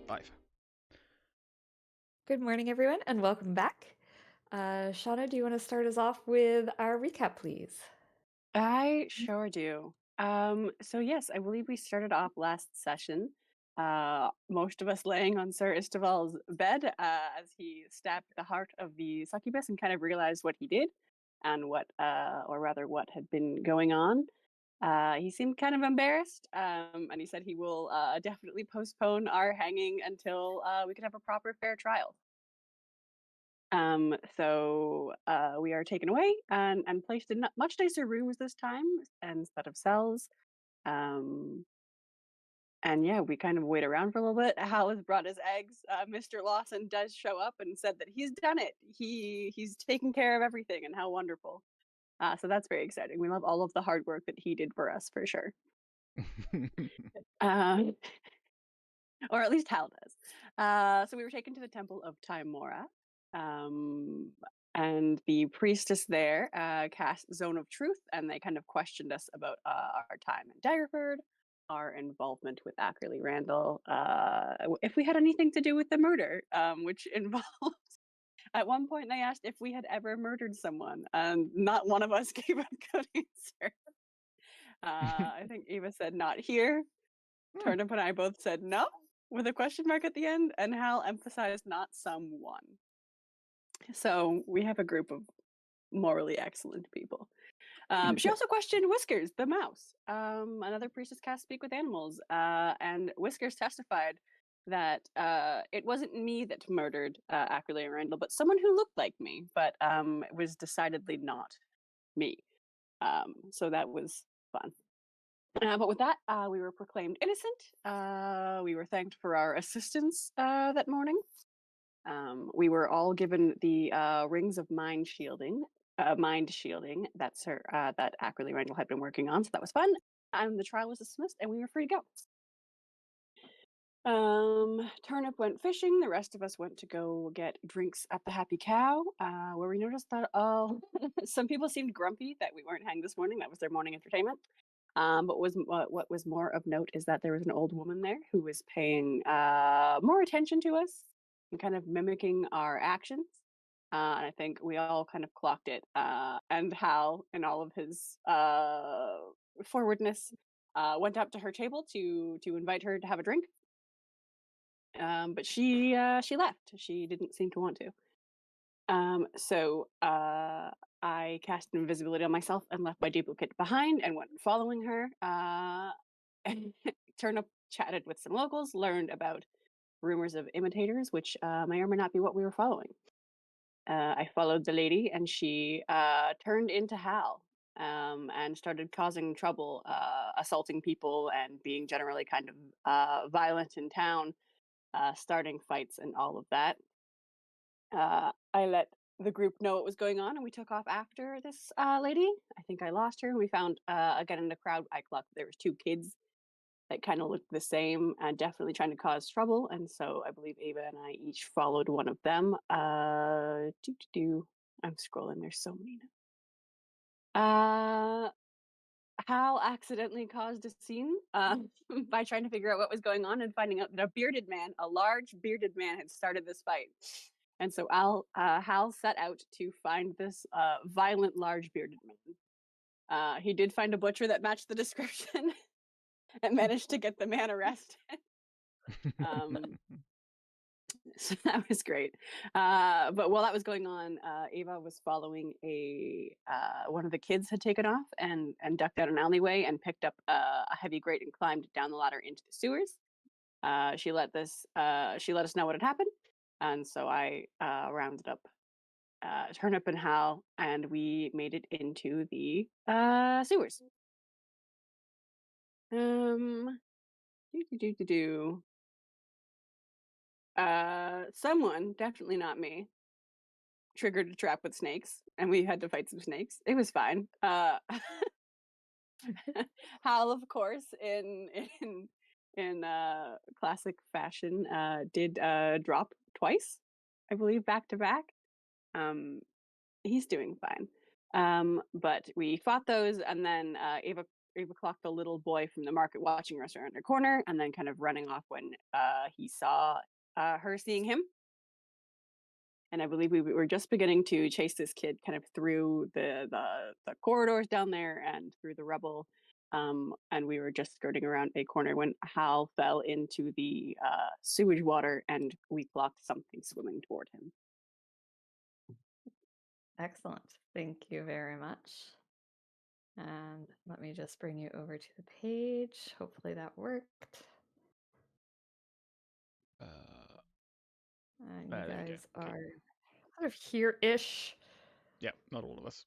Live. Good morning, everyone, and welcome back. Shauna, do you want to start us off with our recap, please? I sure do. So yes, I believe we started off last session. Most of us laying on Sir Isteval's bed as he stabbed the heart of the succubus and kind of realized what he did and or rather, what had been going on. He seemed kind of embarrassed, and he said he will definitely postpone our hanging until we can have a proper fair trial. So we are taken away and placed in much nicer rooms this time instead of cells. Um, and yeah, we kind of wait around for a little bit. Hal has brought his eggs. Mr. Lawson does show up and said that he's done it. He's taken care of everything, and how wonderful. So that's very exciting. We love all of the hard work that he did for us, for sure. Um, or at least Hal does. So we were taken to the Temple of Timora. And the priestess there cast Zone of Truth, and they kind of questioned us about our time in Daggerford, our involvement with Ackerley Randall, if we had anything to do with the murder, which involves. At one point, they asked if we had ever murdered someone, and not one of us gave a good answer. I think Eva said not here. Turnip and I both said no, with a question mark at the end, and Hal emphasized not someone. So we have a group of morally excellent people. She also questioned Whiskers, the mouse. Another priestess cast Speak with Animals, and Whiskers testified that it wasn't me that murdered Ackerley and Randall, but someone who looked like me, but it was decidedly not me. So that was fun. But with that, we were proclaimed innocent. We were thanked for our assistance that morning. We were all given the rings of mind shielding that that Ackerley Randall had been working on, so that was fun. And the trial was dismissed, and we were free to go. Turnip went fishing. The rest of us went to go get drinks at the Happy Cow, where we noticed that some people seemed grumpy that we weren't hanged this morning. That was their morning entertainment. But what was more of note is that there was an old woman there who was paying more attention to us and kind of mimicking our actions. And I think we all kind of clocked it. And Hal, in all of his forwardness, went up to her table to invite her to have a drink. But she left. She didn't seem to want to. So I cast invisibility on myself and left my duplicate behind and went following her. Turnip chatted with some locals, learned about rumors of imitators, which may or may not be what we were following. I followed the lady, and she turned into Hal and started causing trouble, assaulting people and being generally kind of violent in town, starting fights and all of that. I let the group know what was going on, and we took off after this lady. I think I lost her. We found, again, in the crowd, I clocked there was two kids that kind of looked the same and definitely trying to cause trouble. And so I believe Ava and I each followed one of them. I'm scrolling. There's so many now. Hal accidentally caused a scene by trying to figure out what was going on and finding out that a large bearded man had started this fight. And so Hal set out to find this violent, large bearded man. He did find a butcher that matched the description and managed to get the man arrested. So that was great. But while that was going on, Ava was following one of the kids had taken off and ducked down an alleyway and picked up a heavy grate and climbed down the ladder into the sewers. She let us know what had happened, and so I rounded up Turnip and Hal, and we made it into the sewers. Someone, definitely not me, triggered a trap with snakes, and we had to fight some snakes. It was fine. Hal, of course, in classic fashion, did drop twice, I believe, back to back. He's doing fine. But we fought those, and then Ava Ava clocked the little boy from the market watching us around her corner, and then kind of running off when he saw her seeing him. And I believe we were just beginning to chase this kid kind of through the corridors down there and through the rubble. And we were just skirting around a corner when Hal fell into the sewage water, and we clocked something swimming toward him. Excellent. Thank you very much. And let me just bring you over to the page. Hopefully that worked. And you there we go. guys Okay. are sort of here-ish. Yeah, not all of us.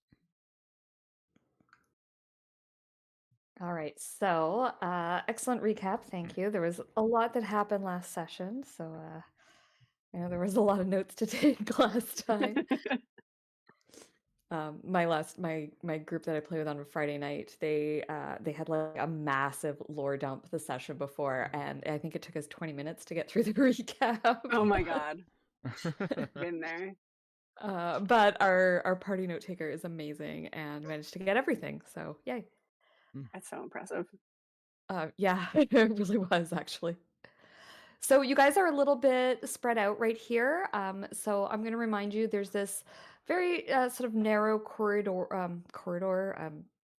All right, so excellent recap. Thank you. There was a lot that happened last session, so I know there was a lot of notes to take last time. My group that I play with on a Friday night, they had like a massive lore dump the session before, and I think it took us 20 minutes to get through the recap. Oh my god. Been there. But our party note taker is amazing and managed to get everything. So yay. That's so impressive. Yeah, it really was actually. So you guys are a little bit spread out right here. So I'm going to remind you, there's this very sort of narrow corridor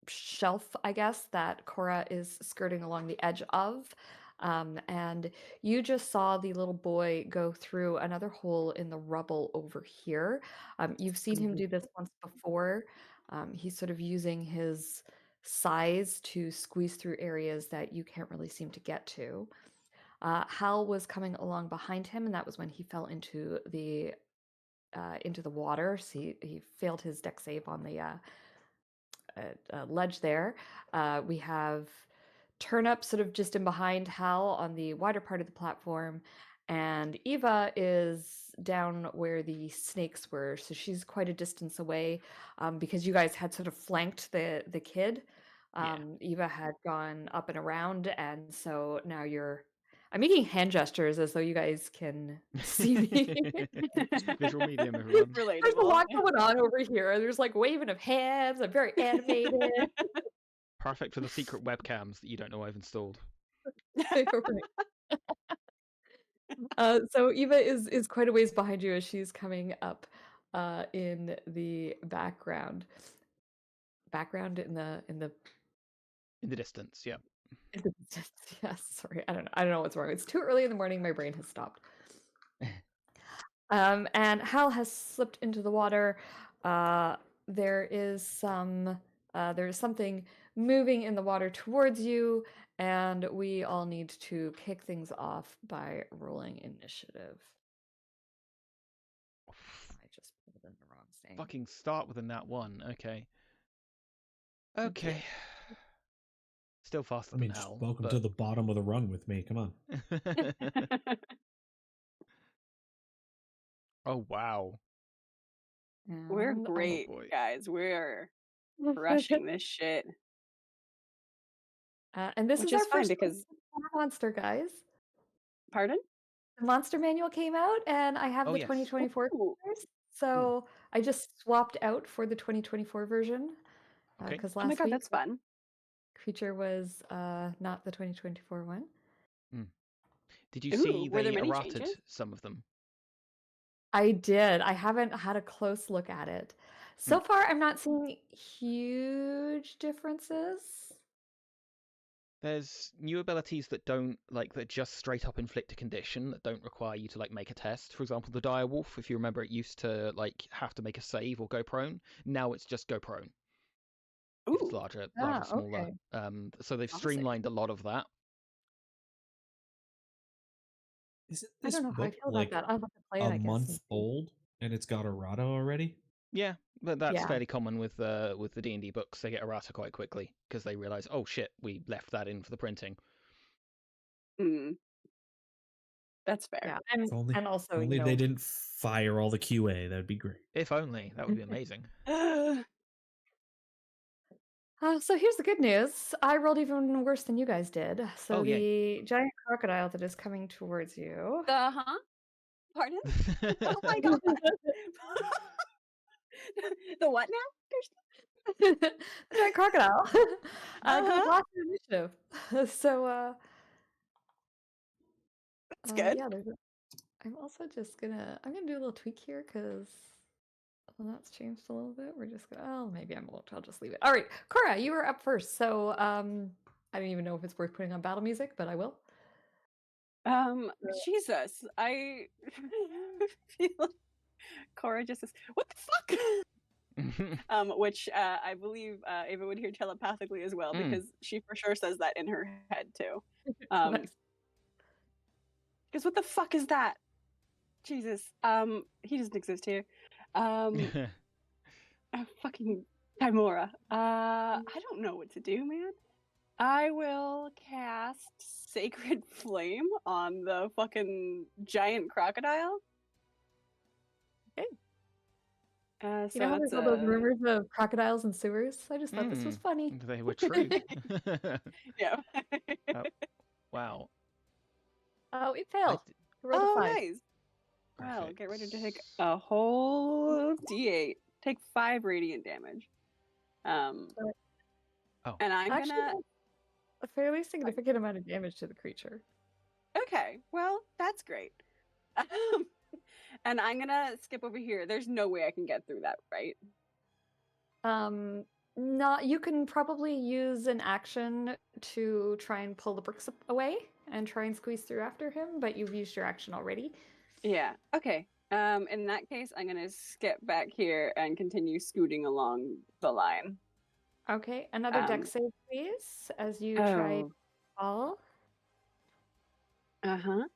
shelf, I guess, that Cora is skirting along the edge of. And you just saw the little boy go through another hole in the rubble over here. You've seen him do this once before. He's sort of using his size to squeeze through areas that you can't really seem to get to. Hal was coming along behind him, and that was when he fell into the water. So he failed his deck save on the ledge there. We have Turnip sort of just in behind Hal on the wider part of the platform, and Eva is down where the snakes were. So she's quite a distance away because you guys had sort of flanked the kid. Eva had gone up and around, and so now I'm making hand gestures as though you guys can see me. Visual medium, everyone. Relatable. There's a lot going on over here. There's like waving of hands. I'm very animated. Perfect for the secret webcams that you don't know I've installed. So Eva is quite a ways behind you as she's coming up in the background. Background in the distance, yeah. Yes, sorry. I don't know what's wrong. It's too early in the morning. My brain has stopped. And Hal has slipped into the water. There's something moving in the water towards you, and we all need to kick things off by rolling initiative. I just put it in the wrong thing. Fucking start with a nat 1. Okay. Okay. Still faster than hell. Welcome to the bottom of the rung with me. Come on. Oh, wow. We're great, guys. We're crushing this shit. And this Which is is our fine first because monster, guys. Pardon? The monster manual came out, and I have the 2024 creatures, so I just swapped out for the 2024 version because last week that's fun. Creature was not the 2024 one. Did you see they errated some of them? I did. I haven't had a close look at it. So far, I'm not seeing huge differences. There's new abilities that don't that just straight up inflict a condition that don't require you to make a test. For example, the dire wolf, if you remember, it used to have to make a save or go prone. Now it's just go prone. Ooh. It's larger, smaller. Okay. So they've streamlined a lot of that. Isn't this book a month old and it's got errata already? Yeah, but that's fairly common with the D&D books. They get errata quite quickly because they realize, oh shit, we left that in for the printing. That's fair. Yeah, and also only they didn't fire all the QA. That'd be great. If only. That would be amazing. So here's the good news. I rolled even worse than you guys did. So the giant crocodile that is coming towards you. Pardon? Oh my god. The what now, Kirsty? The giant crocodile. Goes last in initiative. So, that's good. Yeah, I'm also just gonna do a little tweak here because that's changed a little bit. We're just gonna maybe I'll just leave it. All right, Cora, you are up first. So I don't even know if it's worth putting on battle music, but I will. Jesus, I feel like Cora just says, "What the fuck?" Which I believe Ava would hear telepathically as well, because she for sure says that in her head too. Nice. Because what the fuck is that? Jesus, he doesn't exist here. Fucking Chimera. I don't know what to do, man. I will cast Sacred Flame on the fucking giant crocodile. Okay. So you know how there's all those rumors of crocodiles and sewers? I just thought this was funny. They were true. Yeah. Wow. Oh, it failed. Oh, nice. Well, get ready to take a whole D8. Take 5 radiant damage. And I'm gonna a fairly significant amount of damage to the creature. Okay, well, that's great. And I'm gonna skip over here. There's no way I can get through that, right? Not. You can probably use an action to try and pull the bricks away and try and squeeze through after him, but you've used your action already. Yeah. Okay. In that case, I'm gonna skip back here and continue scooting along the line. Okay. Another deck save, please, as you try to fall. Come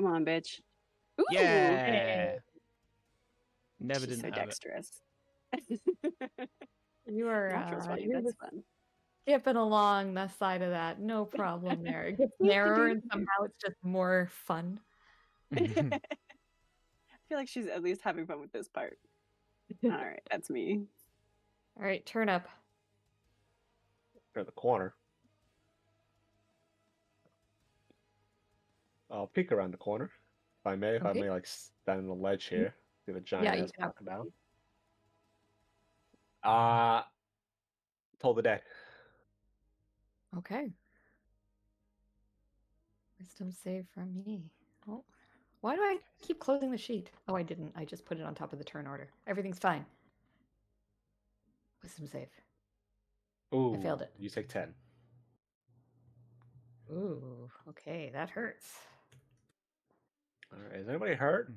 on, bitch. Ooh! Yeah. Hey. Never She's didn't so have dexterous. You are That's funny. That's fun. Skipping along the side of that, no problem there. It gets narrower and somehow it's just more fun. I feel like she's at least having fun with this part. All right, that's me. All right, Turnip. Turn the corner. I'll peek around the corner, if I may. If I may, like stand on the ledge here, see the giant ass crocodile. Toll the day. Okay. Wisdom save from me. Oh, why do I keep closing the sheet? Oh, I didn't. I just put it on top of the turn order. Everything's fine. Wisdom save. Ooh, I failed it. You take 10. Ooh, okay, that hurts. All right, is anybody hurt?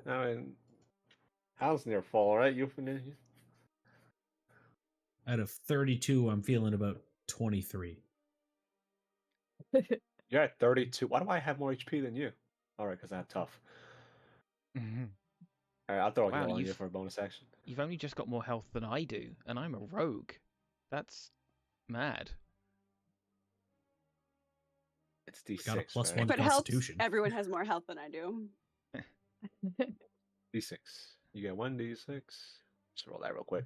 I mean, how's near fall, right? Out of 32, I'm feeling about 23. You're at 32. Why do I have more HP than you? All right, because I'm tough. All right, I'll throw a heal on you for a bonus action. You've only just got more health than I do, and I'm a rogue. That's mad. It's D6. Got a +1 if it Constitution. Helps, everyone has more health than I do. D6. You get 1 D6. Just roll that real quick.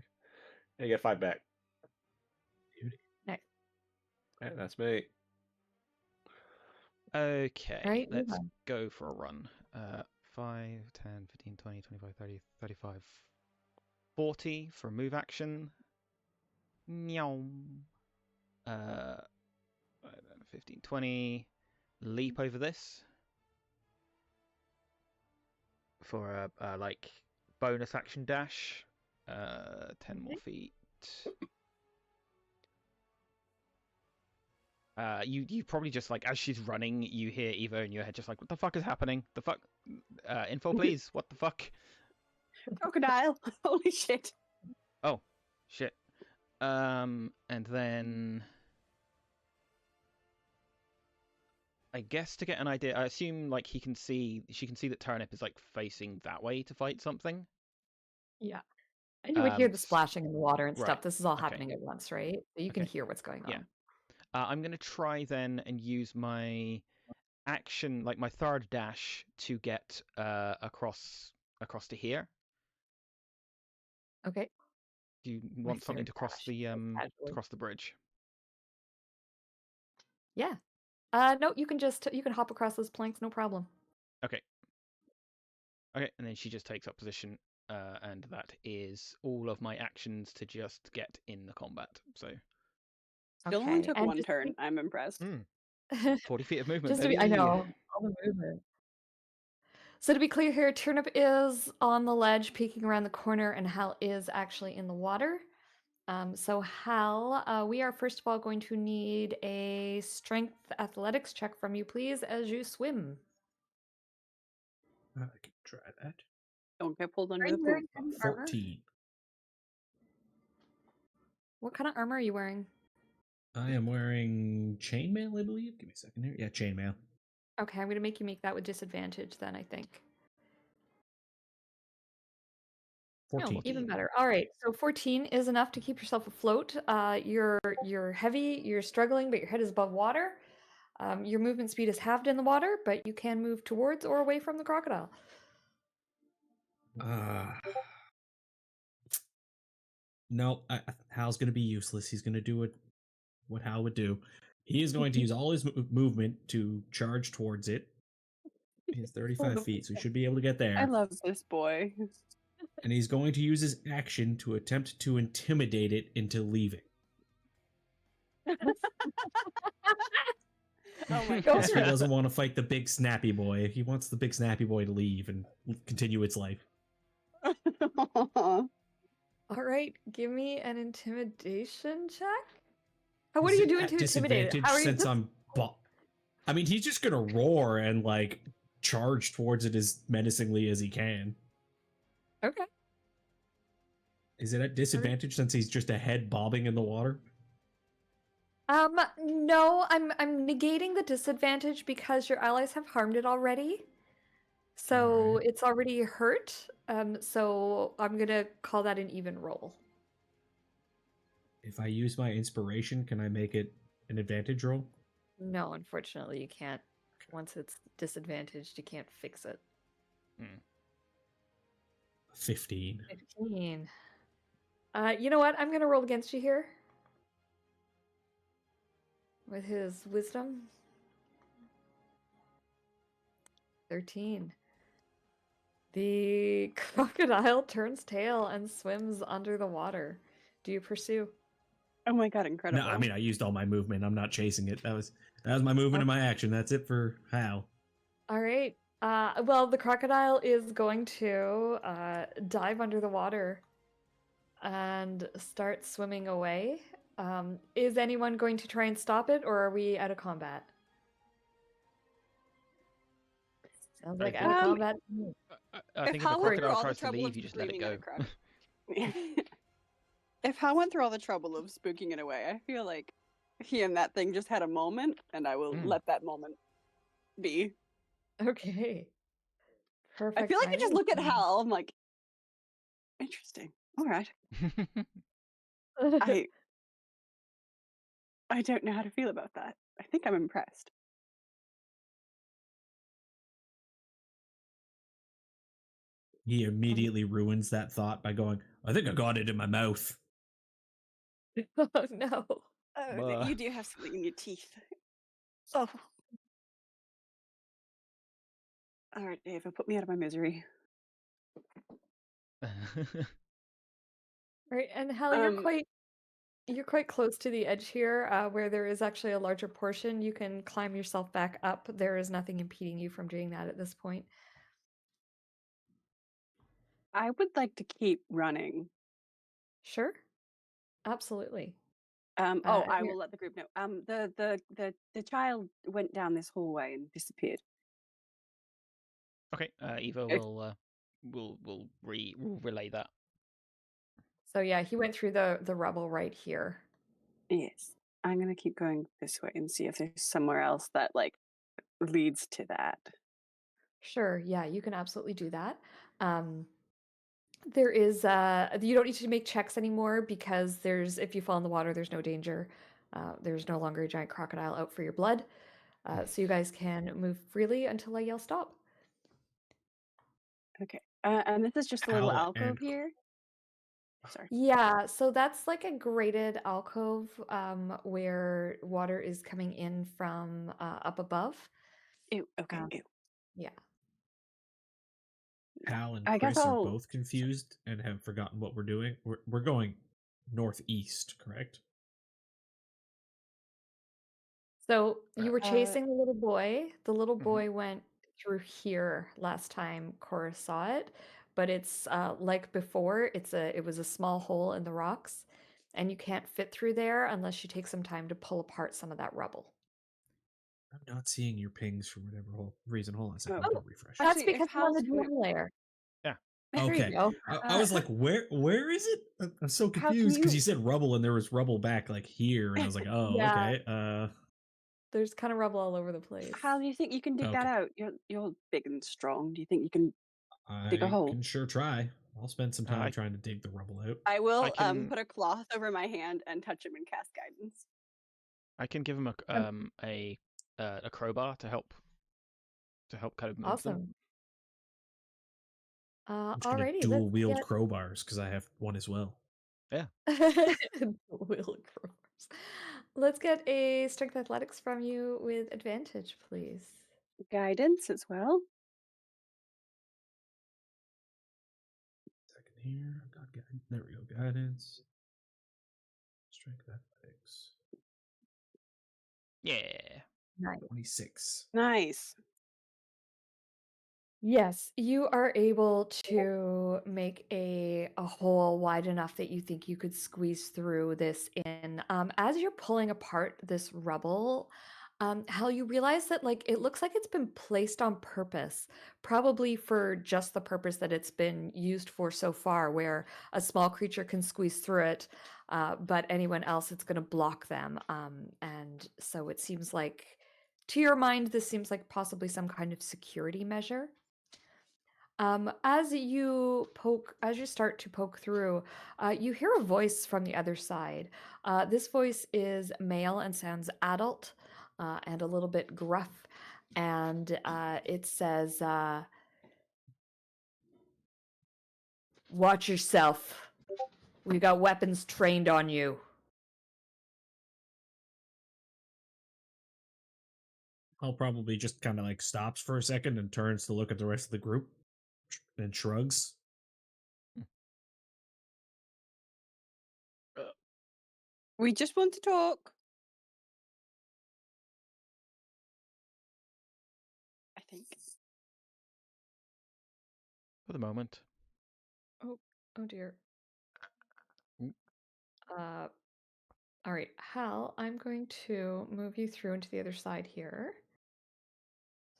And you get 5 back. Nice. Yeah, that's me. Okay, right, let's go for a run. 5, 10, 15, 20, 25, 30, 35, 40 for a move action. Meow. 15, 20. Leap over this. For a like bonus action dash. 10 more feet. You probably just like as she's running, you hear Eva in your head just like, what the fuck is happening? The fuck? Info, please. What the fuck? Crocodile. Holy shit. Oh, shit. And then I guess to get an idea, I assume like she can see that Turnip is like facing that way to fight something. Yeah. And you would hear the splashing in the water and stuff. This is all happening at once, right? So you can hear what's going on. Yeah. I'm going to try then and use my action, like my third dash, to get across to here. Okay. Do you want something to cross the bridge? Yeah. No, you can hop across those planks, no problem. Okay. Okay, and then she just takes up position, and that is all of my actions to just get in the combat. So still only took one turn. I'm impressed. 40 feet of movement. Just to be, I know all the movement. So to be clear here, Turnip is on the ledge, peeking around the corner, and Hal is actually in the water. So Hal, we are first of all going to need a strength athletics check from you, please, as you swim. I can try that. Don't get pulled under the pool. 14. What kind of armor are you wearing? I am wearing chainmail, I believe. Give me a second here. Yeah, chainmail. Okay, I'm going to make you make that with disadvantage then, I think. 14. Oh, even better. All right, so 14 is enough to keep yourself afloat. You're heavy, you're struggling, but your head is above water. Your movement speed is halved in the water, but you can move towards or away from the crocodile. No, Hal's going to be useless. He's going to do what Hal would do. He is going to use all his movement to charge towards it. He's 35 feet, so he should be able to get there. I love this boy. And he's going to use his action to attempt to intimidate it into leaving. Oh my god. He doesn't want to fight the big snappy boy. He wants the big snappy boy to leave and continue its life. All right, give me an intimidation check. What are you doing to intimidate it? How are you? Since I mean, he's just gonna roar and like charge towards it as menacingly as he can. Okay. Is it at disadvantage since he's just a head bobbing in the water? No, I'm negating the disadvantage because your allies have harmed it already. So it's already hurt. So I'm gonna call that an even roll. If I use my inspiration, can I make it an advantage roll? No, unfortunately you can't. Once it's disadvantaged, you can't fix it. 15. 15. You know what? I'm gonna roll against you here. With his wisdom. 13. The crocodile turns tail and swims under the water. Do you pursue? Oh my god, incredible. No, I mean, I used all my movement. I'm not chasing it. That was my movement and my action. That's it for Hal. All right. Well, the crocodile is going to dive under the water and start swimming away. Is anyone going to try and stop it, or are we out of combat? Sounds like out of combat. I think if the crocodile tries to leave, you just let it go. If Hal went through all the trouble of spooking it away, I feel like he and that thing just had a moment, and I will let that moment be. Okay. Perfect. I feel like I just look at Hal, I'm like, interesting. All right. I don't know how to feel about that. I think I'm impressed. He immediately ruins that thought by going, I think I got it in my mouth. Oh, no. Oh, you do have something in your teeth. Oh. All right, Dave, put me out of my misery. Right, and Hal, you're quite close to the edge here, where there is actually a larger portion. You can climb yourself back up. There is nothing impeding you from doing that at this point. I would like to keep running. Sure. Absolutely. I will let the group know. The child went down this hallway and disappeared. Okay, Eva will relay that. So yeah, he went through the rubble right here. Yes, I'm gonna keep going this way and see if there's somewhere else that like leads to that. Sure. Yeah, you can absolutely do that. There is you don't need to make checks anymore because if you fall in the water, there's no danger. There's no longer a giant crocodile out for your blood. So you guys can move freely until I yell stop. Okay. And this is just a little alcove here? Sorry. Yeah, so that's like a grated alcove where water is coming in from up above. Ew. Okay. Um, Ew. yeah. Hal and I guess Chris are I'll. both confused and have forgotten what we're doing. We're going northeast, correct? So you were chasing the little boy. The little Mhm. boy went through here last time Cora saw it, but it's like before. It was a small hole in the rocks, and you can't fit through there unless you take some time to pull apart some of that rubble. I'm not seeing your pings for whatever reason. Hold on a second. Oh. I'm Oh, gonna refresh. that's Actually, if because I'm on Hal's the gonna. DM layer. Yeah. There you Okay. go. I was like, where is it? I'm so Hal, can confused because you? you said rubble and there was rubble back like here, and I was like, oh, Yeah, okay. there's kind of rubble all over the place. Hal, do you think you can dig that Okay. out? You're big and strong. Do you think you can dig a I hole? can sure try. I'll spend some time I trying to dig the rubble out. I will can put a cloth over my hand and touch him and cast guidance. I can give him Um, a crowbar to help kind of move them. Awesome. I'm just gonna Alrighty, dual let's wield get crowbars because I have one as well. Yeah. Will Crowbars. Let's get a strength athletics from you with advantage, please. Guidance as well. Second here. God, there we go. Guidance. Strength athletics. Yeah. Nice. 26. Nice. Yes, you are able to make a hole wide enough that you think you could squeeze through this in. As you're pulling apart this rubble, Hal, you realize that like it looks like it's been placed on purpose, probably for just the purpose that it's been used for so far, where a small creature can squeeze through it, but anyone else, it's going to block them. And so it seems like, to your mind, this seems like possibly some kind of security measure. As you start to poke through, you hear a voice from the other side. This voice is male and sounds adult and a little bit gruff. And it says, "Watch yourself. We got weapons trained on you." I'll probably just kind of like stops for a second and turns to look at the rest of the group and shrugs. We just want to talk. I think. For the moment. Oh dear. Mm. All right, Hal, I'm going to move you through into the other side here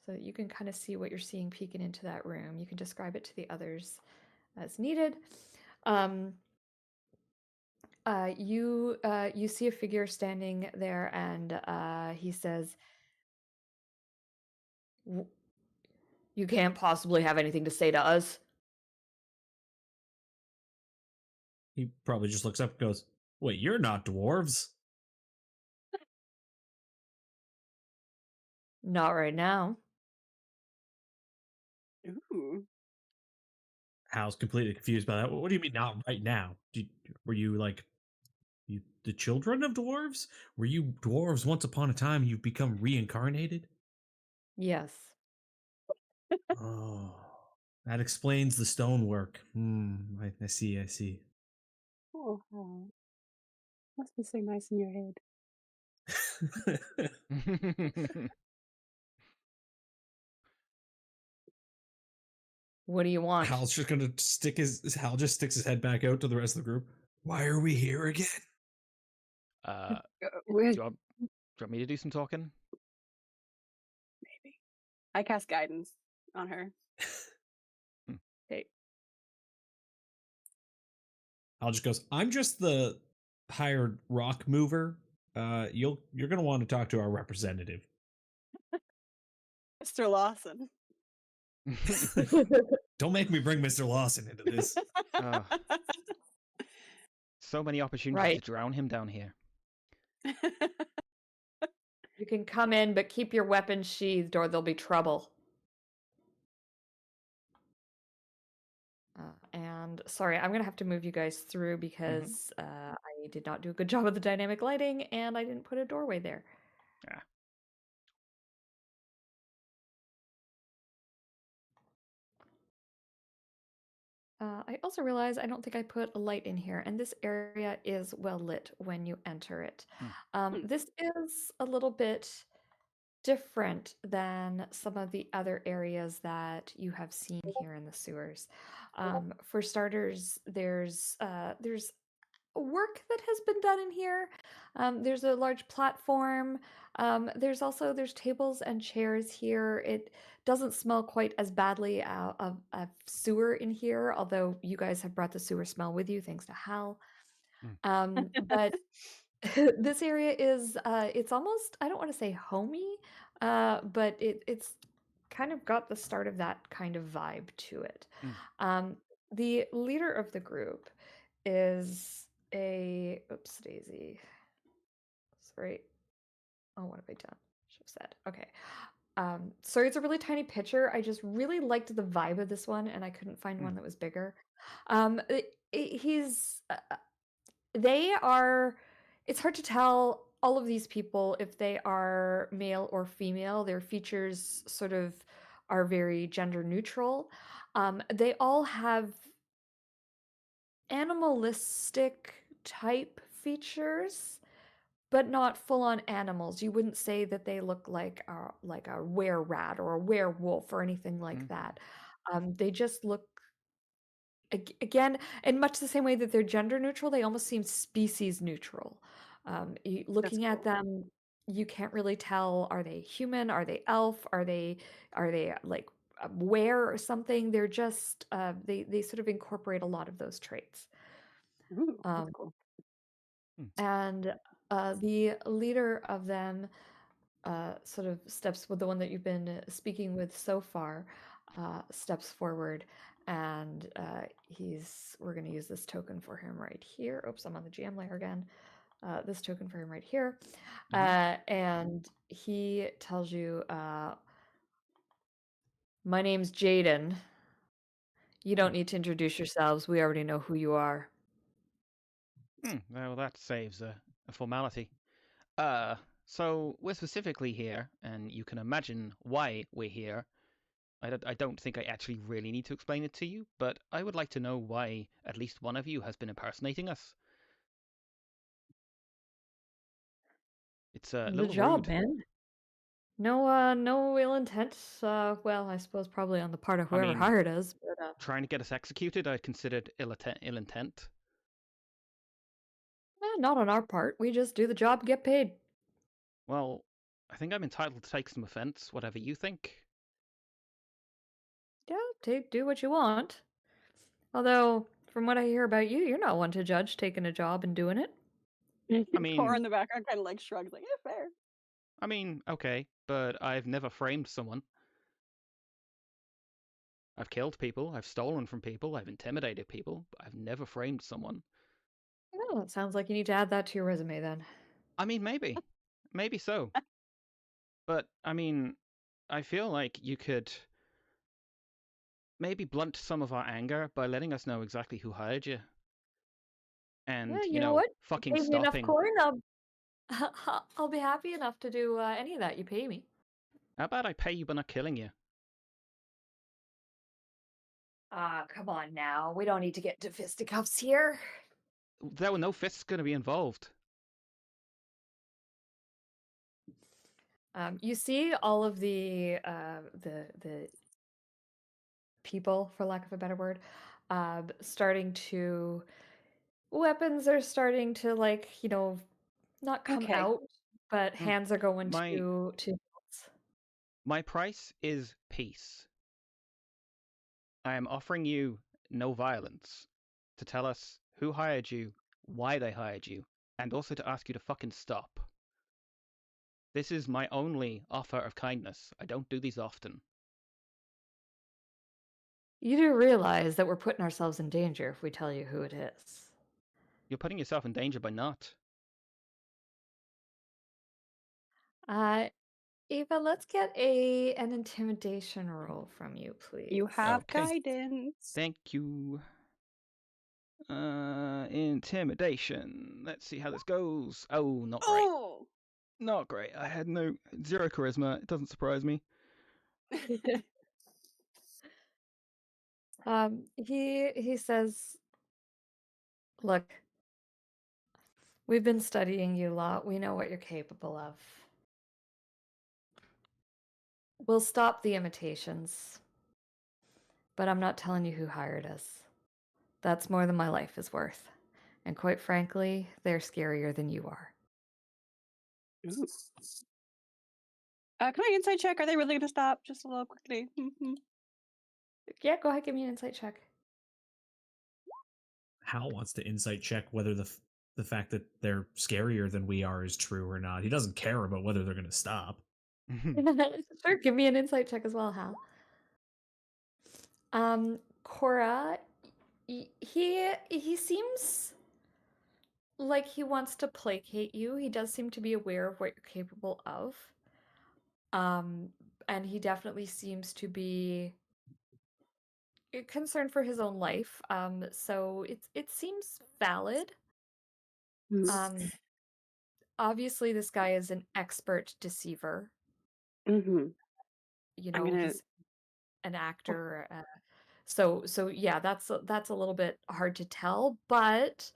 so that you can kind of see what you're seeing peeking into that room. You can describe it to the others as needed. You see a figure standing there, and he says, "You can't possibly have anything to say to us." He probably just looks up and goes, "Wait, you're not dwarves." Not right now. Ooh. Hal's completely confused by that. What do you mean not right now? Were you like the children of dwarves? Were you dwarves once upon a time? You've become reincarnated? Yes. Oh, that explains the stonework. I see. I see. Oh, must be so nice in your head. What do you want? Hal just sticks his head back out to the rest of the group. Why are we here again? do We're you want me to do some talking? maybe. I cast guidance on her. Okay. Hal just goes, "I'm just the hired rock mover. You're gonna want to talk to our representative." Mr. Lawson. Don't make me bring Mr. Lawson into this. So many opportunities Right. to drown him down here. You can come in, but keep your weapons sheathed or there'll be trouble. And sorry, I'm gonna have to move you guys through because I did not do a good job of the dynamic lighting, and I didn't put a doorway there. Yeah. I also realize I don't think I put a light in here, and this area is well lit when you enter it. This is a little bit different than some of the other areas that you have seen here in the sewers. For starters, there's work that has been done in here. There's a large platform. There's tables and chairs here. It doesn't smell quite as badly of sewer in here, although you guys have brought the sewer smell with you, thanks to Hal. But this area is it's almost, I don't want to say homey, but it's kind of got the start of that kind of vibe to it. The leader of the group is oops daisy, sorry, oh, what have I done? Should have said, okay. Sorry, it's a really tiny picture. I just really liked the vibe of this one, and I couldn't find one that was bigger. He's they are, it's hard to tell all of these people if they are male or female. Their features sort of are very gender neutral. They all have animalistic type features, but not full-on animals. You wouldn't say that they look like a were-rat or a werewolf or anything like that. They just look, again, in much the same way that they're gender neutral, they almost seem species neutral. Looking at them, you can't really tell, are they human? Are they elf? Are they like were or something? They're just they sort of incorporate a lot of those traits. Ooh, that's cool. And the leader of them sort of steps with the one that you've been speaking with so far, steps forward, and we're going to use this token for him right here. Oops, I'm on the GM layer again. This token for him right here. And he tells you, my name's Jaden. You don't need to introduce yourselves. We already know who you are. Well, that saves a formality. So we're specifically here, and you can imagine why we're here. I don't think I actually really need to explain it to you, but I would like to know why at least one of you has been impersonating us. It's a little job, rude. Man. No ill intent. Well, I suppose probably on the part of whoever hired us. But, trying to get us executed, I considered ill intent. Not on our part. We just do the job and get paid. Well, I think I'm entitled to take some offense, whatever you think. Yeah, do what you want. Although, from what I hear about you, you're not one to judge taking a job and doing it. I mean, Cora in the background kind of like shrugs, like, yeah, fair. I mean, okay, but I've never framed someone. I've killed people, I've stolen from people, I've intimidated people, but I've never framed someone. Well, it sounds like you need to add that to your resume then. I mean, maybe. Maybe so. But, I mean, I feel like you could maybe blunt some of our anger by letting us know exactly who hired you. And, Yeah, you know what? fucking you pay stopping. Me enough coin, I'll be happy enough to do any of that. You pay me. How about I pay you but not killing you? Come on now. We don't need to get into fisticuffs here. There were no fists going to be involved. You see all of the people, for lack of a better word, starting to, weapons are starting to, like, not come out, but hands are going to belts. My price is peace. I am offering you no violence, to tell us who hired you, why they hired you, and also to ask you to fucking stop. This is my only offer of kindness. I don't do these often. You do realize that we're putting ourselves in danger if we tell you who it is. You're putting yourself in danger by not. Eva, let's get an intimidation roll from you, please. You have Okay. guidance. Thank you. Intimidation. Let's see how this goes. Oh, not great. Oh! Not great. I had zero charisma. It doesn't surprise me. He says, "Look, we've been studying you a lot. We know what you're capable of. We'll stop the imitations, but I'm not telling you who hired us. That's more than my life is worth. And quite frankly, they're scarier than you are." Ooh. Can I insight check? Are they really going to stop? Just a little quickly. Yeah, go ahead, give me an insight check. Hal wants to insight check whether the fact that they're scarier than we are is true or not. He doesn't care about whether they're going to stop. Sure, give me an insight check as well, Hal. Cora, he seems like he wants to placate you. He does seem to be aware of what you're capable of. And he definitely seems to be concerned for his own life. So it seems valid. Obviously this guy is an expert deceiver. Mm-hmm. You know, he's an actor. So yeah, that's a little bit hard to tell, but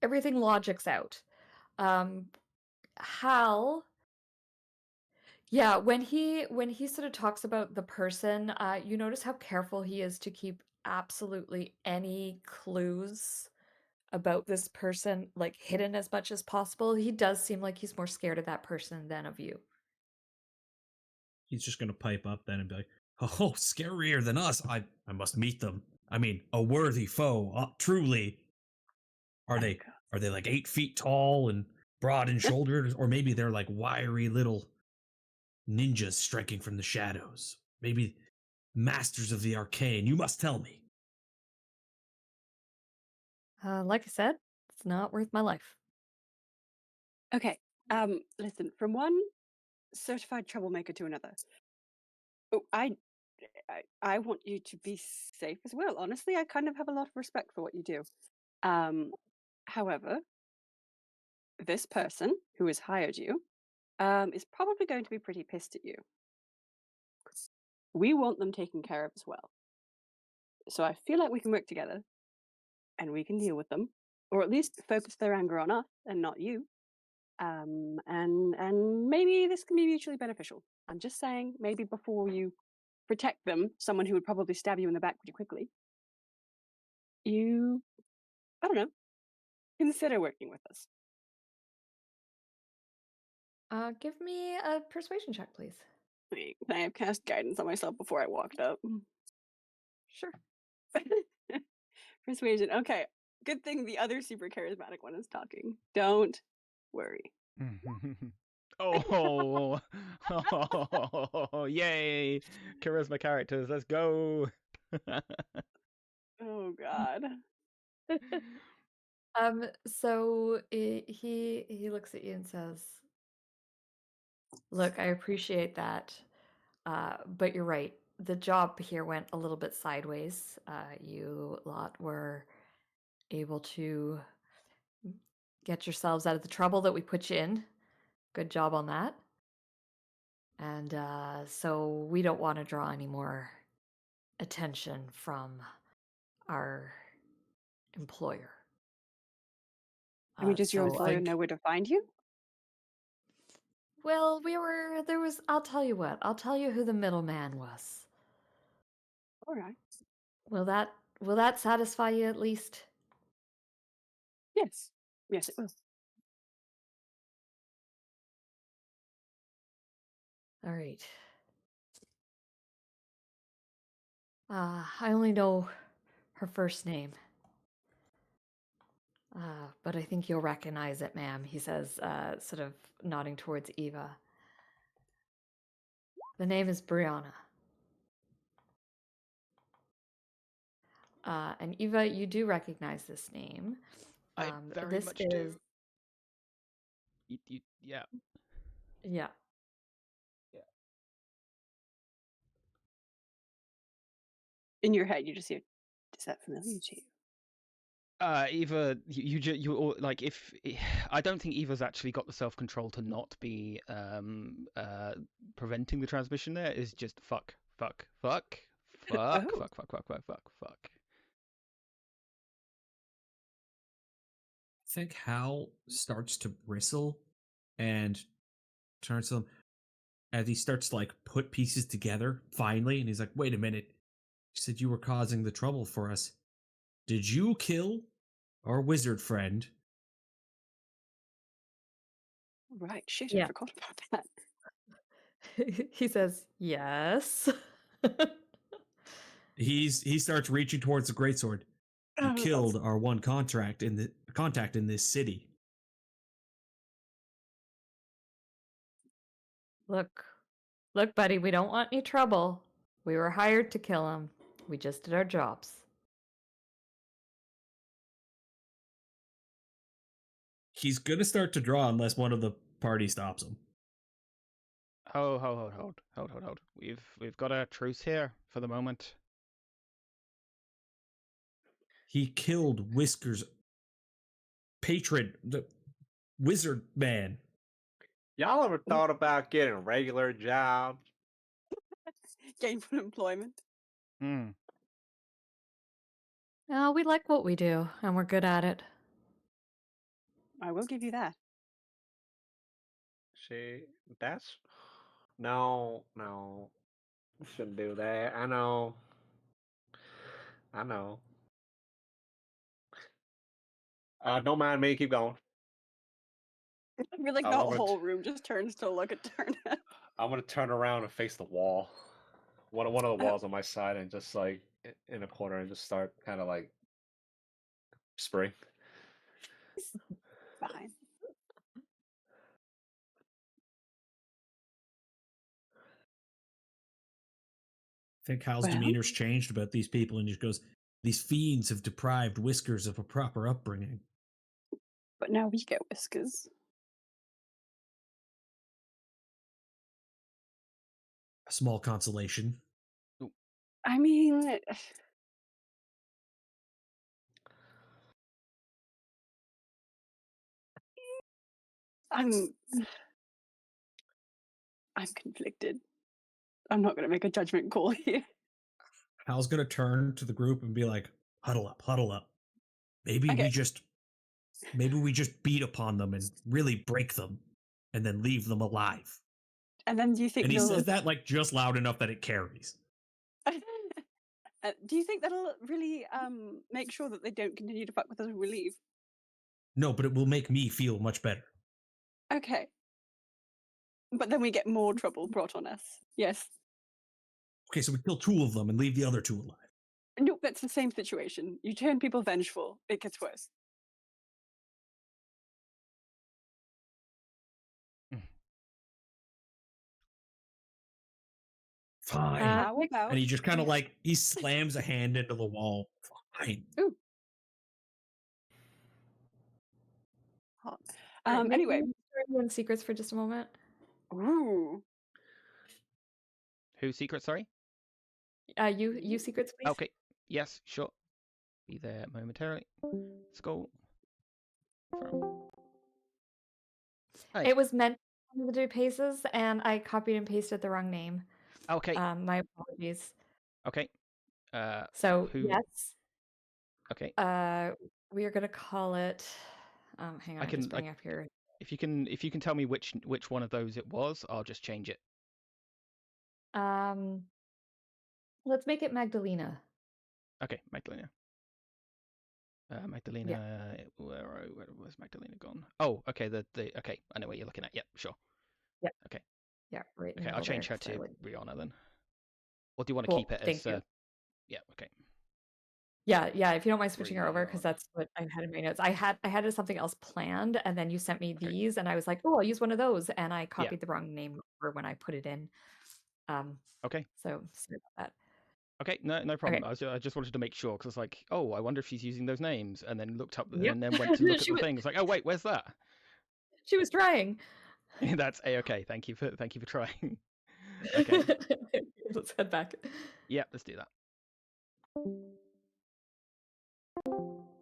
everything logics out. Hal, yeah, when he sort of talks about the person, you notice how careful he is to keep absolutely any clues about this person like hidden as much as possible. He does seem like he's more scared of that person than of you. He's just going to pipe up then and be like, "Oh, scarier than us. I must meet them. I mean, a worthy foe, truly. Are they like 8 feet tall and broad in shoulders, or maybe they're like wiry little ninjas striking from the shadows? Maybe masters of the arcane. You must tell me." Like I said, it's not worth my life. Okay. Listen, from one certified troublemaker to another. Oh, I want you to be safe as well. Honestly, I kind of have a lot of respect for what you do. However, this person who has hired you is probably going to be pretty pissed at you. We want them taken care of as well. So I feel like we can work together and we can deal with them, or at least focus their anger on us and not you. And maybe this can be mutually beneficial. I'm just saying, maybe before you protect them, someone who would probably stab you in the back pretty quickly, you, I don't know, consider working with us. Give me a persuasion check, please. Wait, can I have cast guidance on myself before I walked up? Sure. Persuasion. Okay. Good thing the other super charismatic one is talking. Don't worry. Oh, yay! Charisma characters, let's go! Oh God. So he looks at you and says, "Look, I appreciate that, but you're right. The job here went a little bit sideways. You lot were able to get yourselves out of the trouble that we put you in. Good job on that. And so we don't want to draw any more attention from our employer." I mean, does your employer know where to find you? Well, I'll tell you what, I'll tell you who the middleman was. All right. Will that satisfy you at least? Yes. Yes, it will. All right. I only know her first name. But I think you'll recognize it, ma'am, he says, sort of nodding towards Eva. The name is Brianna. And Eva, you do recognize this name. I very much do. Yeah. Yeah. In your head, you just hear, "Is that familiar to you?" Eva, you all like if I don't think Eva's actually got the self-control to not be preventing the transmission. There is just fuck. Oh. I think Hal starts to bristle and turns to them as he starts to like put pieces together finally, and he's like, "Wait a minute! You said you were causing the trouble for us. Did you kill our wizard friend?" Right, shit, I Yeah. forgot about that. He says, yes. He starts reaching towards the greatsword. You killed our one contact in this city. Look, buddy, we don't want any trouble. We were hired to kill him. We just did our jobs. He's gonna start to draw unless one of the party stops him. Hold. We've got a truce here for the moment. He killed Whisker's patron, the wizard man. Y'all ever thought about getting a regular job? Gainful employment. Hmm. We like what we do, and we're good at it. I will give you that. See, that's no. Shouldn't do that. I know. Don't mind me. Keep going. I feel like the whole room just turns to look at Turnip. I'm gonna turn around and face the wall. One of the walls on my side, and just like in a corner, and just start kind of like spring. Fine. I think Hal's demeanor's changed about these people, and he just goes, "These fiends have deprived Whiskers of a proper upbringing. But now we get Whiskers." A small consolation. I mean, I'm conflicted. I'm not going to make a judgment call here. Hal's gonna turn to the group and be like, huddle up. Maybe we just beat upon them and really break them, and then leave them alive." And then do you think? And he says that like just loud enough that it carries. Do you think that'll really make sure that they don't continue to fuck with us when we leave? No, but it will make me feel much better. Okay. But then we get more trouble brought on us. Yes. Okay, so we kill 2 of them and leave the other 2 alive. Nope, that's the same situation. You turn people vengeful, it gets worse. Fine. How about? And he just kind of like, he slams a hand into the wall. Fine. Ooh. Hot. Anyway. Everyone's secrets for just a moment. Ooh. Whose secret? Sorry. You secrets, please. Okay. Yes, sure. Be there momentarily. Let's go. It was meant to do paces, and I copied and pasted the wrong name. Okay. My apologies. Okay. So who? Yes. Okay. We are gonna call it. Hang on, I'm just bringing up here. If you can tell me which one of those it was, I'll just change it. Let's make it Magdalena. Okay, Magdalena. Magdalena. Yeah. Where was Magdalena gone? Oh, okay. Okay. I know what you're looking at. Yep, sure. Yep. Okay. Yeah, right. Okay, I'll change her to Rihanna then. Or do you want to Cool. keep it Thank as? you. Yeah. Okay. Yeah. If you don't mind switching her over, because that's what I had in my notes. I had something else planned, and then you sent me these, and I was like, oh, I'll use one of those, and I copied the wrong name over when I put it in. Okay. So sorry about that. Okay, no problem. Okay. I just wanted to make sure because I was like, oh, I wonder if she's using those names, and then looked up and then went to look at the thing. It's like, oh wait, where's that? She was trying. That's okay. Thank you for trying. Okay. Let's head back. Yeah, let's do that.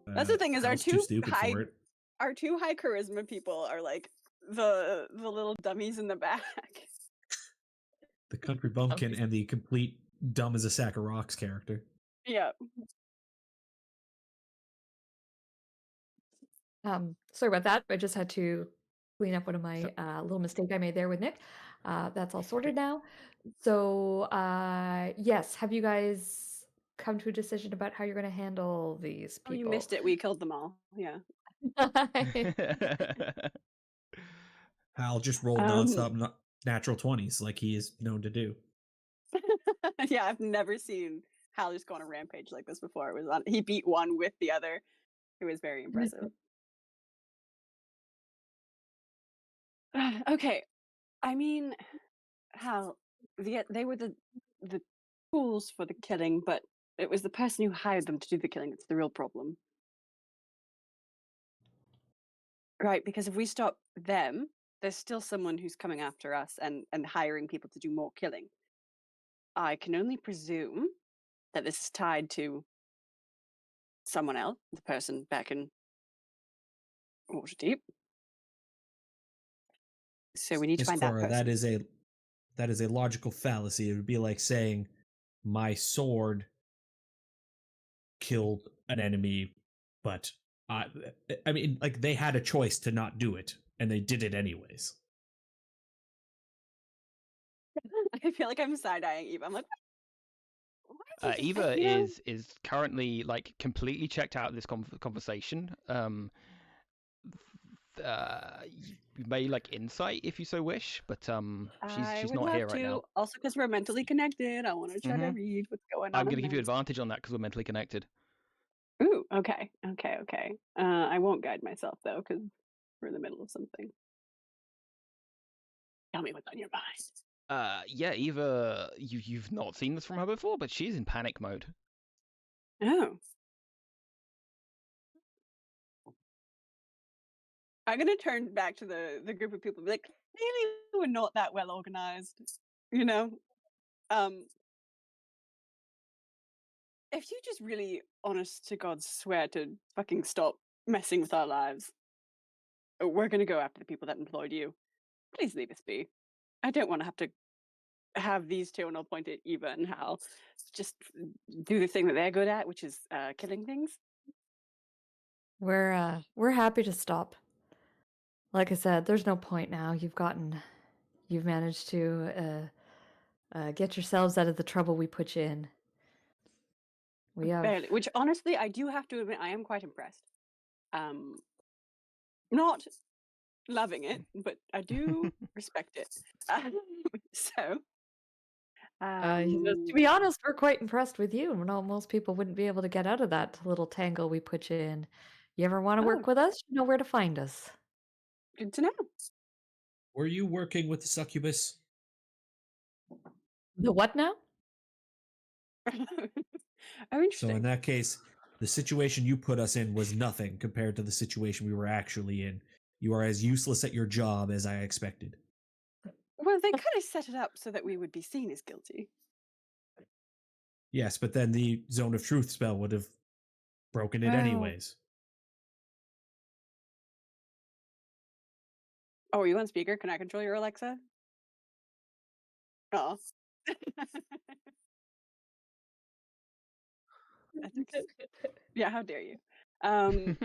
That's the thing is Hal's too stupid for it. our two high charisma people are like the little dummies in the back. The country bumpkin and the complete dumb as a sack of rocks character. Yeah. Sorry about that. I just had to clean up one of my little mistake I made there with Nick. That's all sorted now. So yes, have you guys come to a decision about how you're going to handle these Oh, people? you missed it. We killed them all. Yeah. Hal just rolled nonstop natural 20s like he is known to do. Yeah, I've never seen Hal just go on a rampage like this before. He beat one with the other. It was very impressive. Okay, I mean, Hal, they were the tools for the killing, but it was the person who hired them to do the killing that's the real problem. Right, because if we stop them, there's still someone who's coming after us and hiring people to do more killing. I can only presume that this is tied to someone else, the person back in Waterdeep. So we need to Miss find Cora, that person. that is a logical fallacy. It would be like saying my sword killed an enemy, but I mean, like they had a choice to not do it, and they did it anyways. I feel like I'm side-eyeing Eva. I'm like, Eva is currently like completely checked out of this conversation. You may like insight if you so wish, but she's not here right now. Also, because we're mentally connected, I want to try to read what's going on. I'm going to give you advantage on that because we're mentally connected. Ooh, okay. I won't guide myself though, because we're in the middle of something. Tell me what's on your mind. Yeah, Eva, you've not seen this from her before, but she's in panic mode. Oh. I'm gonna turn back to the group of people and be like, clearly we're not that well organized, you know? If you just really honest to God swear to fucking stop messing with our lives, we're gonna go after the people that employed you. Please leave us be. I don't want to have these two, and I'll point at Eva and Hal, just do the thing that they're good at, which is killing things. We're happy to stop. Like I said, there's no point now. You've managed to get yourselves out of the trouble we put you in. We have, Barely, which honestly, I do have to admit, I am quite impressed. Not loving it, but I do respect it. So, to be honest, we're quite impressed with you. No, most people wouldn't be able to get out of that little tangle we put you in. You ever want to work with us? You know where to find us. Good to know. Were you working with the succubus? The what now? Oh, interesting. So in that case, the situation you put us in was nothing compared to the situation we were actually in. You are as useless at your job as I expected. Well, they kind of set it up so that we would be seen as guilty. Yes, but then the Zone of Truth spell would have broken it anyways. Oh, are you on speaker? Can I control your Alexa? Oh. Yeah, how dare you? I'm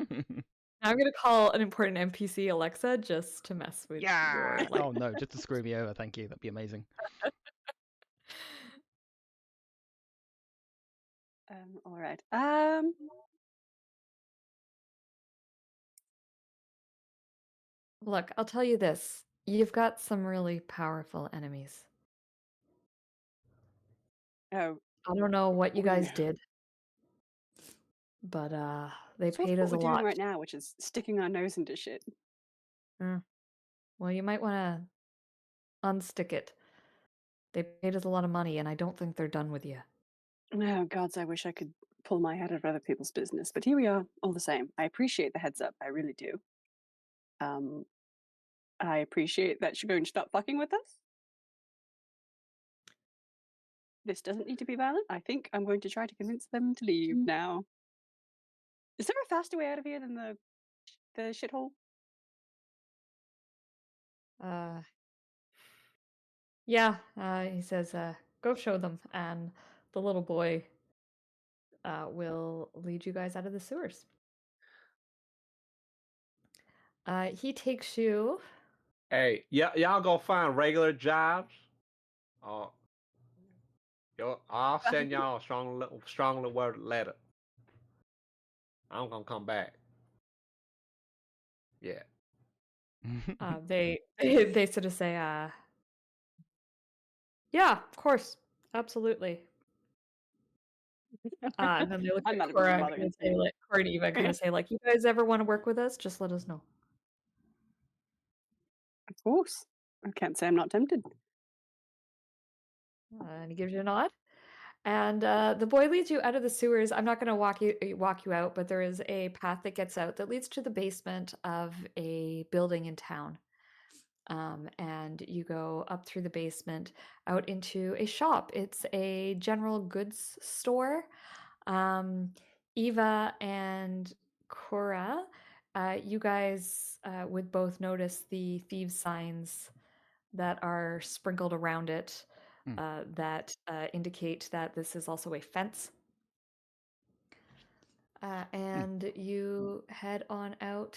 gonna call an important NPC Alexa just to mess with your. Oh no, just to screw me over. Thank you. That'd be amazing. All right. Look, I'll tell you this. You've got some really powerful enemies. Oh. I don't know what you guys did, but they paid us a lot. What we're doing right now, which is sticking our nose into shit. Well, you might want to unstick it. They paid us a lot of money, and I don't think they're done with you. Oh, gods, I wish I could pull my head out of other people's business, but here we are, all the same. I appreciate the heads up. I really do. I appreciate that you're going to stop fucking with us. this doesn't need to be violent. I think I'm going to try to convince them to leave now. Is there a faster way out of here than the shithole? Yeah, he says, go show them, and the little boy will lead you guys out of the sewers. He takes you. Hey, y'all go find regular jobs. I'll send y'all a strongly worded letter. I'm gonna come back. Yeah. They sort of say, yeah, of course, absolutely. And then they look I'm at not even Cora and bothering kind of to say, like, Cora and Eva kind of say, like, you guys ever want to work with us? Just let us know. Of course. I can't say I'm not tempted. And he gives you a nod. And the boy leads you out of the sewers. I'm not going to walk you out, but there is a path that gets out that leads to the basement of a building in town. And you go up through the basement out into a shop. It's a general goods store. Eva and Cora, you guys would both notice the thieves' signs that are sprinkled around it that indicate that this is also a fence. And you head on out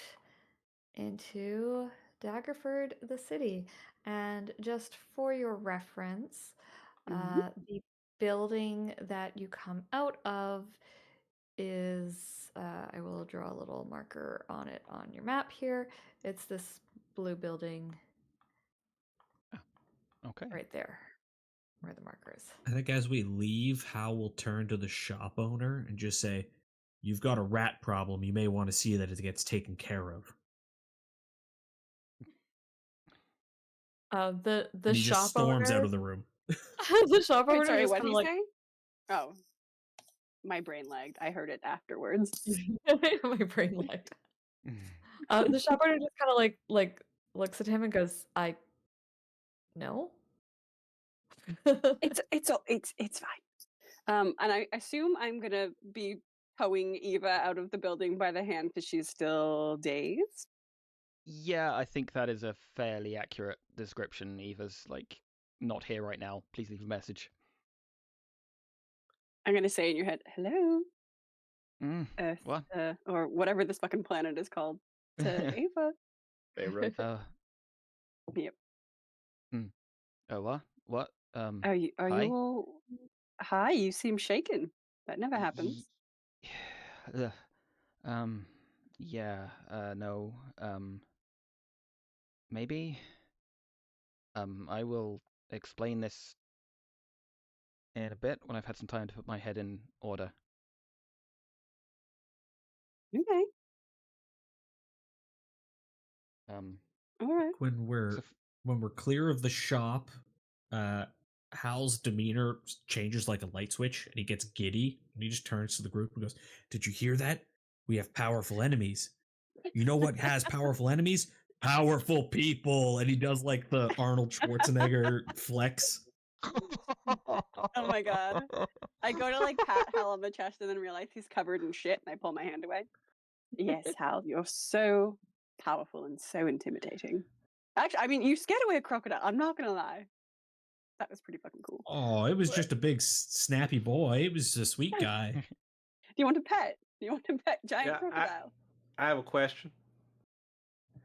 into Daggerford, the city. And just for your reference, the building that you come out of is, I will draw a little marker on it on your map here. It's this blue building Okay. right there where the marker is. I think as we leave, Hal will turn to the shop owner and just say, "You've got a rat problem. You may want to see that it gets taken care of." The And he shop just storms owner, out of the room. the shop Wait, owner sorry, just what kind did of he like, say? Oh. My brain lagged. I heard it afterwards. my brain lagged. The shop owner just kind of like looks at him and goes, "I no." It's fine. And I assume I'm gonna be towing Eva out of the building by the hand because she's still dazed. Yeah, I think that is a fairly accurate description. Eva's like not here right now. Please leave a message. I'm gonna say in your head, "Hello, Earth, What? or whatever this fucking planet is called," to Eva. They wrote. Yep. Oh, what? What? Are you hi? all? Hi, you seem shaken. That never happens. Ugh. Yeah, no, maybe, I will explain this in a bit when I've had some time to put my head in order. Okay. All right. When we're clear of the shop, Hal's demeanor changes like a light switch, and he gets giddy, and he just turns to the group and goes, "Did you hear that? We have powerful enemies. You know what has powerful enemies? Powerful people." And he does like the Arnold Schwarzenegger flex. Oh my god. I go to like pat Hal on the chest and then realize he's covered in shit and I pull my hand away. Yes, Hal, you're so powerful and so intimidating. Actually, I mean, you scared away a crocodile. I'm not gonna lie. That was pretty fucking cool. Oh, it was just a big snappy boy. It was a sweet guy. Do you want a pet? Do you want a pet giant crocodile? I have a question.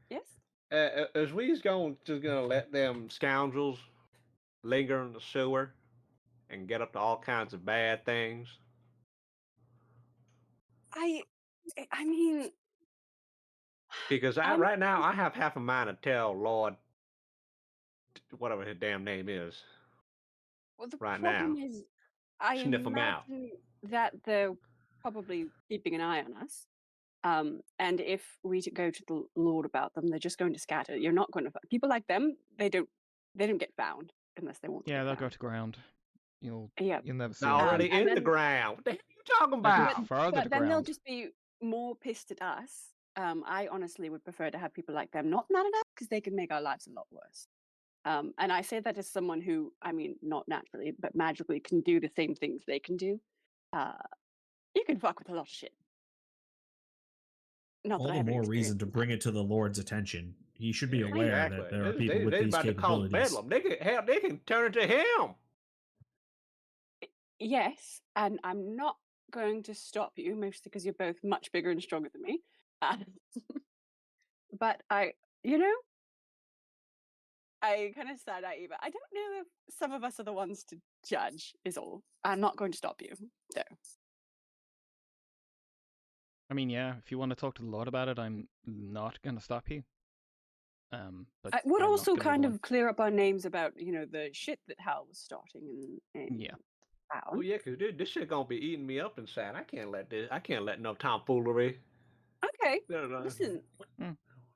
Yes? Is we just gonna let them scoundrels linger in the sewer and get up to all kinds of bad things? I mean, Because right now I have half a mind to tell Lord, whatever his damn name is, well, the right problem now. is, I Sniff 'em out. imagine that they're probably keeping an eye on us. And if we go to the Lord about them, they're just going to scatter. You're not going to people like them. They don't get found unless they want to. Yeah, get they'll go found. to ground. You'll They're never see They're them already again. in the ground. What the hell you talking They'll go about? further But to then they'll ground. just be more pissed at us. I honestly would prefer to have people like them not mad at us because they could make our lives a lot worse. And I say that as someone who, I mean, not naturally, but magically can do the same things they can do. You can fuck with a lot of shit. Not that All I the have any more experience reason to in that. bring it to the Lord's attention. He should be Yeah, aware exactly. that there are people with They these about to call capabilities. Bedlam. They can turn it to him. Yes, and I'm not going to stop you, mostly because you're both much bigger and stronger than me. But I kind of side eye you, but I don't know if some of us are the ones to judge, is all. I'm not going to stop you, though. I mean, yeah, if you want to talk to the Lord about it, I'm not going to stop you. But I would I'm not also gonna be the kind one. of clear up our names about, the shit that Hal was starting in Yeah. town. Oh yeah, cause this shit gonna be eating me up inside. I can't let no tomfoolery. Okay, No, no. listen.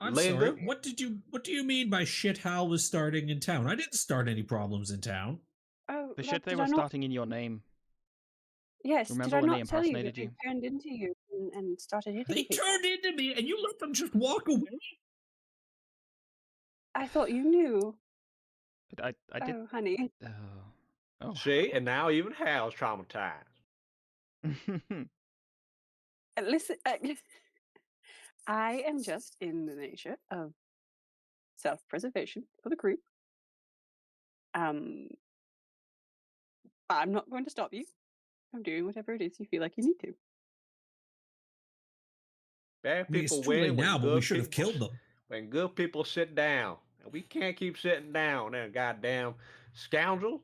I'm Linda? sorry. What do you mean by shit Hal was starting in town? I didn't start any problems in town. Oh, The Rob, shit they did were I not? starting in your name. Yes, did Remember I when they not tell you that impersonated they you? turned into you and started hitting They people? turned into me and you let them just walk away? I thought you knew. I did. Oh, honey. Oh. See, and now even Hal's traumatized. Listen, I am just in the nature of self-preservation for the group. I'm not going to stop you from doing whatever it is you feel like you need to. Bad I mean, it's people too late win when now, but we good should have people killed them. when good people sit down. And we can't keep sitting down there, goddamn scoundrel.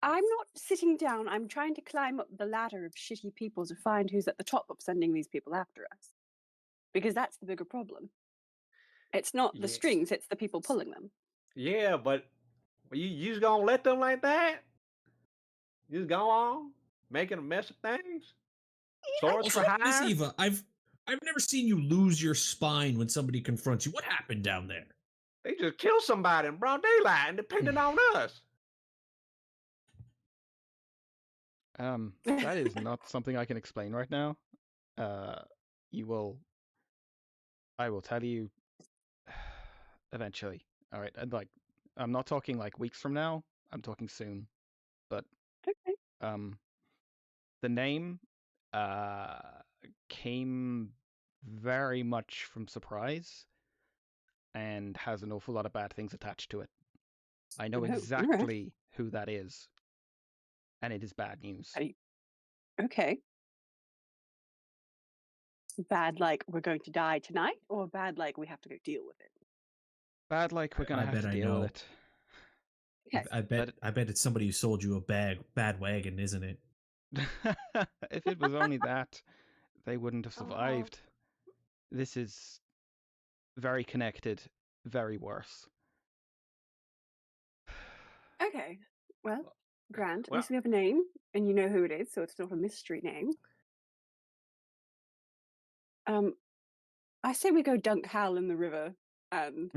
I'm not sitting down. I'm trying to climb up the ladder of shitty people to find who's at the top of sending these people after us. Because that's the bigger problem. It's not the Yeah. strings, it's the people pulling them. Yeah, but you just gonna let them like that? You just go on making a mess of things? Swords Also, for hire? Miss Eva, I've never seen you lose your spine when somebody confronts you. What happened down there? They just killed somebody in broad daylight and depending on us. That is not something I can explain right now. I will tell you eventually. All right, and I'm not talking like weeks from now. I'm talking soon. But Okay. the name came very much from surprise and has an awful lot of bad things attached to it. I know Oh, alright. exactly who that is, and it is bad news. Okay. Bad like we're going to die tonight, or bad like we have to go deal with it? Bad like we're gonna I have bet to I deal know. with it. Okay. I bet it's somebody who sold you a bad wagon, isn't it? If it was only that, they wouldn't have Oh. survived. This is very connected, very worse. Okay. Well, grand. At Well, least we have a name, and you know who it is, so it's not a mystery name. I say we go dunk Hal in the river and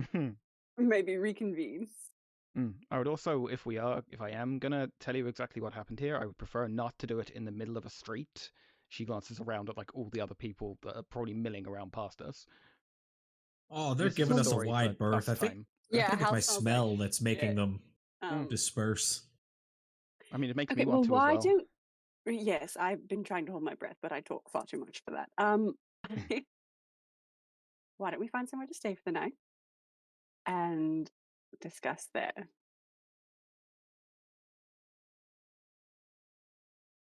maybe reconvene. I would also, if I am gonna tell you exactly what happened here, I would prefer not to do it in the middle of a street. She glances around at all the other people that are probably milling around past us. Oh, they're This is giving us a story wide for berth. us time. Yeah, it's Hal my smells smell like that's making shit. them Um, disperse. I mean, it makes okay, me well, want to as why well. don't? Yes, I've been trying to hold my breath, but I talk far too much for that. Why don't we find somewhere to stay for the night and discuss there?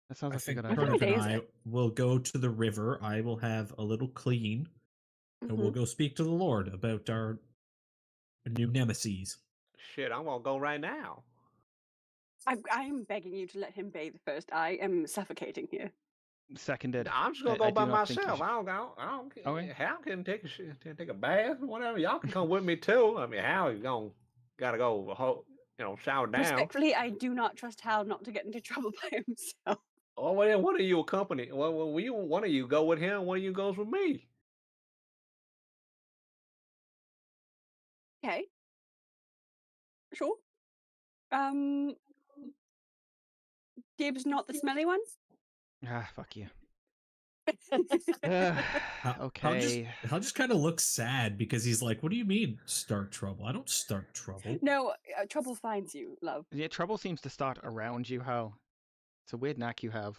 That sounds I like a think good What idea. time of Turnip and day is I it? will go to the river. I will have a little clean, and we'll Mhm. go speak to the Lord about our new nemesis. shit, I'm gonna go right now. I am begging you to let him bathe first. I am suffocating here. Seconded. I'm just gonna I go by do not think you myself. should. I don't Okay. Hal can take a shit, take a bath, whatever. Y'all can come with me too. I mean, Hal is gotta go, shower down. Respectfully, I do not trust Hal not to get into trouble by himself. Oh, well, then one of you accompany. Well, one of you go with him. One of you goes with me. Okay. Sure. Gibbs not the smelly one? Ah, fuck you. Okay. Hal just kind of looks sad because he's like, "What do you mean start trouble? I don't start trouble." No, trouble finds you, love. Yeah, trouble seems to start around you, Hal. It's a weird knack you have.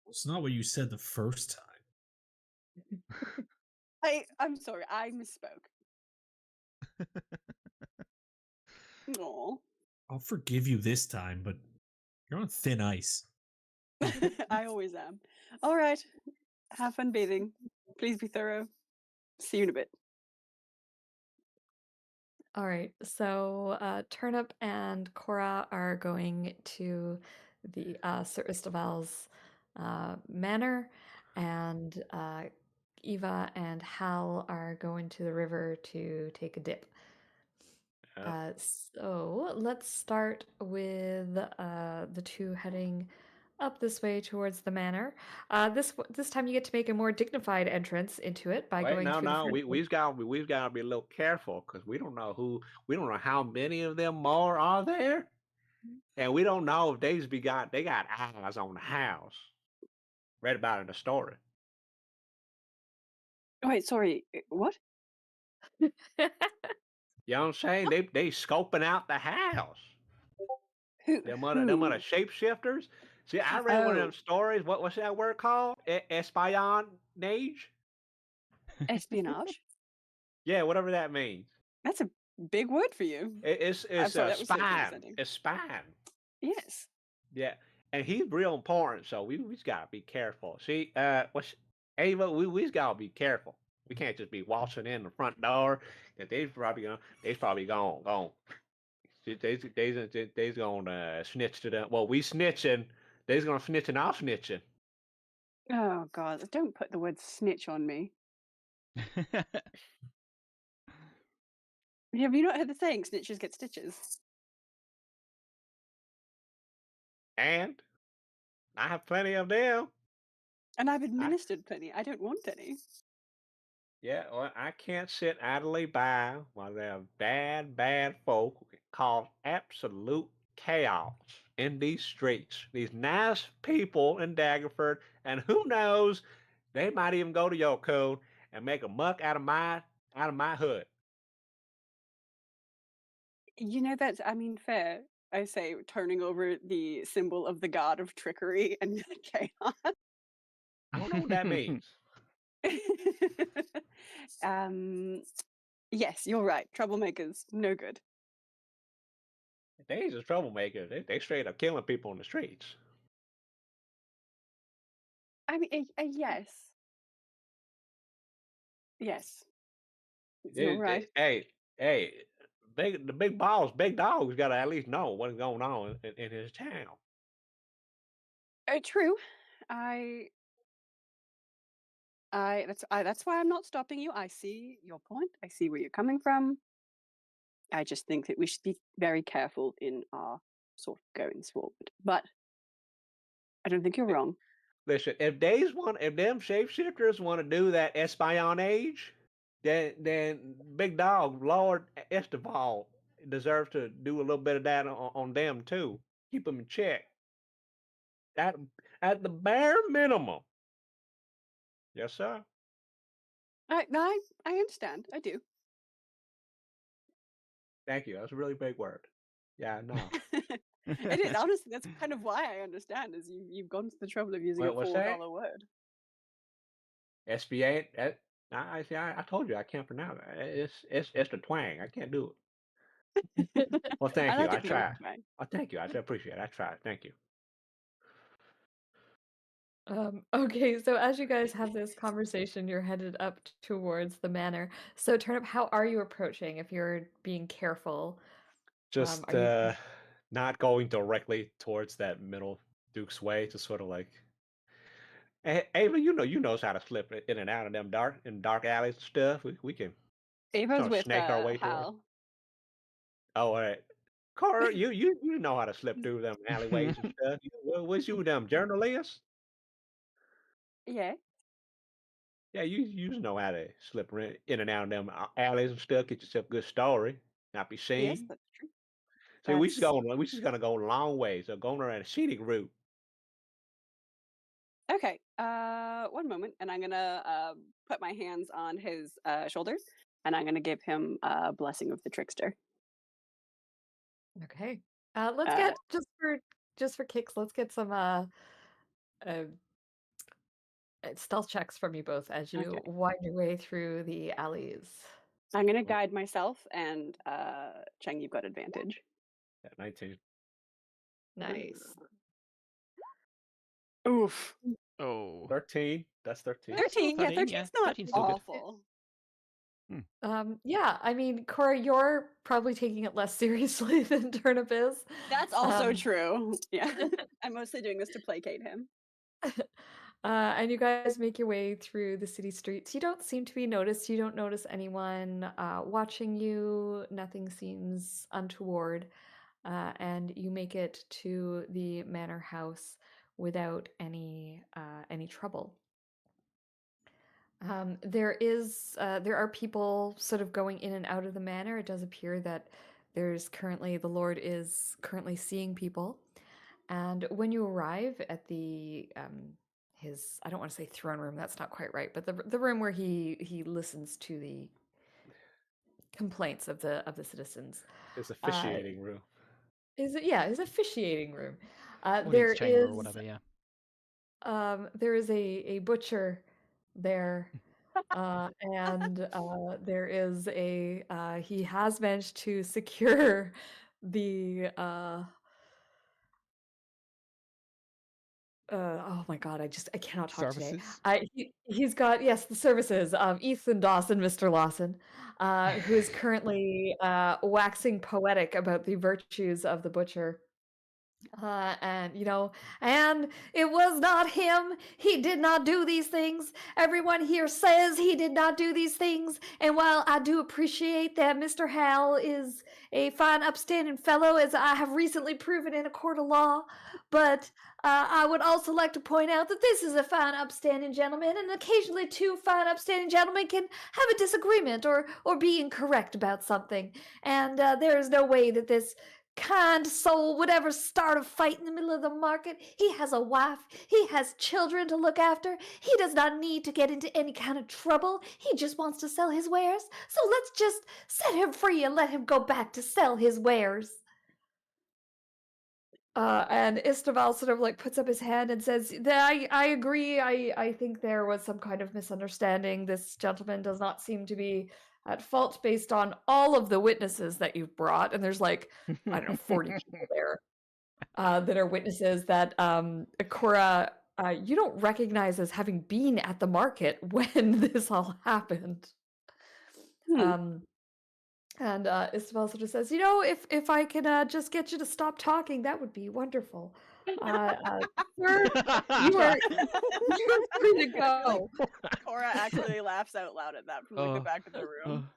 It's not what you said the first time. I'm sorry, I misspoke. Aw. I'll forgive you this time, but you're on thin ice. I always am. All right. Have fun bathing. Please be thorough. See you in a bit. All right, so Turnip and Cora are going to the Sir Istaval's manor, and Eva and Hal are going to the river to take a dip. So let's start with the two heading up this way towards the manor. This time you get to make a more dignified entrance into it by Wait, going no, through the no. front We've got to be a little careful because we don't know how many of them more are there, and we don't know if they got eyes on the house. Read about it in the story. Wait, sorry. What? You know what I'm saying? They scoping out the house. Who? Them other shapeshifters. See, I read one of them stories. What's that word called? Espionage? Espionage? Yeah, whatever that means. That's a big word for you. It's sorry, that was so spying. condescending. It's spying. Yes. Yeah, and he's real important, so we just gotta be careful. See, Ava? We just gotta be careful. We can't just be waltzing in the front door. Cause they's probably gonna they's gonna snitch to them. Well, we snitching. They's gonna snitch and I'll snitching. Oh God! Don't put the word snitch on me. Have you not heard the saying "snitches get stitches"? And I have plenty of them. And I've administered plenty. I don't want any. Yeah, well, I can't sit idly by while there are bad folk who can cause absolute chaos in these streets. These nice people in Daggerford, and who knows, they might even go to your code and make a muck out of my hood. You know, fair. I say, turning over the symbol of the god of trickery and chaos. I don't know what that means. Yes, you're right. Troublemakers, no good. They's just troublemakers. They straight up killing people in the streets. I mean, yes. Yes. You're right. Hey, the big dog's got to at least know what's going on in his town. True. That's why I'm not stopping you. I see your point. I see where you're coming from. I just think that we should be very careful in our sort of goings forward. But I don't think you're wrong. Listen, if them shapeshifters want to do that espionage, then Big Dog Lord Esteval deserves to do a little bit of that on them too. Keep them in check. At the bare minimum. Yes, sir. I understand. I do. Thank you. That's a really big word. Yeah, I know. It is honestly. That's kind of why I understand. Is you've gone to the trouble of using a $4 word. SBA. I told you I can't pronounce it. It's the twang. I can't do it. Well, thank you. I tried. Oh, thank you. I appreciate it. I tried. Thank you. Okay, so as you guys have this conversation, you're headed up towards the manor. So Turnip, how are you approaching if you're being careful? Just are you not going directly towards that middle Duke's Way, just sort of like, Ava, you knows how to slip in and out of them dark alleys and stuff. We can Ava's with snake our way through. Hal. Oh, all right. Cora, you know how to slip through them alleyways and stuff. Was you them journalists? Yeah. Yeah, you know how to slip in and out of them alleys and stuff. Get yourself a good story, not be seen. Yes, that's true. See, we just gonna go a long way. So going around a scenic route. Okay. One moment, and I'm gonna put my hands on his shoulders, and I'm gonna give him a blessing of the trickster. Okay. Let's Uh, get just for kicks. Let's get some uh stealth checks from you both as you Okay. wind your way through the alleys. I'm gonna guide myself, and Chang, you've got advantage. At 19. Nice. Oof. Oh. 13. That's 13. 13. Yeah, 13, 13's yeah. not 13's still good. awful. Yeah, I mean, Cora, you're probably taking it less seriously than Turnip is. That's also Um, true. Yeah. I'm mostly doing this to placate him. And you guys make your way through the city streets. You don't seem to be noticed. You don't notice anyone watching you. Nothing seems untoward. And you make it to the manor house without any trouble. There are people sort of going in and out of the manor. It does appear that the Lord is currently seeing people. And when you arrive at the his, I don't want to say throne room, that's not quite right, but the room where he listens to the complaints of the citizens. His officiating room. His officiating room. Audience chamber or whatever, yeah. There is a butcher there. And there is he has managed to secure the oh my god, I cannot talk today. Services? He's got, yes, the services of Ethan Dawson, Mr. Lawson, who is currently waxing poetic about the virtues of the butcher. And and it was not him. He did not do these things. Everyone here says he did not do these things. And while I do appreciate that Mr. Hal is a fine, upstanding fellow, as I have recently proven in a court of law, but I would also like to point out that this is a fine, upstanding gentleman, and occasionally two fine, upstanding gentlemen can have a disagreement or be incorrect about something. And there is no way that this kind soul would ever start a fight in the middle of the market. He has a wife, he has children to look after. He does not need to get into any kind of trouble. He just wants to sell his wares. So let's just set him free and let him go back to sell his wares. And Istaval sort of like puts up his hand and says, I agree. I think there was some kind of misunderstanding. This gentleman does not seem to be at fault based on all of the witnesses that you've brought. And there's like, I don't know, 40 people there that are witnesses that Cora, you don't recognize as having been at the market when this all happened. And Isabel sort of says, if I can just get you to stop talking, that would be wonderful. Sir, you're free to go. Cora actually laughs out loud at that from like the back of the room.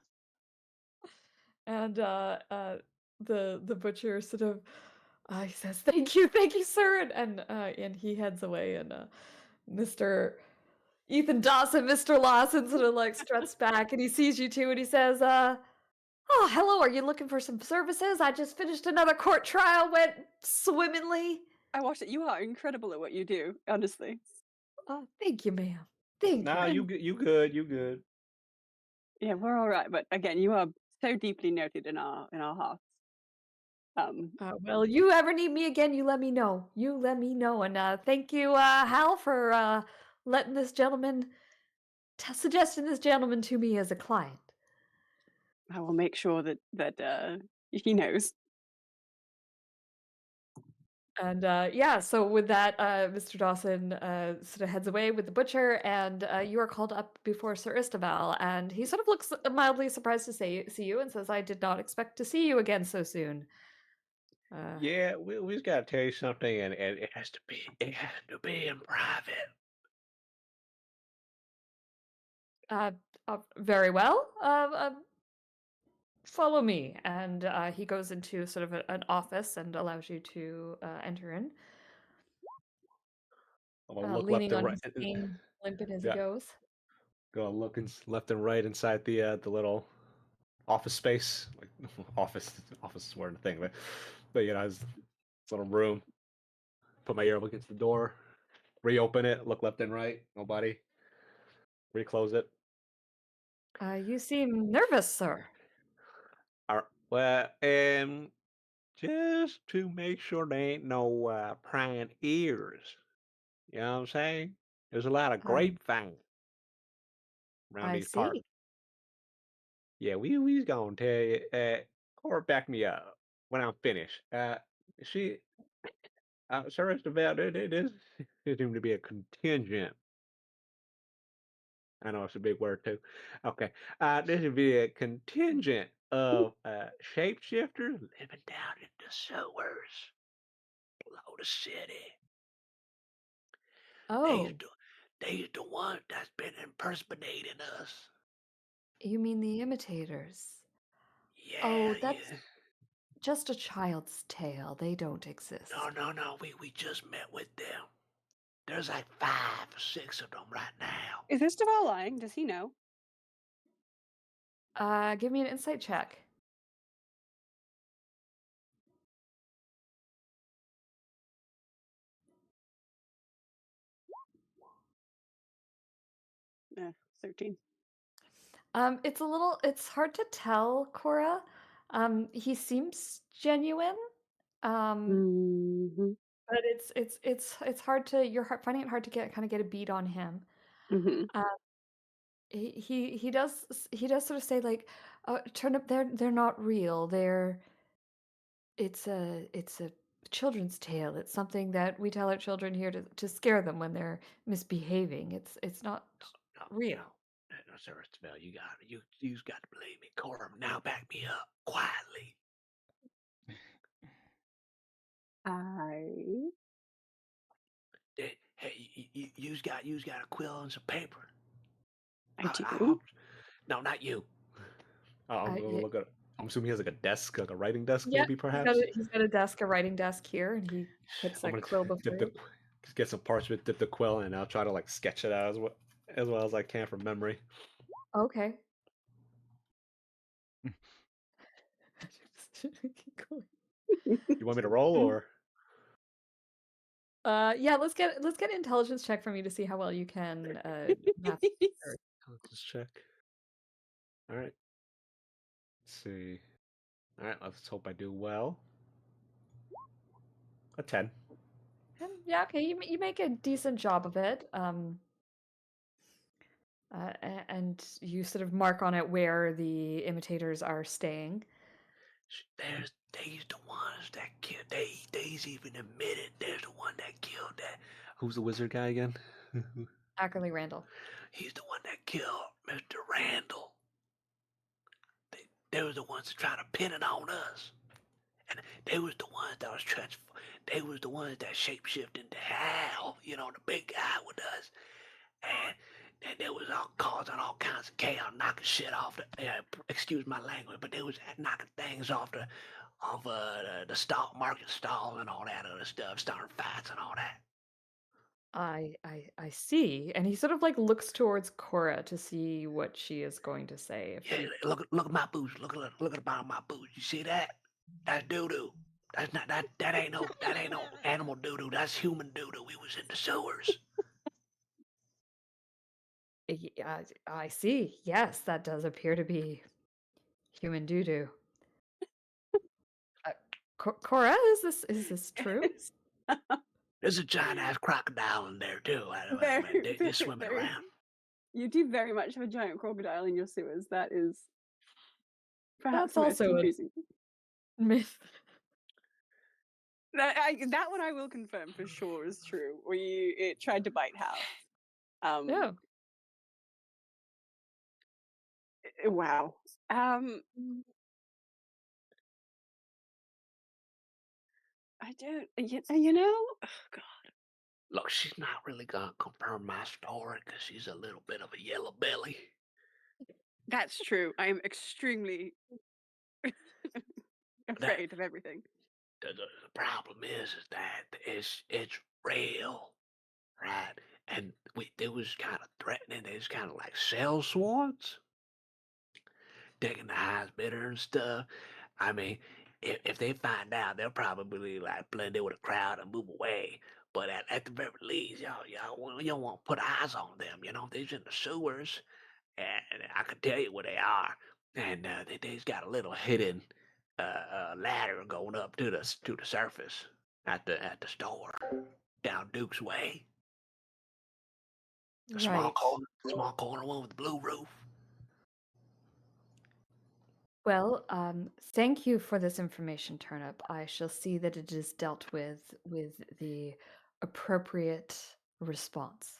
And the butcher sort of he says, thank you, sir, and he heads away, and Mr. Ethan Dawson, Mr. Lawson sort of like struts back, and he sees you two, and he says, oh, hello, are you looking for some services? I just finished another court trial, went swimmingly. I watched it. You are incredible at what you do, honestly. Oh, thank you, ma'am. Thank you. You good. Yeah, we're all right. But again, you are so deeply noted in our hearts. Well, you ever need me again, you let me know. And thank you, Hal, for letting this gentleman, suggesting this gentleman to me as a client. I will make sure that he knows. And so with that, Mr. Dawson sort of heads away with the butcher, and you are called up before Sir Istaval, and he sort of looks mildly surprised to see you and says, I did not expect to see you again so soon. Yeah, we just gotta tell you something, and it has to be in private. Very well. Follow me. And he goes into sort of an office and allows you to enter in. I'm gonna look leaning left and on right. his cane, limping as Yeah. he goes. Gonna look left and right inside the little office space. Like office is wearing the thing, but his little room. Put my ear up against the door. reopen it, look left and right. Nobody. Reclose it. You seem nervous, sir. Well, just to make sure there ain't no prying ears. You know what I'm saying? There's a lot of Um, grapevine around I these parts. see. Yeah, we's gonna tell you. Cora, back me up when I'm finished. She, Sir Estevelle, this seems to be a contingent. I know it's a big word too. Okay, this would be a contingent of shapeshifters living down in the sewers below the city. Oh, They's the ones that's been impersonating us. you mean the imitators? Yeah, Oh, that's yeah. just a child's tale. They don't exist. No. We just met with them. There's like 5 or 6 of them right now. Is Istval lying? Does he know? Give me an insight check. Eh, 13. It's hard to tell, Cora. He seems genuine. Mm-hmm. But it's hard to finding it hard to get a beat on him. Mm-hmm. He does sort of say like, Turnip, they're not real. It's a children's tale. It's something that we tell our children here to scare them when they're misbehaving. It's not real. No, Sir Estevelle, you got to believe me. Cora, now back me up quietly. Hey, you's got a quill and some paper. I do. No, not you. I'm gonna look at. I'm assuming he has like a desk, like a writing desk, Yeah, maybe perhaps. he's got a writing desk here, and he puts I'm a gonna quill before you. get some parchment, dip the quill, and I'll try to like sketch it out as well as I can from memory. Okay. You want me to roll or? Yeah, let's get an intelligence check from you to see how well you can math. Let's just check. All right. Let's see. All right. Let's hope I do well. A 10. Yeah, okay, you make a decent job of it. And you sort of mark on it where the imitators are staying. They's the ones that killed. They's even admitted there's the one that killed that. Who's the wizard guy again? Ackerley Randall. He's the one that killed Mr. Randall. They were the ones that tried to pin it on us. And they was the ones that was they was the ones that shapeshifted into Hal, you know, the big guy with us. And they was all causing all kinds of chaos, knocking shit off excuse my language, but they was knocking things off the stock market stall and all that other stuff, starting fights and all that. I see. And he sort of like looks towards Cora to see what she is going to say. Yeah, look at my boots. Look at the bottom of my boots. You see that? That's doo doo. That's not that ain't no animal doo doo. That's human doo doo. We was in the sewers. I see. Yes, that does appear to be human doo-doo. Cora, is this true? There's a giant ass crocodile in there too. They're swimming around. You do very much have a giant crocodile in your sewers. That is perhaps That's also a confusing. myth. That one I will confirm for sure is true. It tried to bite Hal. Yeah. Wow. I don't. You know. Oh God. Look, she's not really gonna confirm my story because she's a little bit of a yellow belly. That's true. I am extremely afraid of everything. The problem is that it's real, right? And they was kind of threatening. They was kind of like cell swords, taking the highest bidder and stuff. I mean, if they find out, they'll probably like blend in with a crowd and move away. But at the very least, you don't want to put eyes on them. They's in the sewers, and I can tell you where they are. And they's got a little hidden ladder going up to the surface at the store down Duke's Way. A small corner one with the blue roof. Well, thank you for this information, Turnip. I shall see that it is dealt with the appropriate response.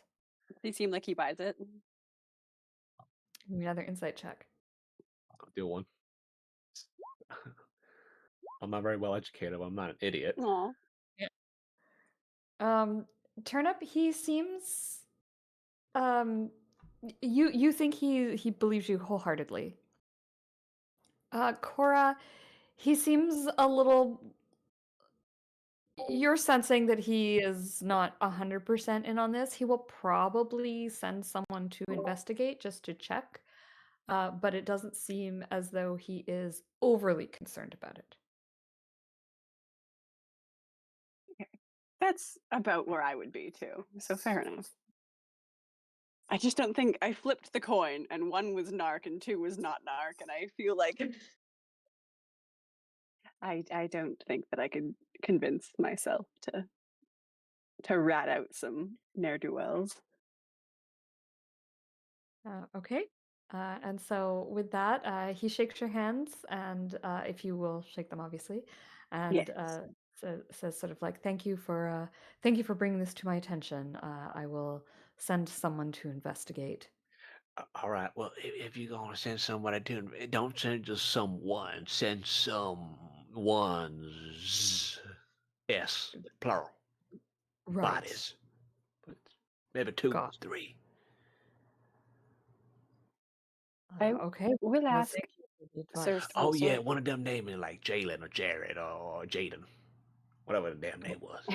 He seemed like he buys it. Give me another insight check. I'll do one. I'm not very well educated, but I'm not an idiot. Aw. Turnip, he seems you think he believes you wholeheartedly. Cora, he seems a little. You're sensing that he is not 100% in on this. He will probably send someone to investigate just to check, but it doesn't seem as though he is overly concerned about it. That's about where I would be too. So fair enough. I just don't think I flipped the coin and 1 was narc and 2 was not narc, and I feel like I don't think that I could convince myself to rat out some ne'er-do-wells. Okay. And so with that, he shakes your hands, and if you will shake them, obviously, and Yes. says sort of like, thank you for bringing this to my attention. I will send someone to investigate. All right. Well, if you're gonna send somebody to, don't send just someone. Send some ones. S plural. Right. Bodies. Maybe 2, Got it. 3. I Okay. will Well, ask thank you for the Sir advice. Oh yeah, Sir- one of them named me like Jalen or Jared or Jaden, whatever the damn name was.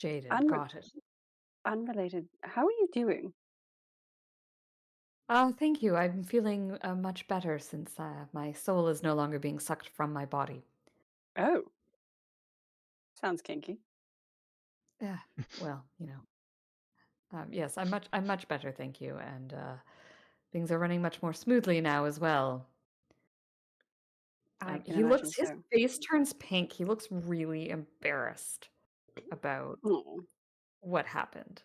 Jaden, got it. Unrelated. How are you doing? Thank you. I'm feeling much better since my soul is no longer being sucked from my body. Oh. Sounds kinky. Yeah. Well, yes, I'm much better, thank you, and things are running much more smoothly now as well. I can His imagine so. face turns pink. He looks really embarrassed about Oh. what happened.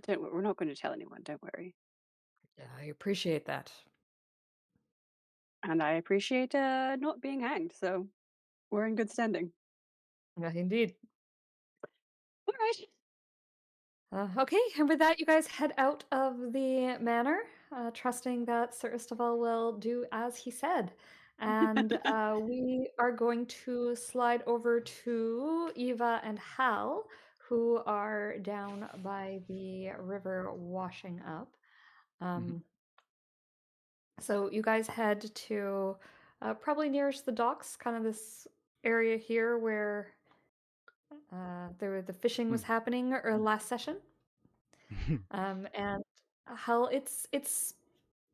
We're not going to tell anyone, don't worry. Yeah, I appreciate that. And I appreciate not being hanged, so we're in good standing. Yeah, indeed. All right. Okay, and with that, you guys head out of the manor, trusting that Sir Isteval will do as he said. And we are going to slide over to Eva and Hal, who are down by the river washing up. So you guys head to probably nearest the docks, kind of this area here where the fishing was happening last session. And Hell, it's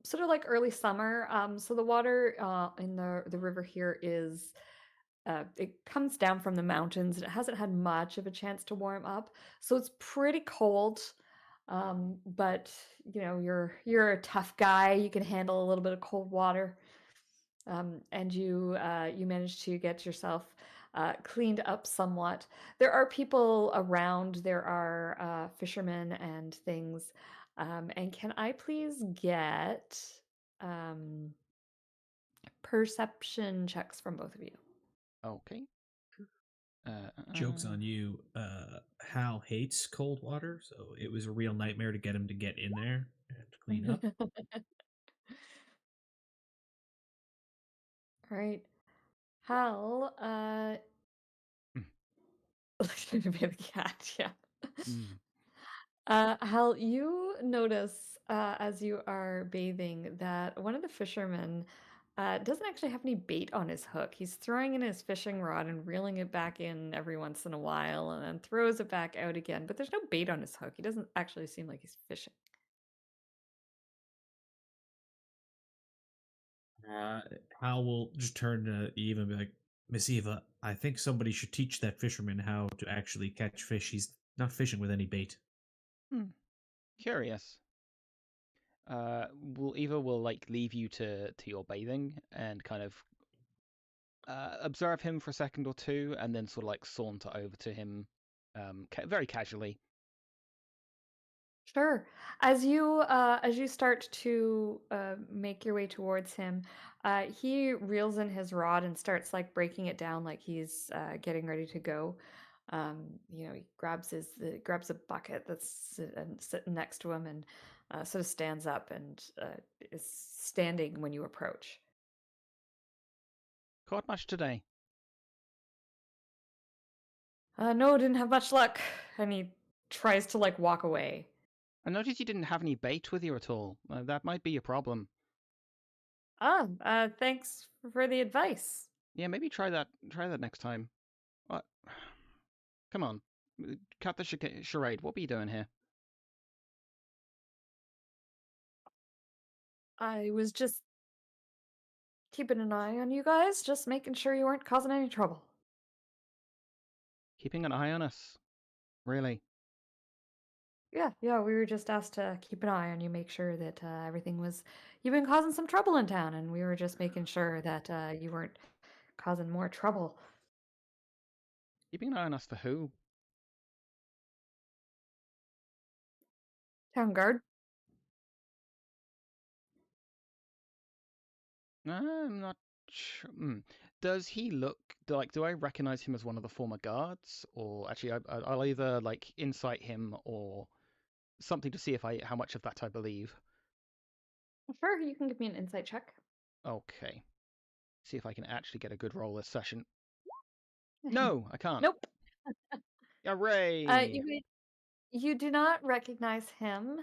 sort of like early summer. So the water in the river here is it comes down from the mountains and it hasn't had much of a chance to warm up. So it's pretty cold. But you're a tough guy. You can handle a little bit of cold water. And you managed to get yourself cleaned up somewhat. There are people around. There are fishermen and things. And can I please get perception checks from both of you? Okay. Joke's on you. Hal hates cold water, so it was a real nightmare to get him to get in there and clean up. All right. Hal, to be the cat, yeah. Hal, you notice as you are bathing that one of the fishermen doesn't actually have any bait on his hook. He's throwing in his fishing rod and reeling it back in every once in a while and then throws it back out again, but there's no bait on his hook. He doesn't actually seem like he's fishing. Hal will just turn to Eva and be like, Miss Eva, I think somebody should teach that fisherman how to actually catch fish. He's not fishing with any bait. Curious. Eva will like leave you to your bathing and kind of observe him for a second or two, and then sort of like saunter over to him, very casually. Sure. As you start to make your way towards him, he reels in his rod and starts like breaking it down like he's getting ready to go. He grabs grabs a bucket that's sitting next to him and sort of stands up and is standing when you approach. Caught much today? No, didn't have much luck. And he tries to like walk away. I noticed you didn't have any bait with you at all. That might be a problem. Thanks for the advice. Yeah, maybe try that next time. What? Come on. Cut the charade. What were you doing here? I was just keeping an eye on you guys, just making sure you weren't causing any trouble. Keeping an eye on us? Really? Yeah, we were just asked to keep an eye on you, make sure that everything was. You've been causing some trouble in town, and we were just making sure that you weren't causing more trouble. Keeping an eye on us for who? Town guard. I'm not sure. Does he look like? Do I recognize him as one of the former guards, or actually, I'll either like insight him or something to see how much of that I believe. Sure, you can give me an insight check. Okay. See if I can actually get a good roll this session. No, I can't. Nope. Hooray! You do not recognize him.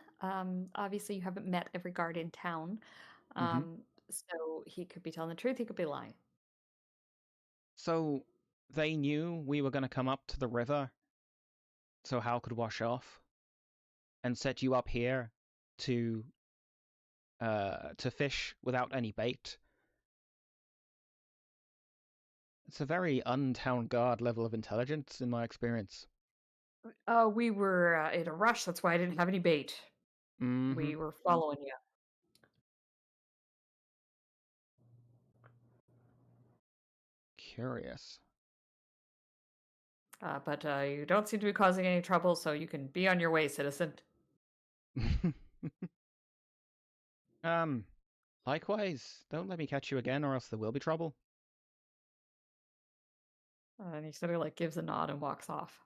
Obviously, you haven't met every guard in town. So he could be telling the truth, he could be lying. So they knew we were going to come up to the river so Hal could wash off and set you up here to fish without any bait. It's a very untown guard level of intelligence in my experience. We were in a rush, that's why I didn't have any bait. We were following you. Curious. But you don't seem to be causing any trouble, so you can be on your way, citizen. Likewise, don't let me catch you again or else there will be trouble. And he sort of like gives a nod and walks off.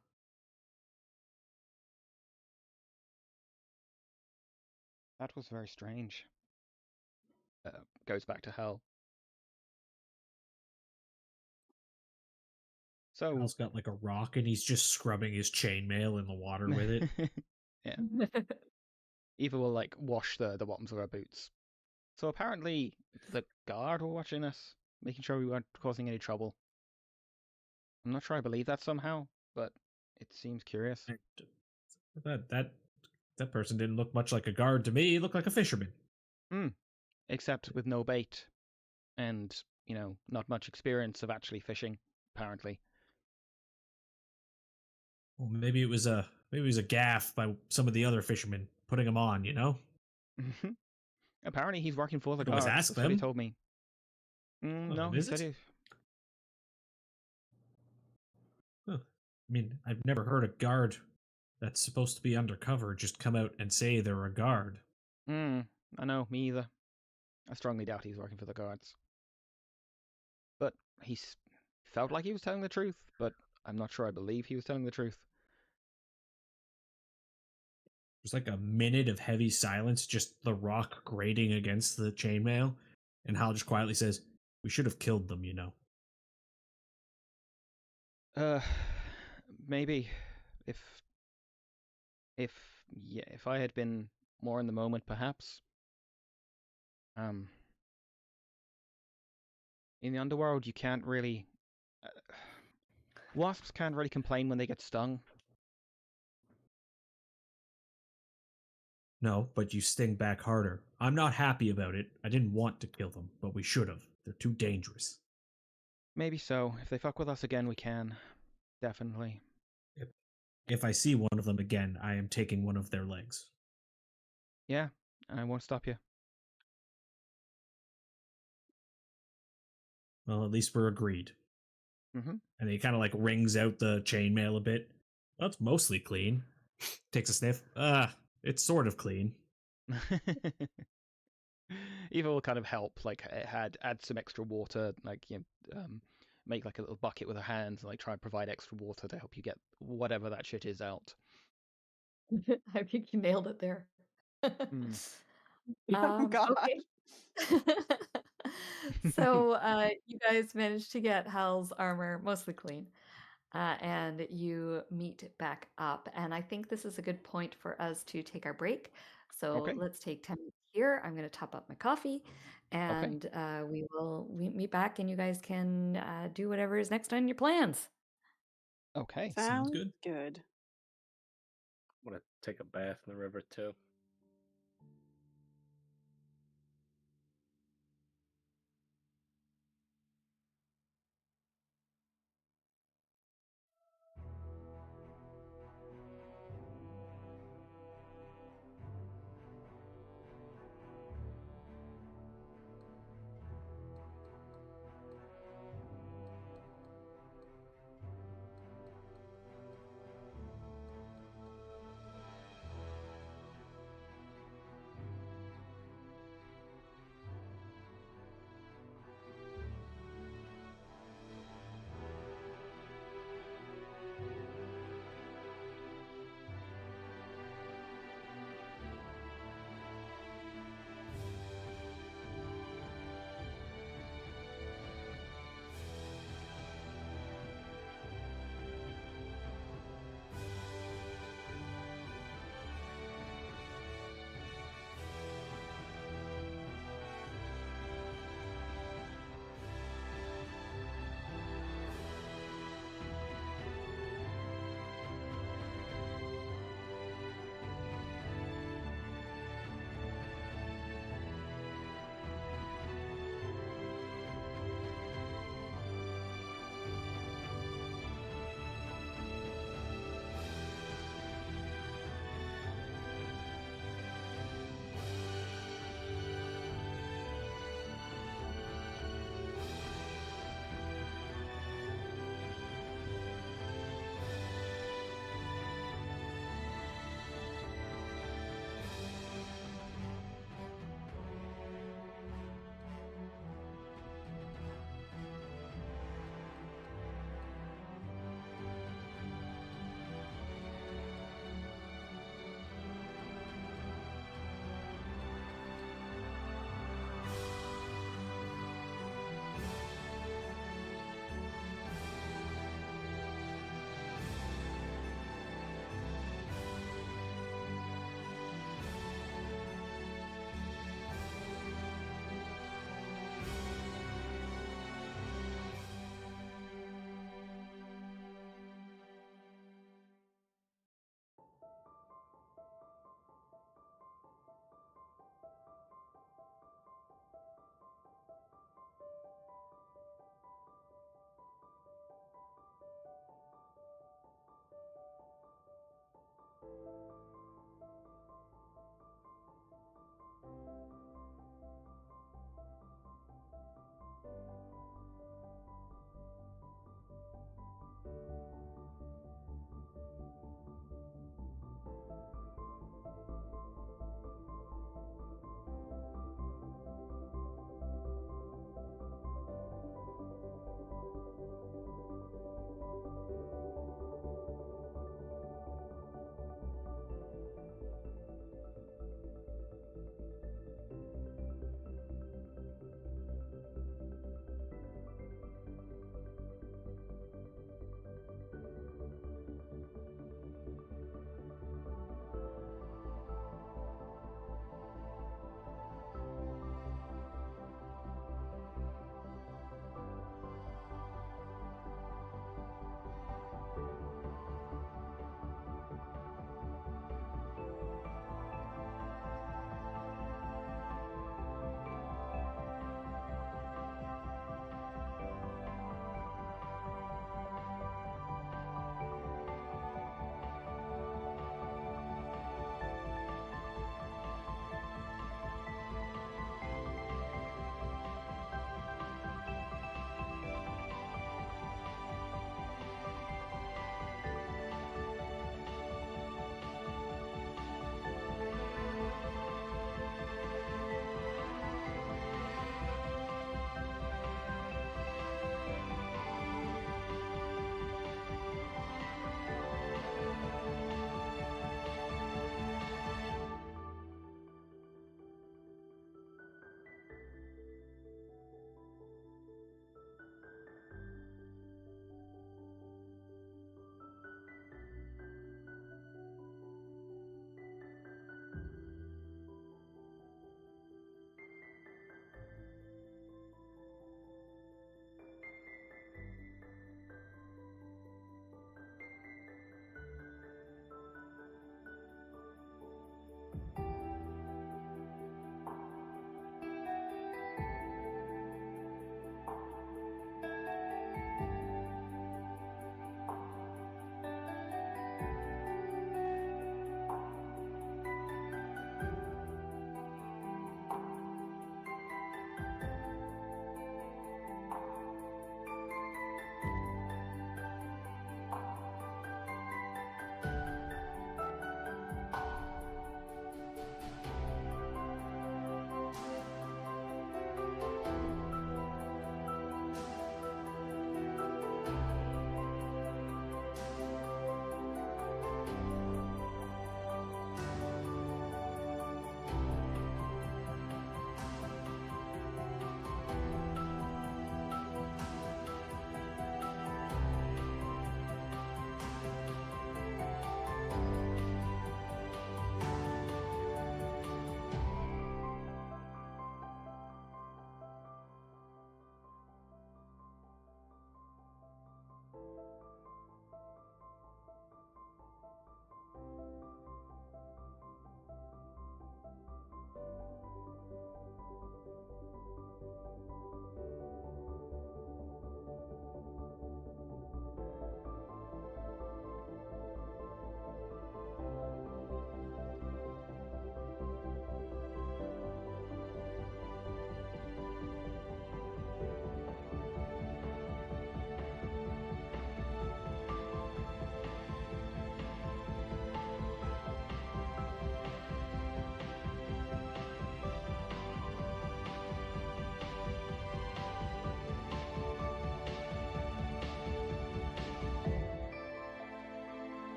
That was very strange. Goes back to Hal. So Hal's got like a rock and he's just scrubbing his chainmail in the water with it. Yeah. Eva will like wash the bottoms of her boots. So apparently the guard were watching us, making sure we weren't causing any trouble. I'm not sure I believe that somehow, but it seems curious. That person didn't look much like a guard to me. He looked like a fisherman. Except with no bait and, not much experience of actually fishing, apparently. Well, maybe it was a gaffe by some of the other fishermen putting him on, Apparently he's working for the Always guard. ask That's what he them. told me. No, he said he... Huh. I mean, I've never heard a guard that's supposed to be undercover just come out and say they're a guard. I know, me either. I strongly doubt he's working for the guards. But he felt like he was telling the truth, but I'm not sure I believe he was telling the truth. There's like a minute of heavy silence, just the rock grating against the chainmail, and Hal just quietly says, "We should have killed them, Maybe if I had been more in the moment, perhaps. In the underworld, you can't really... wasps can't really complain when they get stung. No, but you sting back harder. I'm not happy about it. I didn't want to kill them, but we should have. They're too dangerous. Maybe so. If they fuck with us again, we can. Definitely. If I see one of them again, I am taking one of their legs. Yeah, I won't stop you. Well, at least we're agreed. Mm-hmm. And he kind of like wrings out the chainmail a bit. That's mostly clean. Takes a sniff. It's sort of clean. Eva will kind of help, like add some extra water, like make like a little bucket with her hands, like try and provide extra water to help you get whatever that shit is out. I think you nailed it there. Mm. Oh God. Okay. So you guys managed to get Hal's armor mostly clean, and you meet back up. And I think this is a good point for us to take our break. So Okay. let's take 10 minutes here. I'm going to top up my coffee, Okay. and we meet back, and you guys can do whatever is next on your plans. Okay. Sounds good. Good. I'm gonna take a bath in the river too.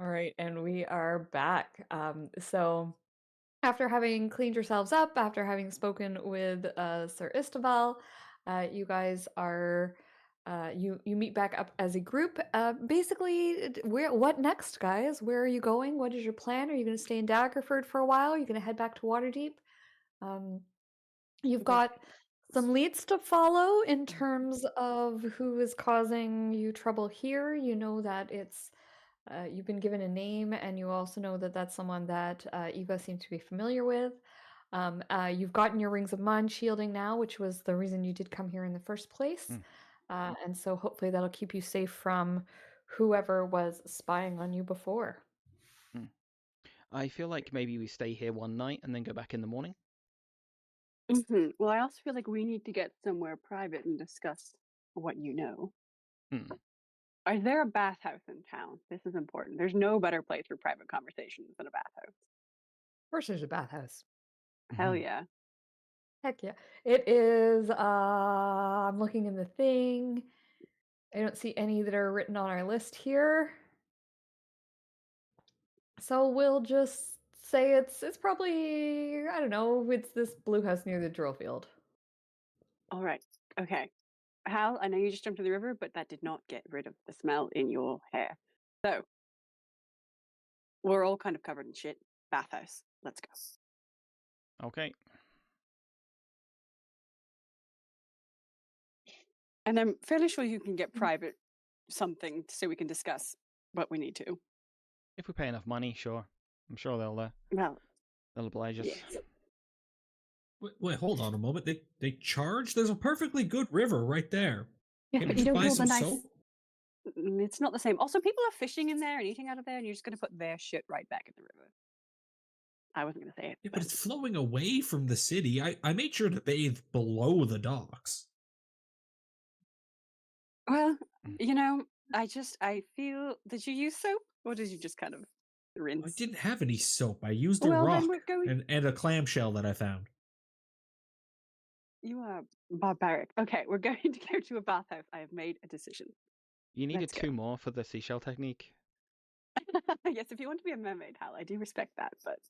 All right, and we are back. So after having cleaned yourselves up, after having spoken with Sir Isteval, you guys are you meet back up as a group. Basically, what next, guys? Where are you going? What is your plan? Are you going to stay in Daggerford for a while? Are you going to head back to Waterdeep? Um, you've got some leads to follow in terms of who is causing you trouble here. You know that it's you've been given a name, and you also know that that's someone that you guys seem to be familiar with. You've gotten your rings of mind shielding now, which was the reason you did come here in the first place. And so hopefully that'll keep you safe from whoever was spying on you before. I feel like maybe we stay here one night and then go back in the morning. Well, I also feel like we need to get somewhere private and discuss what you know. Is there a bathhouse in town? This is important. There's no better place for private conversations than a bathhouse. Of course, there's a bathhouse. Hell yeah. Heck yeah. It is, I'm looking in the thing. I don't see any that are written on our list here. So we'll just say it's probably, I don't know, it's this blue house near the drill field. All right. Okay. Hal, I know you just jumped in the river, but that did not get rid of the smell in your hair. So, we're all kind of covered in shit. Bathhouse. Let's go. Okay. And I'm fairly sure you can get private something so we can discuss what we need to. If we pay enough money, sure. I'm sure they'll Well, oblige us. yes. Wait, hold on a moment. They charge? There's a perfectly good river right there. Yeah, Can't but we you just don't buy know the some nice. soap? It's not the same. Also, people are fishing in there and eating out of there, and you're just going to put their shit right back in the river. I wasn't going to say it. Yeah, but it's flowing away from the city. I made sure to bathe below the docks. Well, you know, I feel. Did you use soap, or did you just kind of rinse? I didn't have any soap. I used a Well, then rock we're going. and a clamshell that I found. You are barbaric. Okay, we're going to go to a bathhouse. I have made a decision. You needed Let's go. 2 more for the seashell technique. Yes, if you want to be a mermaid, Hal, I do respect that, but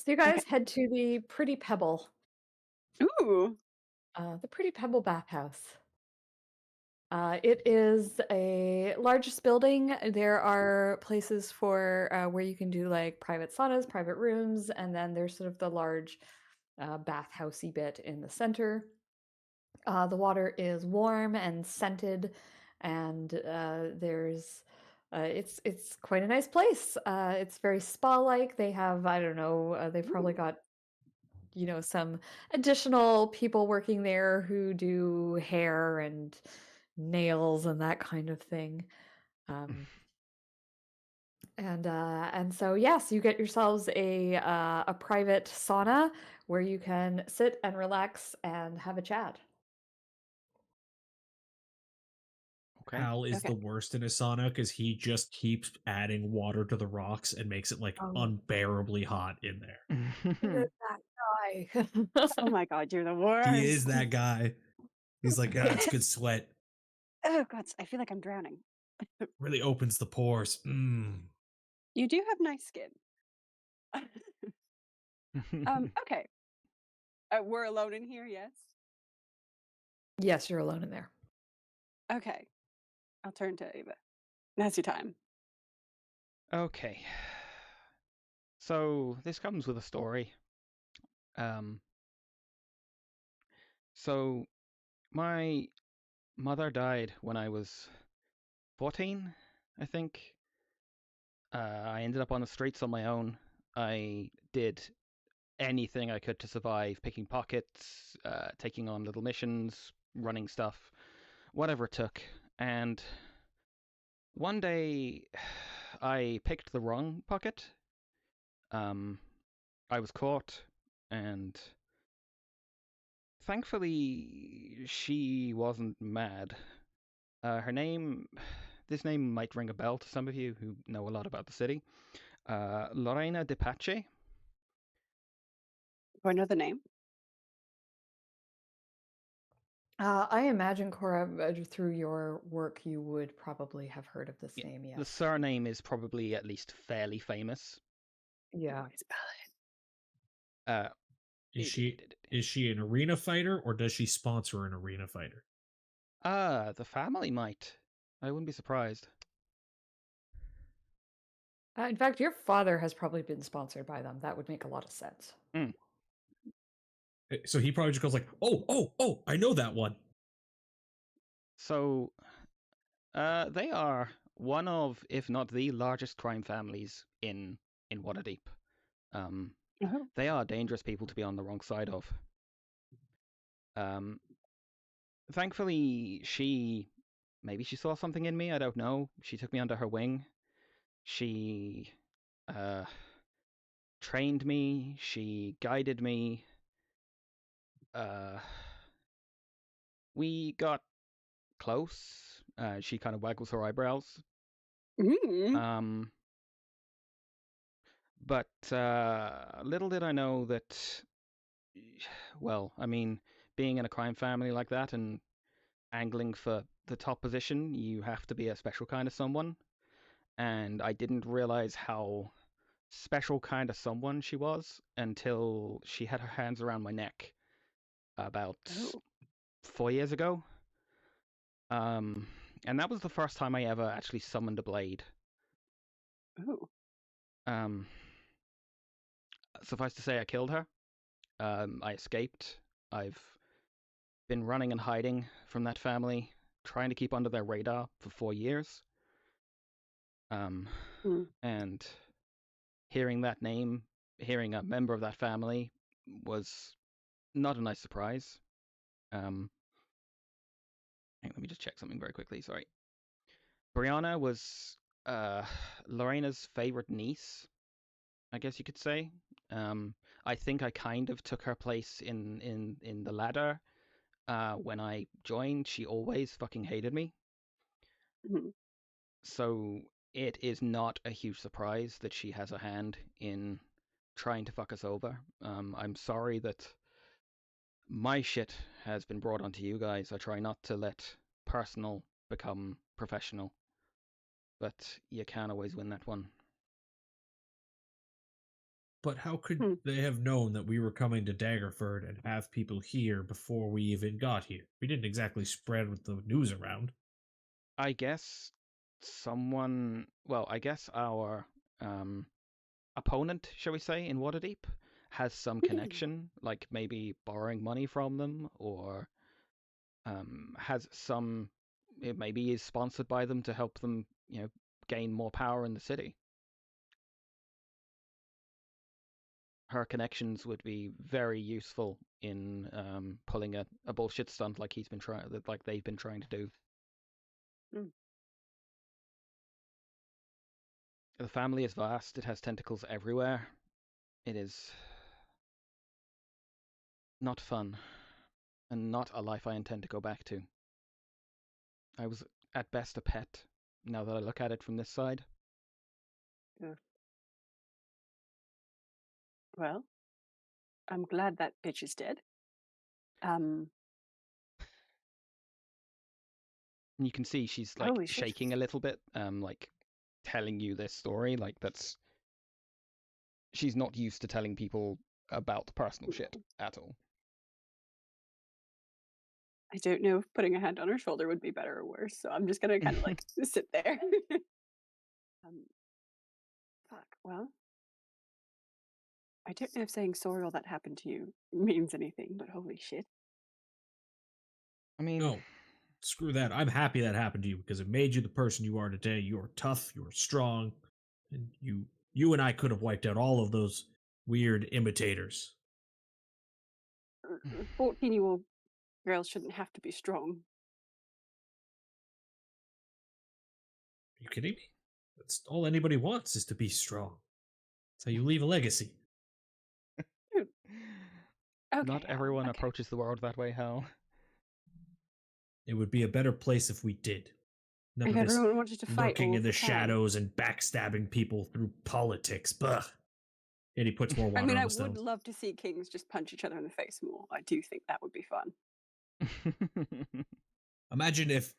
So you guys head to the Pretty Pebble. ooh, The Pretty Pebble Bathhouse. It is a largest building. There are places for where you can do like private saunas, private rooms, and then there's sort of the large bathhousey bit in the center. The water is warm and scented, and there's it's quite a nice place. It's very spa-like. They have, I don't know, they've probably got some additional people working there who do hair and nails and that kind of thing. And so yes, you get yourselves a private sauna where you can sit and relax and have a chat. Okay. Hal is Okay. the worst in a sauna because he just keeps adding water to the rocks and makes it like Oh. unbearably hot in there. You're that guy. oh my god, you're the worst. He is that guy. He's like, ah, it's good sweat. Oh god, I feel like I'm drowning. Really opens the pores. You do have nice skin. Okay. We're alone in here, yes? Yes, you're alone in there. Okay. I'll turn to Ava. Now's your time. Okay. So this comes with a story. So my mother died when I was 14, I think. I ended up on the streets on my own. I did anything I could to survive, picking pockets, taking on little missions, running stuff, whatever it took. And one day I picked the wrong pocket. I was caught, and thankfully she wasn't mad. This name might ring a bell to some of you who know a lot about the city. Lorena de Pace. Do I know the name? I imagine, Cora, through your work, you would probably have heard of this Yeah, name, the yes. surname is probably at least fairly famous. Yeah. Uh, Is she an arena fighter, or does she sponsor an arena fighter? the family might. I wouldn't be surprised. In fact, your father has probably been sponsored by them. That would make a lot of sense. So he probably just goes like, oh, I know that one. So, they are one of, if not the largest crime families in Waterdeep. Oh. They are dangerous people to be on the wrong side of. Thankfully, maybe she saw something in me, I don't know. She took me under her wing. She trained me, she guided me. We got close. She kind of waggles her eyebrows. Mm. But little did I know that, well, I mean, being in a crime family like that and angling for the top position, you have to be a special kind of someone. And I didn't realize how special kind of someone she was until she had her hands around my neck about Oh. 4 years ago. And that was the first time I ever actually summoned a blade. Oh. Suffice to say, I killed her. I escaped. I've been running and hiding from that family, trying to keep under their radar for 4 years. And hearing that name, hearing a member of that family, was not a nice surprise. Let me just check something very quickly. Sorry. Brianna was Lorena's favorite niece, I guess you could say. I think I kind of took her place in the ladder. When I joined, she always fucking hated me. So it is not a huge surprise that she has a hand in trying to fuck us over. I'm sorry that my shit has been brought onto you guys. I try not to let personal become professional, but you can't always win that one. But how could they have known that we were coming to Daggerford and have people here before we even got here? We didn't exactly spread with the news around. I guess someone, well, I guess our opponent, shall we say, in Waterdeep, has some connection, like maybe borrowing money from them, or has some, it maybe is sponsored by them to help them, gain more power in the city. Her connections would be very useful in pulling a bullshit stunt like they've been trying to do. The family is vast. It has tentacles everywhere. It is not fun, and not a life I intend to go back to. I was at best a pet, now that I look at it from this side. Yeah. Well, I'm glad that bitch is dead. And you can see she's like Holy shit. shaking a little bit, like telling you this story. Like she's not used to telling people about personal shit at all. I don't know if putting a hand on her shoulder would be better or worse, so I'm just gonna kind of like sit there. Fuck. Well, I don't know if saying sorry all that happened to you means anything, but holy shit. I mean, No, screw that. I'm happy that happened to you because it made you the person you are today. You're tough, you're strong, and you and I could have wiped out all of those weird imitators. 14-year-old girls shouldn't have to be strong. Are you kidding me? That's all anybody wants is to be strong. That's how you leave a legacy. Okay, not everyone okay. approaches the world that way, Hal. It would be a better place if we did. None If of this everyone wanted to fight lurking all in the the time. shadows and backstabbing people through politics. Bah. And he puts more water I mean, on I the stone. would love to see kings just punch each other in the face more. I do think that would be fun. Imagine if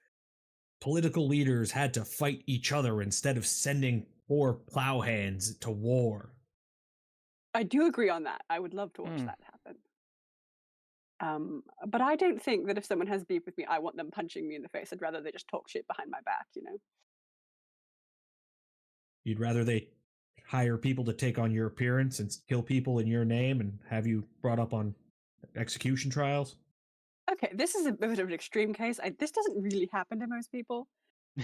political leaders had to fight each other instead of sending poor plowhands to war. I do agree on that. I would love to watch that happen. But I don't think that if someone has beef with me, I want them punching me in the face. I'd rather they just talk shit behind my back, you know? You'd rather they hire people to take on your appearance and kill people in your name and have you brought up on execution trials? Okay, this is a bit of an extreme case. This doesn't really happen to most people.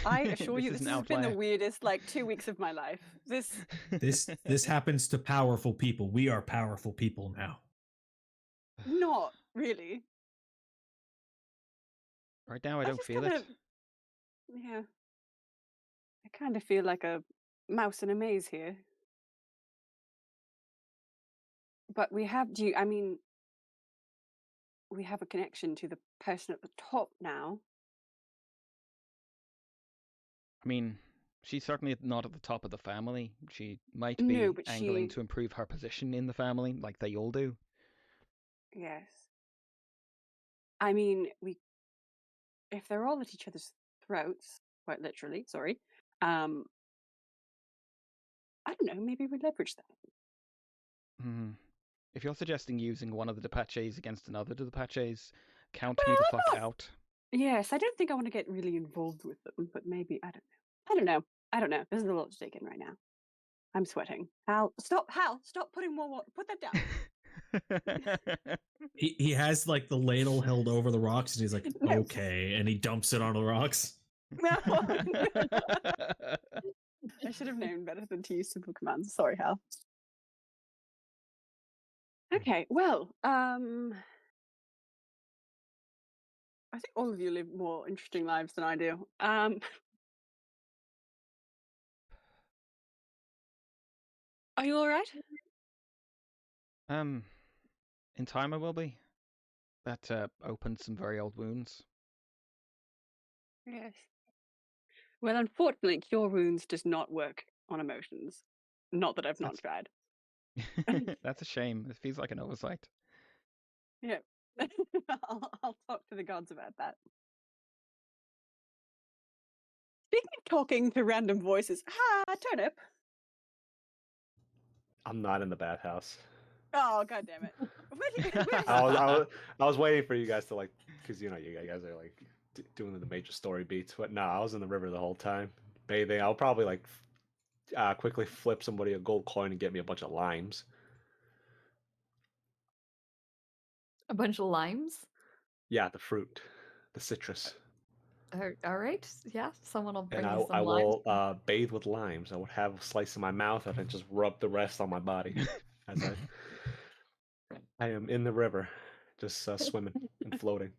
I assure you, This this is an has been the outlier. weirdest, like, 2 weeks of my life. This happens to powerful people. We are powerful people now. Not really. Right now, I don't just feel kinda, it. Yeah. I kind of feel like a mouse in a maze here. But we have, we have a connection to the person at the top now. I mean, she's certainly not at the top of the family. She might No, be but angling she... to improve her position in the family, like they all do. Yes. I mean, if they're all at each other's throats, quite literally, sorry, I don't know, maybe we leverage that. If you're suggesting using one of the Depaches against another Depaches, count me the fuck out. Yes, I don't think I want to get really involved with them, but maybe, I don't know. This is a lot to take in right now. I'm sweating. Hal, stop putting more water. Put that down. He has like the ladle held over the rocks and he's like, No. okay, and he dumps it on the rocks. No. I should have known better than to use simple commands. Sorry, Hal. Okay, well, I think all of you live more interesting lives than I do. Are you all right? In time I will be. That opened some very old wounds. Yes. Well, unfortunately, Cure Wounds does not work on emotions. Not that I've not tried. That's a shame. It feels like an oversight. Yeah. I'll talk to the gods about that. Speaking of talking to random voices, hi, Turnip. I'm not in the bathhouse. Oh, god damn it. I was waiting for you guys to like, because you guys are like doing the major story beats. But no, I was in the river the whole time bathing. I'll probably like quickly flip somebody a gold coin and get me a bunch of limes. A bunch of limes? Yeah, the fruit, the citrus. All right. Yeah, someone will bring And you some I limes. will bathe with limes. I would have a slice in my mouth and then just rub the rest on my body as I am in the river, just swimming and floating.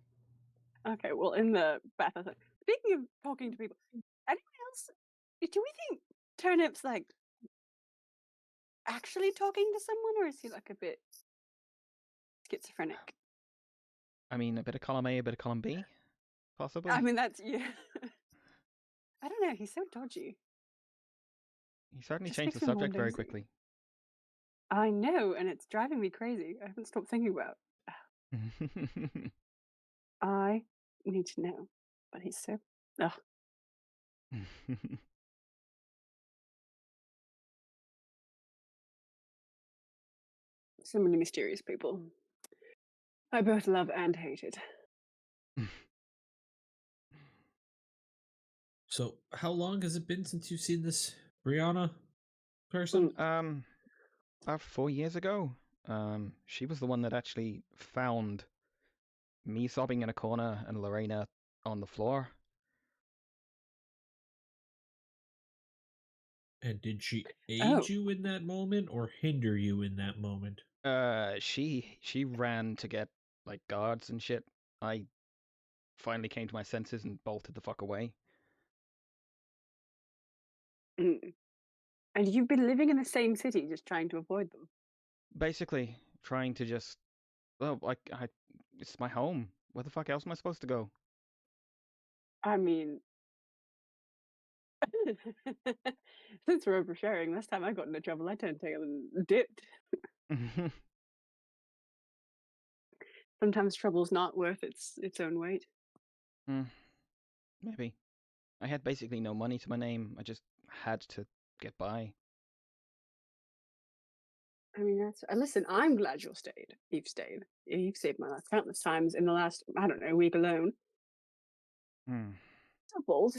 Okay, well, in the bath, I was like, speaking of talking to people, anyone else, do we think Turnip's like actually talking to someone, or is he like a bit schizophrenic? I mean, a bit of column A, a bit of column B, possibly. I mean, that's, yeah. I don't know, he's so dodgy. He certainly Just changed makes the me subject wonder, very is he- quickly. I know, and it's driving me crazy. I haven't stopped thinking about I need to know. But he's so... Ugh. So many mysterious people. I both love and hate it. So, how long has it been since you've seen this Brianna person? About 4 years ago. She was the one that actually found me sobbing in a corner and Lorena on the floor. And did she aid you in that moment or hinder you in that moment? She ran to get like guards and shit. I finally came to my senses and bolted the fuck away. And you've been living in the same city, just trying to avoid them. Basically, trying to just, well, like it's my home. Where the fuck else am I supposed to go? I mean, since we're oversharing, last time I got into trouble, I turned tail and dipped. Sometimes trouble's not worth its own weight. Maybe. I had basically no money to my name. I just had to get by. I mean, that's listen. I'm glad you've stayed. You've stayed. You've saved my life countless times in the last, I don't know, week alone. Hmm. So bold.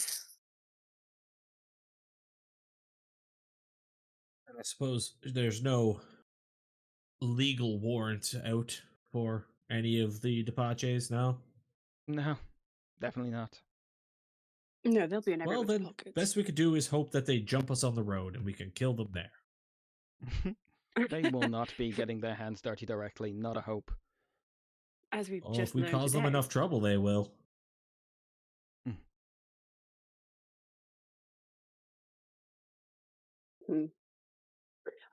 And I suppose there's no legal warrant out for any of the Depaches now. No, definitely not. No, they'll be in Well, everyone's then, pockets. best we could do is hope that they jump us on the road and we can kill them there. They will not be getting their hands dirty directly. Not a hope. As we've Oh, just if we learned cause them today. enough trouble, they will.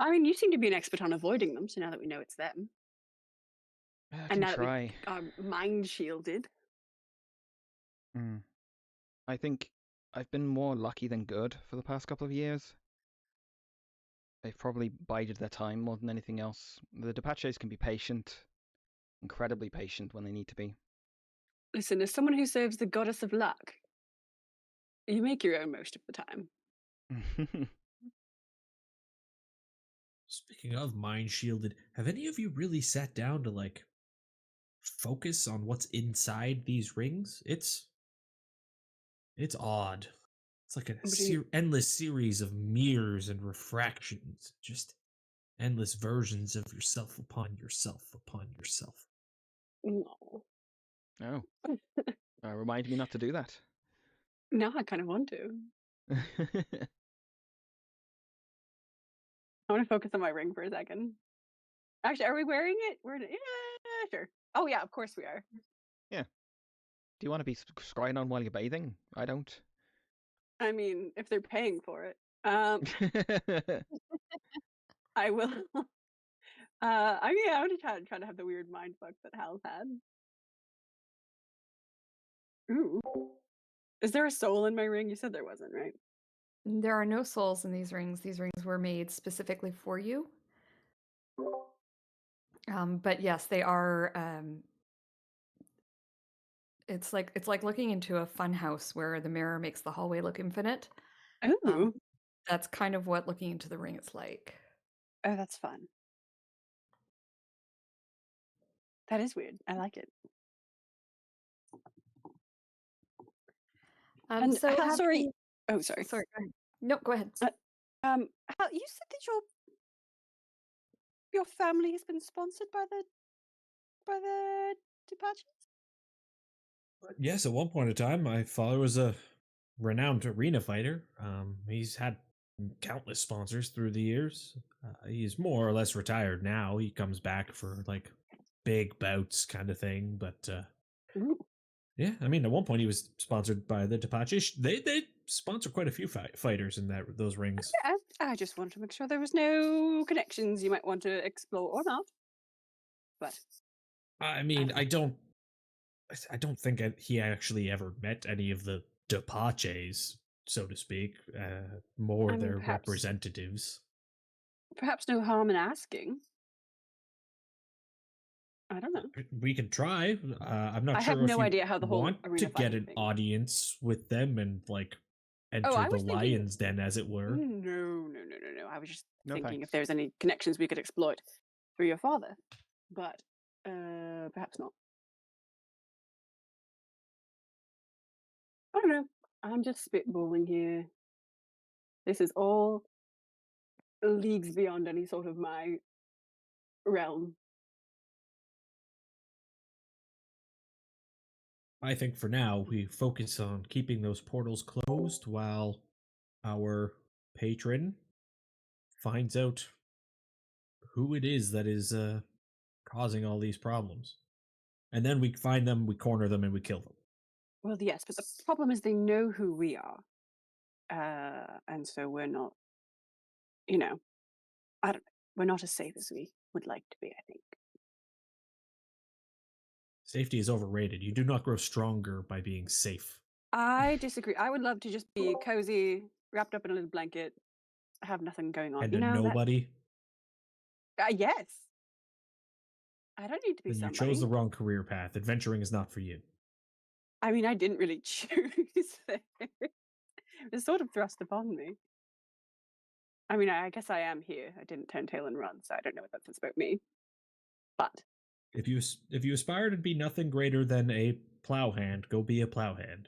I mean, you seem to be an expert on avoiding them. So now that we know it's them, I and can now try. that we are mind shielded, I think I've been more lucky than good for the past couple of years. They've probably bided their time more than anything else. The Depaches can be patient, incredibly patient when they need to be. listen, as someone who serves the goddess of luck, you make your own most of the time. Speaking of mind shielded, have any of you really sat down to like focus on what's inside these rings? It's odd. It's like an What do you- endless series of mirrors and refractions, just endless versions of yourself upon yourself upon yourself. No. Oh. Remind me not to do that. Now I kind of want to. I want to focus on my ring for a second. Actually, are we wearing it? Yeah, sure. Oh yeah, of course we are. Yeah. Do you want to be scrying on while you're bathing? I don't. I mean, if they're paying for it, I will. I mean, I would try to have the weird mind fuck that Hal's had. Ooh, is there a soul in my ring? You said there wasn't, right? There are no souls in these rings. These rings were made specifically for you. But yes, they are. It's like looking into a fun house where the mirror makes the hallway look infinite. Ooh, That's kind of what looking into the ring is like. oh, that's fun. That is weird. I like it. And So Hal, have sorry. you- Oh, sorry. Sorry. Go ahead. No, go ahead. Hal, you said that your family has been sponsored by the Depaches? Yes, at one point in time, my father was a renowned arena fighter. He's had countless sponsors through the years. He's more or less retired now. He comes back for like big bouts kind of thing, but Ooh. yeah, I mean, at one point he was sponsored by the Depache. They sponsor quite a few fighters in those rings. I just want to make sure there was no connections you might want to explore or not. But I mean, I don't think he actually ever met any of the Depaches, so to speak. More I mean, their perhaps- representatives. perhaps no harm in asking. I don't know. We can try. I'm not I sure have if no you idea how the whole want arena to get fighting an thing- audience with them and like enter I the was thinking- lion's den, as it were. No. I was just No, thinking thanks. if there's any connections we could exploit through your father, but perhaps not. I don't know. I'm just spitballing here. This is all leagues beyond any sort of my realm. I think for now we focus on keeping those portals closed while our patron finds out who it is that is causing all these problems. And then we find them, we corner them, and we kill them. Well, yes, but the problem is they know who we are. And so we're not, I don't know, we're not as safe as we would like to be, I think. Safety is overrated. You do not grow stronger by being safe. I disagree. I would love to just be cozy, wrapped up in a little blanket, have nothing going on. And a nobody. Yes. I don't need to be Then you somebody. chose the wrong career path. Adventuring is not for you. I mean, I didn't really choose it. It was sort of thrust upon me. I mean, I guess I am here. I didn't turn tail and run, so I don't know what that says about me. But If you aspire to be nothing greater than a plowhand, go be a plowhand.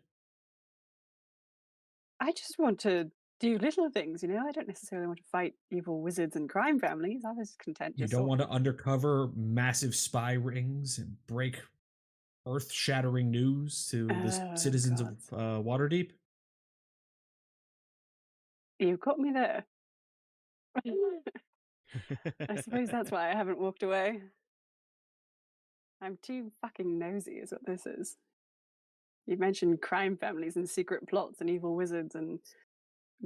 I just want to do little things, you know? I don't necessarily want to fight evil wizards and crime families. I was content You just don't sort want of... to undercover massive spy rings and break earth-shattering news to the citizens God. of Waterdeep. You caught me there. I suppose that's why I haven't walked away. I'm too fucking nosy is what this is. You mentioned crime families and secret plots and evil wizards and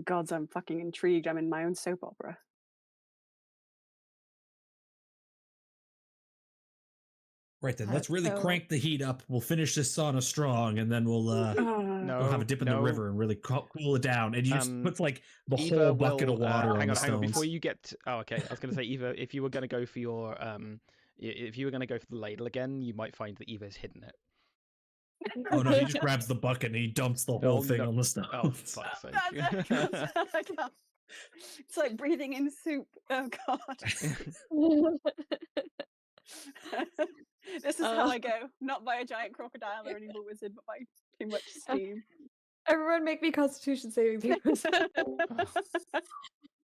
gods, I'm fucking intrigued. I'm in my own soap opera. Right then, let's really So- crank the heat up. We'll finish this sauna strong, and then we'll No, go have a dip in the river and really cool it down. And you just put like the whole bucket of water on the hang on. stones. Before you get, oh, okay. I was going to say, Eva, if you were going to go for your, if you were going to go for the ladle again, you might find that Eva's hidden it. Oh no, he just grabs the bucket and he dumps the whole thing no. on the stones. Oh, fuck's sake. It's like breathing in soup. Oh god. This is how I go. Not by a giant crocodile or an evil wizard, but by too much steam. Everyone make me Constitution saving throws.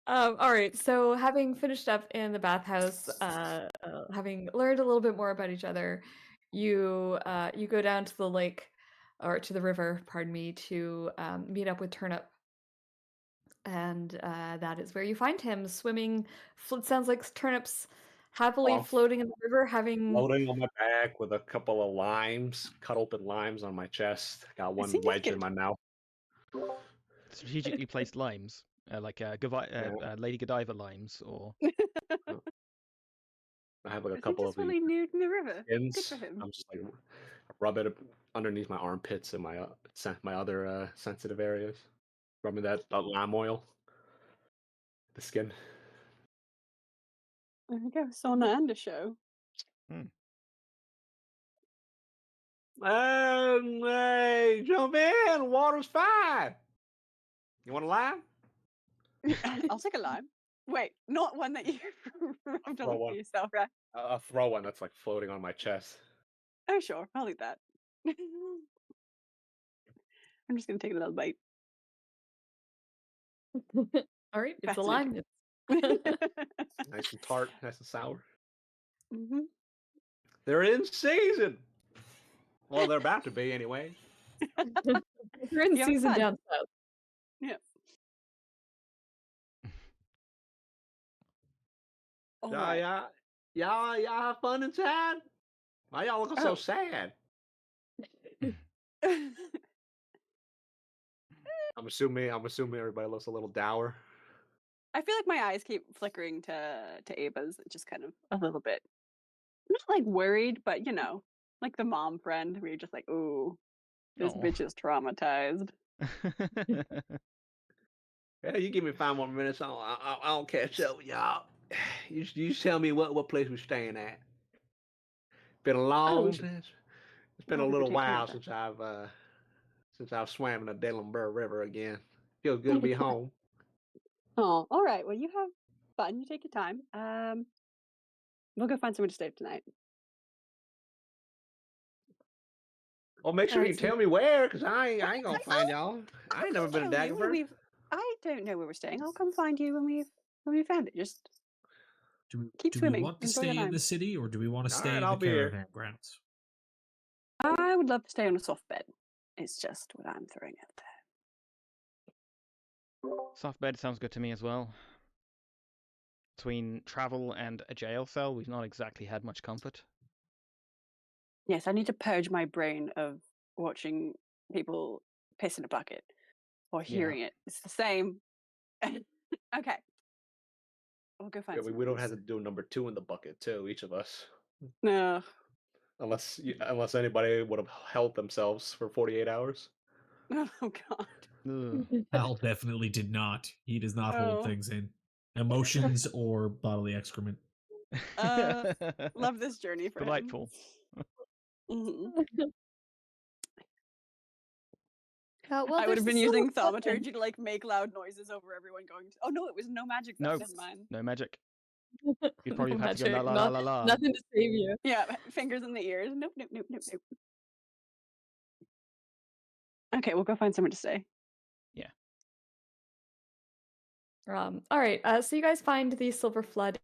All right, so having finished up in the bathhouse, having learned a little bit more about each other, you go down to the lake, or to the river, pardon me, to meet up with Turnip. And that is where you find him swimming. It sounds like Turnip's happily floating in the river, having... Floating on my back with a couple of limes, cut open limes on my chest. Got one wedge in my mouth. Strategically placed limes, like Lady Godiva limes, or... I have like a Is couple he of just really nude in the river? skins. Good for him. I'm just like rub it underneath my armpits and my other sensitive areas. Rubbing that lime oil, the skin. There we go, sauna and a show. Hey, jump in. Water's fine. You want a lime? I'll take a lime. Wait, not one that you rubbed all over yourself, right? I'll throw one that's like floating on my chest. Oh, sure. I'll eat that. I'm just going to take a little bite. All right, it's a Fascinating. lime. Nice and tart, nice and sour. Mm-hmm. They're in season. Well, they're about to be anyway. We're in You having season fun? down south. Yeah. Y'all have fun inside? Why y'all looking so sad? I'm assuming everybody looks a little dour. I feel like my eyes keep flickering to Ava's, just kind of a little bit. Not like worried, but you know, like the mom friend where you're just like, ooh, this bitch is traumatized. Yeah, you give me 5 more minutes, I'll catch up with y'all. You just tell me what place we're staying at. Been a long. It's been a little while since I've swam in the Dellenburg River again. Feels good to be home. Oh, all right. Well, you have fun. You take your time. We'll go find somewhere to stay tonight. Well, make sure you tell me where, because I ain't gonna find y'all. I ain't never been to Tell you when Daggerford. I don't know where we're staying. I'll come find you when we found it. Just keep do swimming. we want to Enjoy stay your in time. the city, or do we want to stay Alright, in I'll the be here. caravan grounds? I would love to stay on a soft bed. It's just what I'm throwing out there. Soft bed sounds good to me as well. Between travel and a jail cell, we've not exactly had much comfort. Yes, I need to purge my brain of watching people piss in a bucket or hearing it. It's the same. Okay. We'll go find We don't have to do number 2 in the bucket too, each of us. No. Unless anybody would have held themselves for 48 hours. Oh god. Hal definitely did not. He does not hold things in. Emotions or bodily excrement. Love this journey for Delightful. him. Well, I would have there's been this little using button. thaumaturgy to like make loud noises over everyone going. Oh no, it was no magic. No. Never mind. No magic. You'd probably No have had to go la magic, la la la la. nothing to save you. Yeah, fingers in the ears. Nope, nope, nope, nope, nope. Okay, we'll go find somewhere to stay. Yeah. All right. So you guys find the Silver Flood.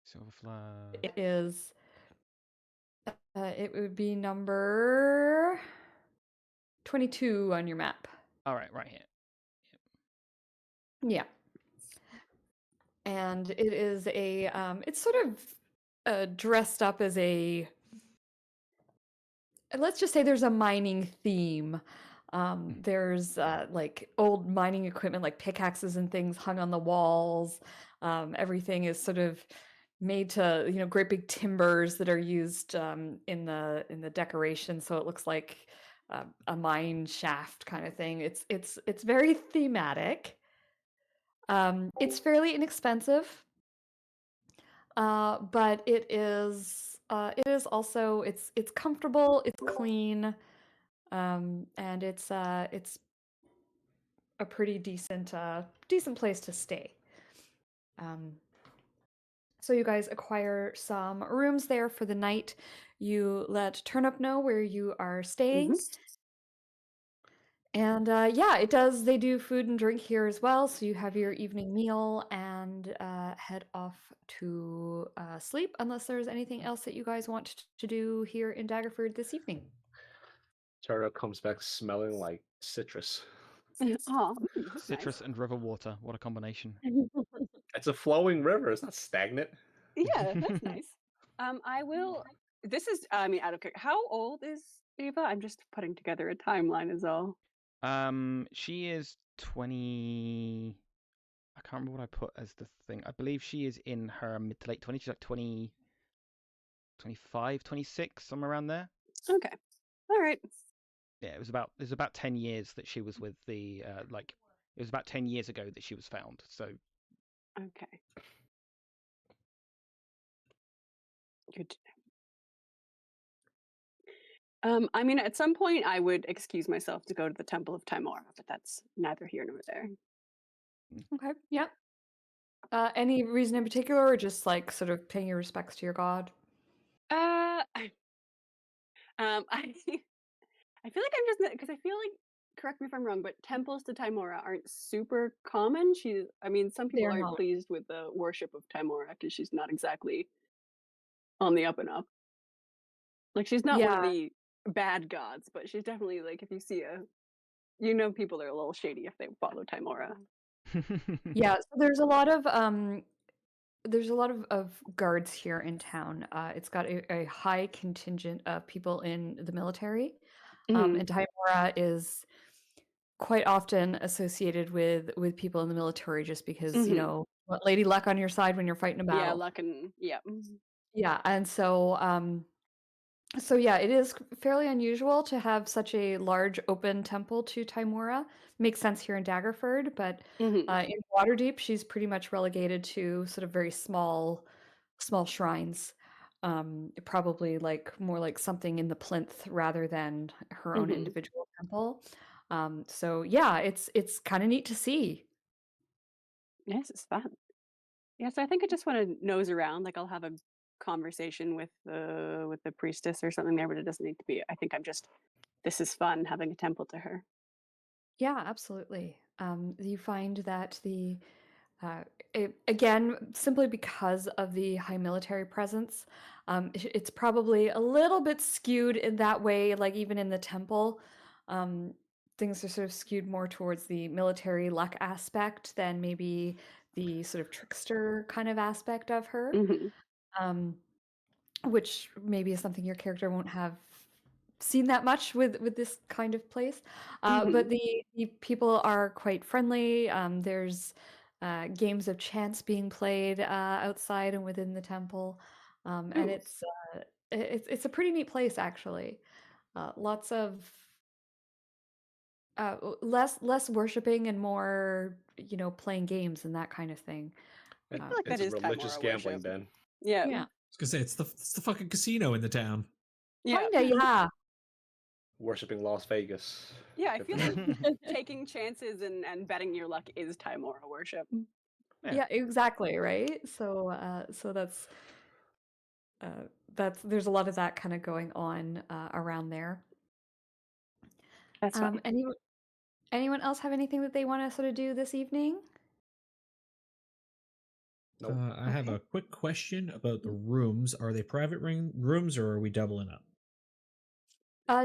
Silver Flood. It is. It would be number 22 on your map. All right, right here. Yeah. And it is a. It's sort of dressed up as a. Let's just say there's a mining theme. There's like old mining equipment, like pickaxes and things, hung on the walls. Everything is sort of made to, great big timbers that are used in the decoration, so it looks like a mine shaft kind of thing. It's very thematic. It's fairly inexpensive, but it is also it's comfortable, it's clean, and it's a pretty decent place to stay. So you guys acquire some rooms there for the night. You let Turnip know where you are staying. And yeah, they do food and drink here as well. So you have your evening meal and head off to sleep, unless there's anything else that you guys want to do here in Daggerford this evening. Tara comes back smelling like citrus. Oh, Citrus and river water. What a combination. It's a flowing river. It's not stagnant. Yeah, that's nice. I will. This is, I mean, out of how old is Ava? I'm just putting together a timeline, is all. She is 20. I can't remember what I put as the thing. I believe she is in her mid to late 20s. She's like 20, 25, 26, somewhere around there. Okay. All right. Yeah, it was about 10 years that she was with the it was about 10 years ago that she was found. So Okay. Good to know. I mean, at some point I would excuse myself to go to the Temple of Timora, but that's neither here nor there. Okay. Yep. Any reason in particular, or just like sort of paying your respects to your god? I feel like I'm just because I feel like, correct me if I'm wrong, but temples to Timora aren't super common. Some people aren't pleased with the worship of Timora because she's not exactly on the up and up. Like, she's not one of the bad gods, but she's definitely, like, if you see people are a little shady if they follow Timora. Yeah, so there's a lot of guards here in town. It's got a high contingent of people in the military. And Timora is quite often associated with people in the military, just because what Lady Luck on your side when you're fighting a battle. Yeah, luck and yeah, and so yeah, it is fairly unusual to have such a large open temple to Timora. Makes sense here in Daggerford, but in Waterdeep, she's pretty much relegated to sort of very small shrines. Probably more like something in the plinth rather than her own individual temple. So yeah, it's kind of neat to see. Yes, it's fun. Yeah, so I think I just want to nose around. Like, I'll have a conversation with the priestess or something there, but it doesn't need to be. I think this is fun having a temple to her. Yeah, absolutely. You find that again, simply because of the high military presence, it's probably a little bit skewed in that way. Like, even in the temple, things are sort of skewed more towards the military luck aspect than maybe the sort of trickster kind of aspect of her, which maybe is something your character won't have seen that much with this kind of place. But the people are quite friendly. There's games of chance being played outside and within the temple, and it's a pretty neat place, actually. Lots of Less worshiping and more, playing games and that kind of thing. It- I feel like it's that a is religious Timora gambling worship. den. Yeah. Yeah. I was gonna say it's the fucking casino in the town. Yeah. Kinda, yeah. Worshipping Las Vegas. Yeah, I Good feel for like them. taking chances and betting your luck is Timora worship. Yeah. Yeah, exactly, right? So there's a lot of that kind of going on around there. That's fine. Anyone else have anything that they want to sort of do this evening? Nope. I have Okay. a quick question about the rooms. Are they private rooms or are we doubling up?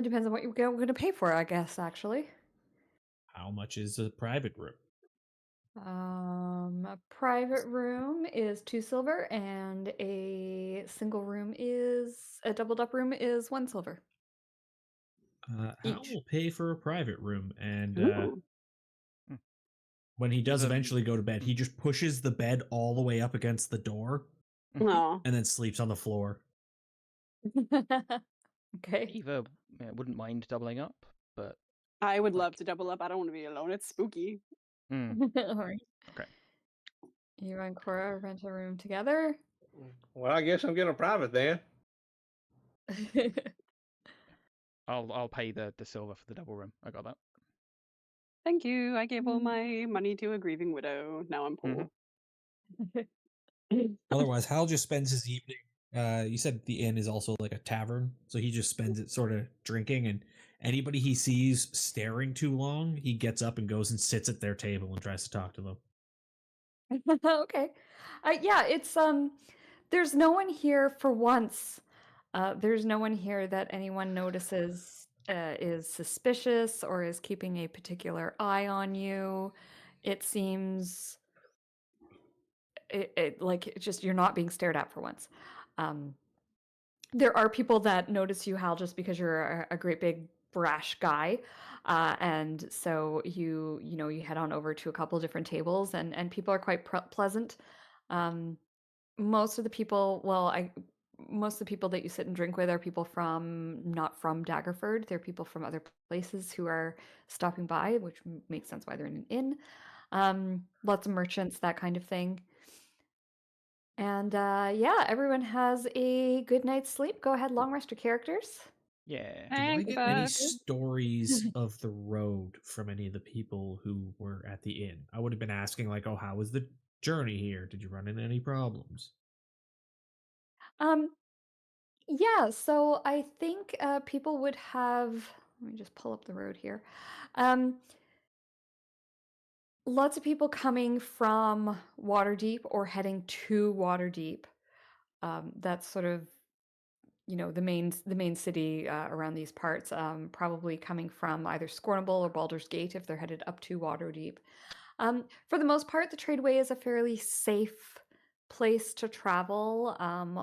Depends on what you're going to pay for, I guess, actually. How much is a private room? A private room is 2 silver, and a doubled up room is 1 silver Hal each. will pay for a private room, and Ooh. when he does The- eventually go to bed, he just pushes the bed all the way up against the door No. and then sleeps on the floor. Okay. Eva wouldn't mind doubling up, but I would Like- love to double up. I don't want to be alone. It's spooky. All right. Okay. You and Cora rent a room together. Well, I guess I'm getting a private then. I'll pay the silver for the double room. I got that. Thank you. I gave all my money to a grieving widow. Now I'm poor. Otherwise, Hal just spends his evening. You said the inn is also like a tavern, so he just spends it sort of drinking, and anybody he sees staring too long, he gets up and goes and sits at their table and tries to talk to them. Okay. Yeah, it's there's no one here for once. There's no one here that anyone notices is suspicious or is keeping a particular eye on you. It seems like it's just you're not being stared at for once. There are people that notice you, Hal, just because you're a great big brash guy. And so you head on over to a couple of different tables, and people are quite pleasant. Most of the people, most of the people that you sit and drink with are people not from Daggerford. They're people from other places who are stopping by, which makes sense why they're in an inn. Lots of merchants, that kind of thing. And yeah, everyone has a good night's sleep. Go ahead, long rest your characters. Yeah. Do I Thank get you, any bud. stories of the road from any of the people who were at the inn? I would have been asking, like, oh, how was the journey here? Did you run into any problems? Yeah, so I think people would have. Let me just pull up the road here. Lots of people coming from Waterdeep or heading to Waterdeep. That's sort of the main city around these parts. Probably coming from either Scornable or Baldur's Gate if they're headed up to Waterdeep. For the most part, the Tradeway is a fairly safe place to travel.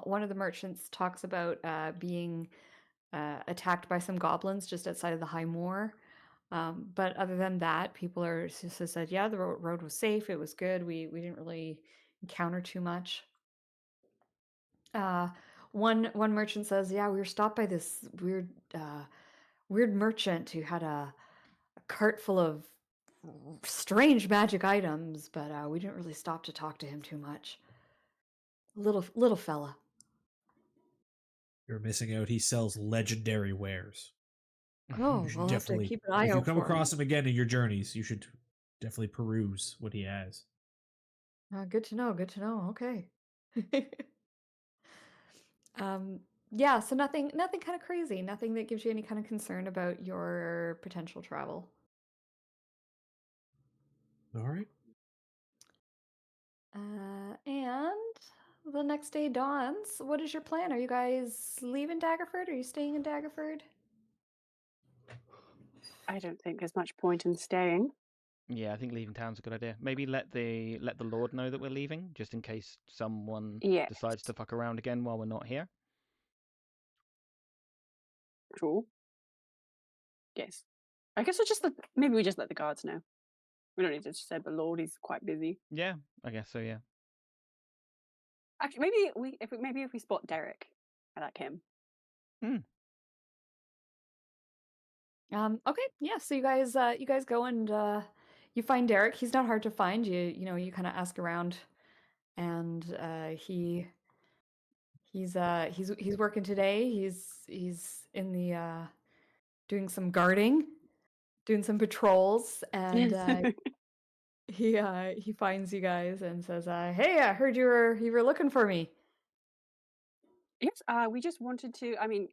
One of the merchants talks about being attacked by some goblins just outside of the High Moor. But other than that, people are just said, yeah, the road was safe. It was good. We didn't really encounter too much. One merchant says, yeah, we were stopped by this weird merchant who had a cart full of strange magic items, but we didn't really stop to talk to him too much. Little fella. You're missing out. He sells legendary wares. Oh, You should we'll have to definitely, keep an eye if you out come for across him again in your journeys, you should definitely peruse what he has. Good to know. Good to know. Okay. Yeah. So nothing kind of crazy. Nothing that gives you any kind of concern about your potential travel. All right. And the next day dawns. What is your plan? Are you guys leaving Daggerford? Are you staying in Daggerford? I don't think there's much point in staying. Yeah, I think leaving town's a good idea. Maybe let the Lord know that we're leaving, just in case someone Yeah. decides to fuck around again while we're not here. Cool. Yes. I guess maybe we just let the guards know. We don't need to say the Lord. He's quite busy. Yeah, I guess so. Yeah. Actually, maybe if we spot Derek, I like him. Okay, yeah. So you guys go and you find Derek. He's not hard to find. You kind of ask around, and he's working today. He's in the doing some guarding, doing some patrols, and he finds you guys and says, "Hey, I heard you were looking for me." Yes, we just wanted to, I mean,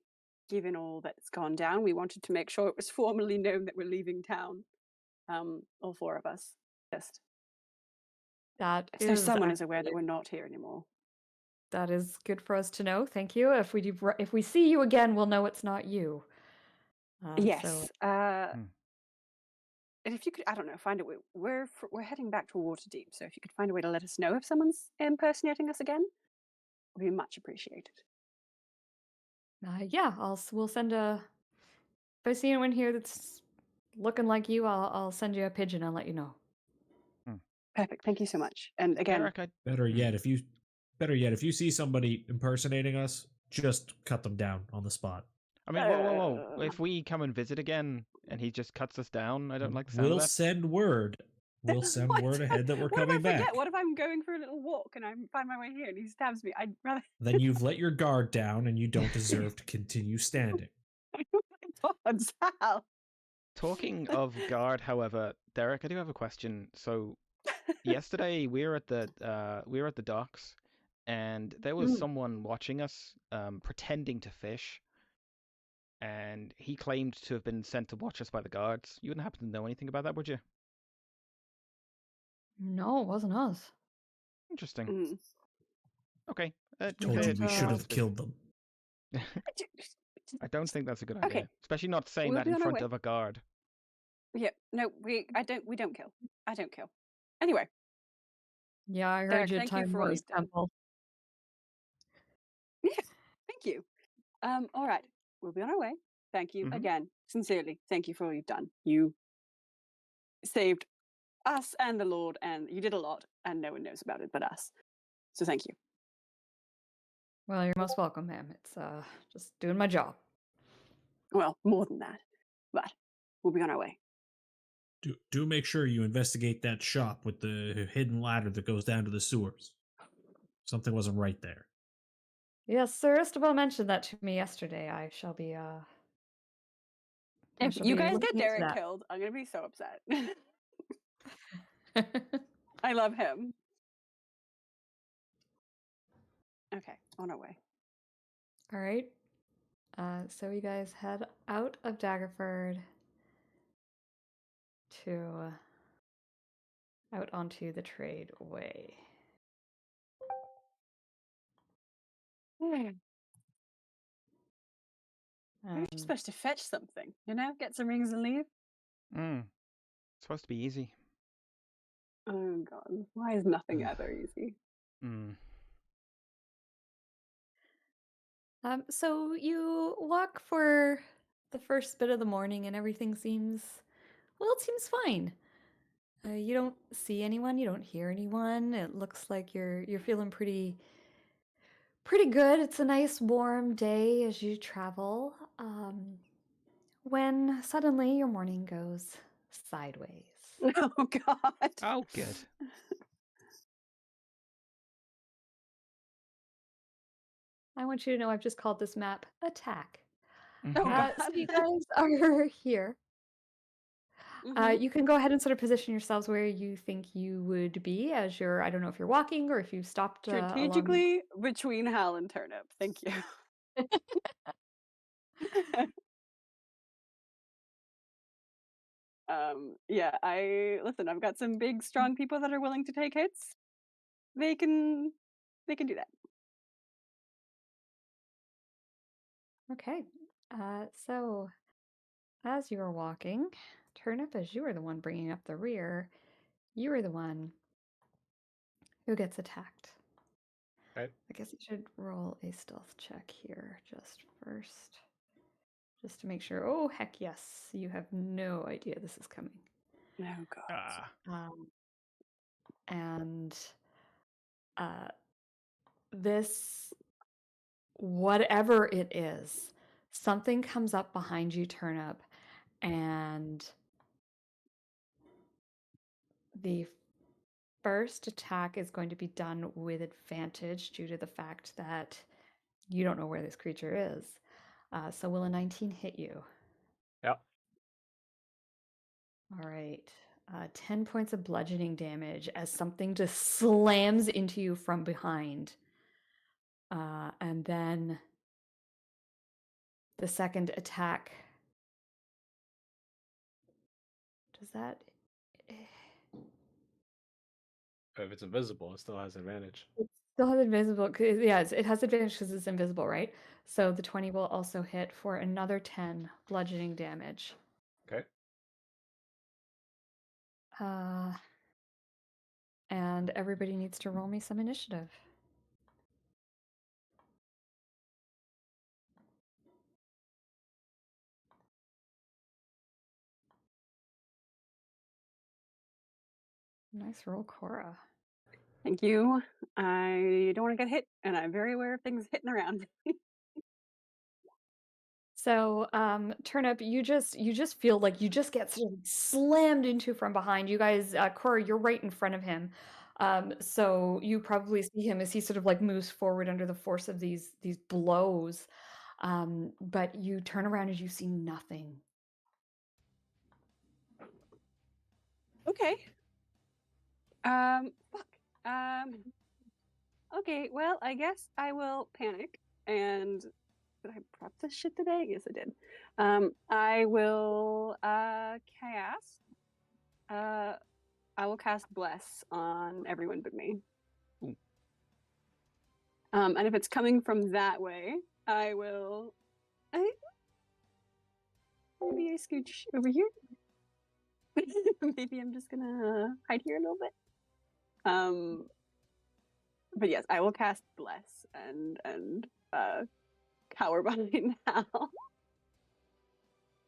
given all that's gone down, we wanted to make sure it was formally known that we're leaving town. All four of us. Just That so is someone is aware that actually we're not here anymore. that is good for us to know. Thank you. If we see you again, we'll know it's not you. Yes. Hmm. And if you could, I don't know, find a way. We're heading back to Waterdeep, so if you could find a way to let us know if someone's impersonating us again, would be much appreciated. Yeah, we'll send a. If I see anyone here that's looking like you, I'll send you a pigeon and let you know. Perfect. Thank you so much. And again, Derek, Better yet, if you see somebody impersonating us, just cut them down on the spot. I mean, whoa. If we come and visit again and he just cuts us down, I don't like the sound We'll of that. send word. We'll send What? word ahead that we're What if coming I forget? back. What if I'm going for a little walk and I find my way here and he stabs me? I'd rather. Then you've let your guard down and you don't deserve to continue standing. Oh my God, Sal. Talking of guard, however, Derek, I do have a question. So yesterday we were at the docks, and there was someone watching us, pretending to fish, and he claimed to have been sent to watch us by the guards. You wouldn't happen to know anything about that, would you? No, it wasn't us. Interesting. Mm. Okay. Told you we should have Honestly, killed them. I don't think that's a good Okay. idea, especially not saying We'll that be in on our front way. of a guard. Yeah, no, we don't kill. I don't kill. Anyway, Yeah, I heard Derek, you thank you time for all Rose you've done. Temple. Yeah, thank you. All right, we'll be on our way. Thank you again, sincerely. Thank you for all you've done. You saved us and the Lord, and you did a lot, and no one knows about it but us. So thank you. Well, you're most welcome, ma'am. It's just doing my job. Well, more than that, but we'll be on our way. Do make sure you investigate that shop with the hidden ladder that goes down to the sewers. Something wasn't right there. Yes, Sir Istable mentioned that to me yesterday. I shall be If you guys get looking into Derek that. killed, I'm gonna be so upset. I love him. Okay, on our way. All right. So you guys head out of Daggerford to out onto the trade way. We're just supposed to fetch something, get some rings and leave. It's supposed to be easy. Oh God, why is nothing ever easy? So you walk for the first bit of the morning, and everything seems fine. You don't see anyone, you don't hear anyone. It looks like you're feeling pretty good. It's a nice warm day as you travel. When suddenly your morning goes sideways. Oh God. Oh, good. I want you to know I've just called this map Attack. Oh God. So you guys are here. You can go ahead and sort of position yourselves where you think you would be as you're, I don't know if you're walking or if you stopped along. Strategically between Hal and Turnip. Thank you. Yeah, I've got some big, strong people that are willing to take hits. They can do that. Okay. So as you are walking, Turnip, as you are the one bringing up the rear, you are the one who gets attacked. Okay. I guess you should roll a stealth check here just first. Just to make sure. Oh, heck yes. You have no idea this is coming. Oh God. And this, whatever it is, something comes up behind you, Turnip, And the first attack is going to be done with advantage due to the fact that you don't know where this creature is. So will a 19 hit you? Yep. All right. 10 points of bludgeoning damage as something just slams into you from behind. And then the second attack. Does that... If it's invisible, it still has advantage. It still has invisible. Yeah, it has advantage because it's invisible, right? So the 20 will also hit for another 10 bludgeoning damage. Okay. And everybody needs to roll me some initiative. Nice roll, Cora. Thank you. I don't want to get hit, and I'm very aware of things hitting around. So, Turnip, you just feel like you just get sort of slammed into from behind. You guys, Cora, you're right in front of him. So you probably see him as he sort of like moves forward under the force of these blows. But you turn around and you see nothing. Okay. Fuck. Okay, well, I guess I will panic and did I prep this shit today? Yes, I did. I will cast I will cast Bless on everyone but me. Ooh. And if it's coming from that way, I will maybe I scooch over here. Maybe I'm just gonna hide here a little bit. But yes, I will cast Bless and cower behind Hal.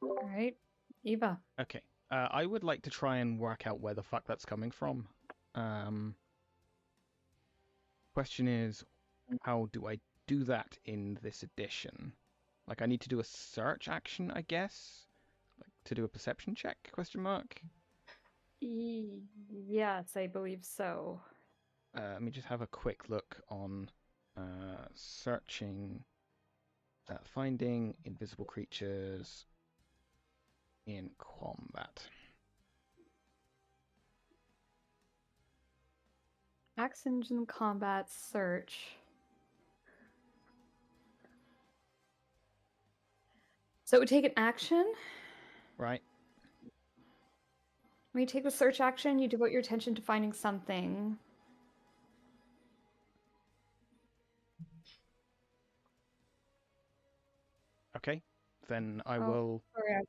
All right, Eva. Okay. I would like to try and work out where the fuck that's coming from. Question is, how do I do that in this edition? Like, I need to do a search action, I guess? Like, to do a perception check, question mark? Yes, I believe so. Let me just have a quick look on searching, finding invisible creatures in combat. Action in combat search. So it would take an action. Right. When you take the search action, you devote your attention to finding something. Okay. Then I will... Sorry,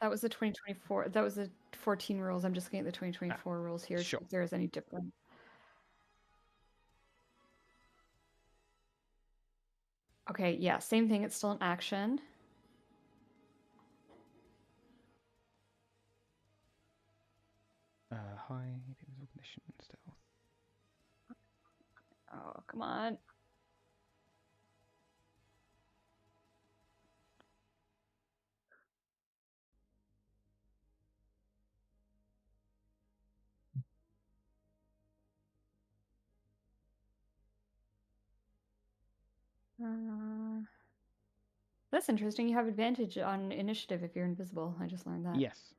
that was the 2024. That was the 14 rules. I'm just looking at the 2024 rules here. sure. See if there is any difference. Okay, yeah, same thing. It's still an action. Hide, invisible condition, stealth. Oh, come on. That's interesting. You have advantage on initiative if you're invisible. I just learned that. Yes.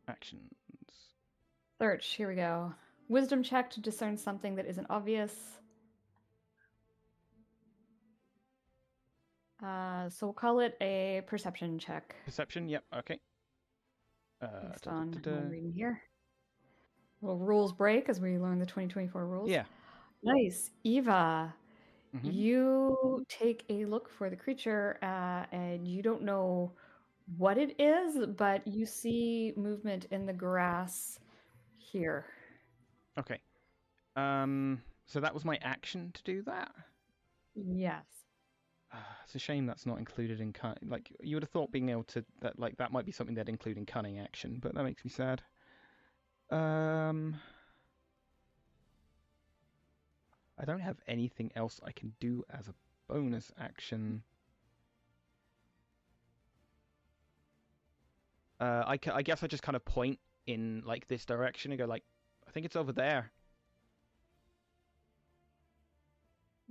Actions. Search. Here we go. Wisdom check to discern something that isn't obvious. So we'll call it a perception check. Perception, yep, okay. Based on what I'm reading here. Little rules break as we learn the 2024 rules. Yeah. Nice. Eva, Mhm. you take a look for the creature and you don't know what it is, but you see movement in the grass here. Okay. So that was my action to do that? Yes. It's a shame that's not included in cunning. Like, you would have thought being able to... that might be something they'd include in cunning action, but that makes me sad. I don't have anything else I can do as a bonus action. I guess I just kind of point in like this direction and go like, I think it's over there.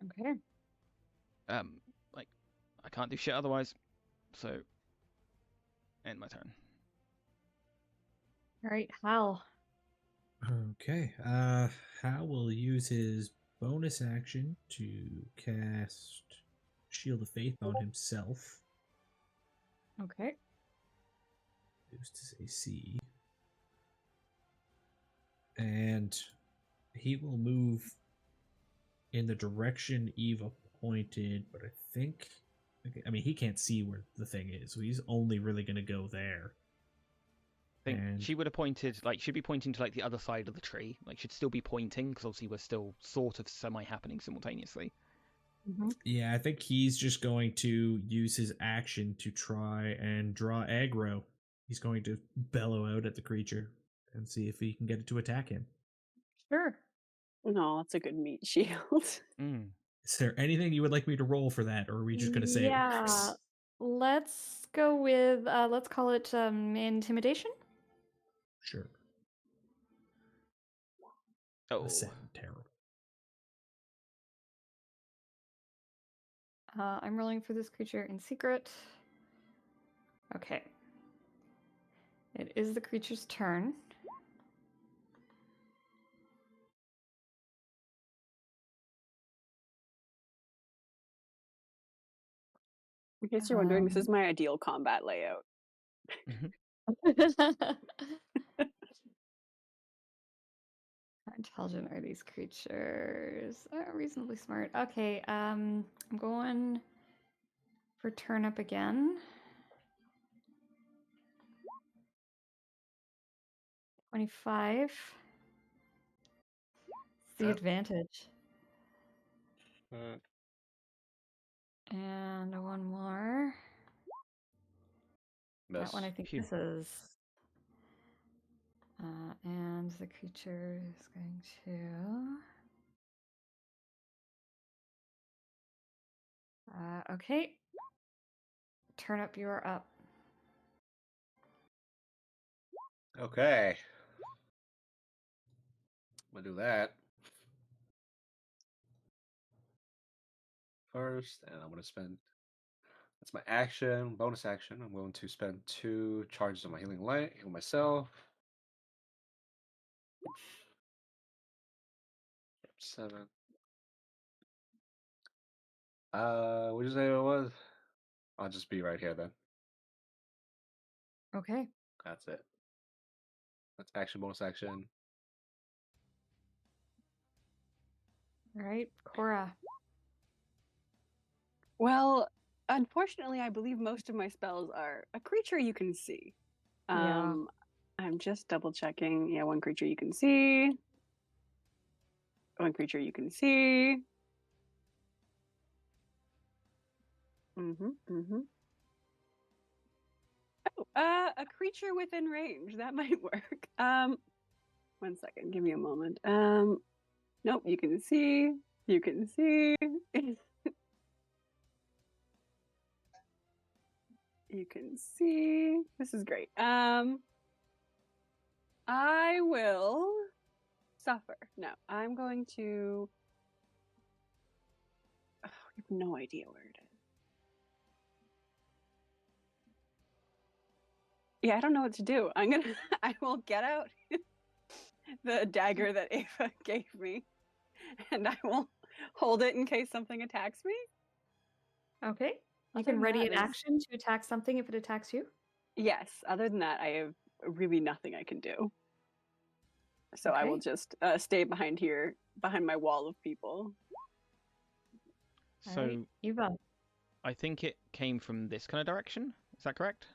Okay. Like I can't do shit otherwise, so end my turn. All right, Hal. Okay. Hal will use his bonus action to cast Shield of Faith on himself. Okay. Boost his AC. And he will move in the direction Eva pointed, but I think... I mean, he can't see where the thing is, so he's only really going to go there. I think And- she would have pointed, like, should be pointing to like the other side of the tree. Like, should still be pointing because obviously we're still sort of semi-happening simultaneously. Mm-hmm. Yeah, I think he's just going to use his action to try and draw aggro. He's going to bellow out at the creature and see if he can get it to attack him. Sure. No, it's a good meat shield. Mm. Is there anything you would like me to roll for that, or are we just going to say it Yeah. works? Let's go with, let's call it intimidation. Sure. Oh, A 7, terrible. I'm rolling for this creature in secret. Okay. It is the creature's turn. In case you're wondering, this is my ideal combat layout. How intelligent are these creatures? Reasonably smart. Okay, I'm going for Turnip again. 25. It's the advantage. And one more. That one I think Phew. misses. And the creature is going to... okay. Turnip, you are up. Okay. I'm gonna do that first, and I'm gonna spend. That's my action, bonus action. I'm going to spend 2 charges on my healing light, heal myself. 7. What did you say it was? I'll just be right here then. Okay. That's it. That's action, bonus action. All right, Cora. Well, unfortunately, I believe most of my spells are a creature you can see. Yeah. I'm just double checking. Yeah, one creature you can see. One creature you can see. Oh, a creature within range. That might work. 1 second. Give me a moment. Nope. You can see. You can see. You can see. This is great. I will suffer. No, I'm going to. Oh, I have no idea where it is. Yeah, I don't know what to do. I will get out the dagger that Ava gave me, and I will hold it in case something attacks me. Okay. You Other can than ready that, an there's- action to attack something if it attacks you. Yes, other than that, I have really nothing I can do. So I will Okay. just stay behind here, behind my wall of people. All So right, Eva. I think it came from this kind of direction. Is that correct?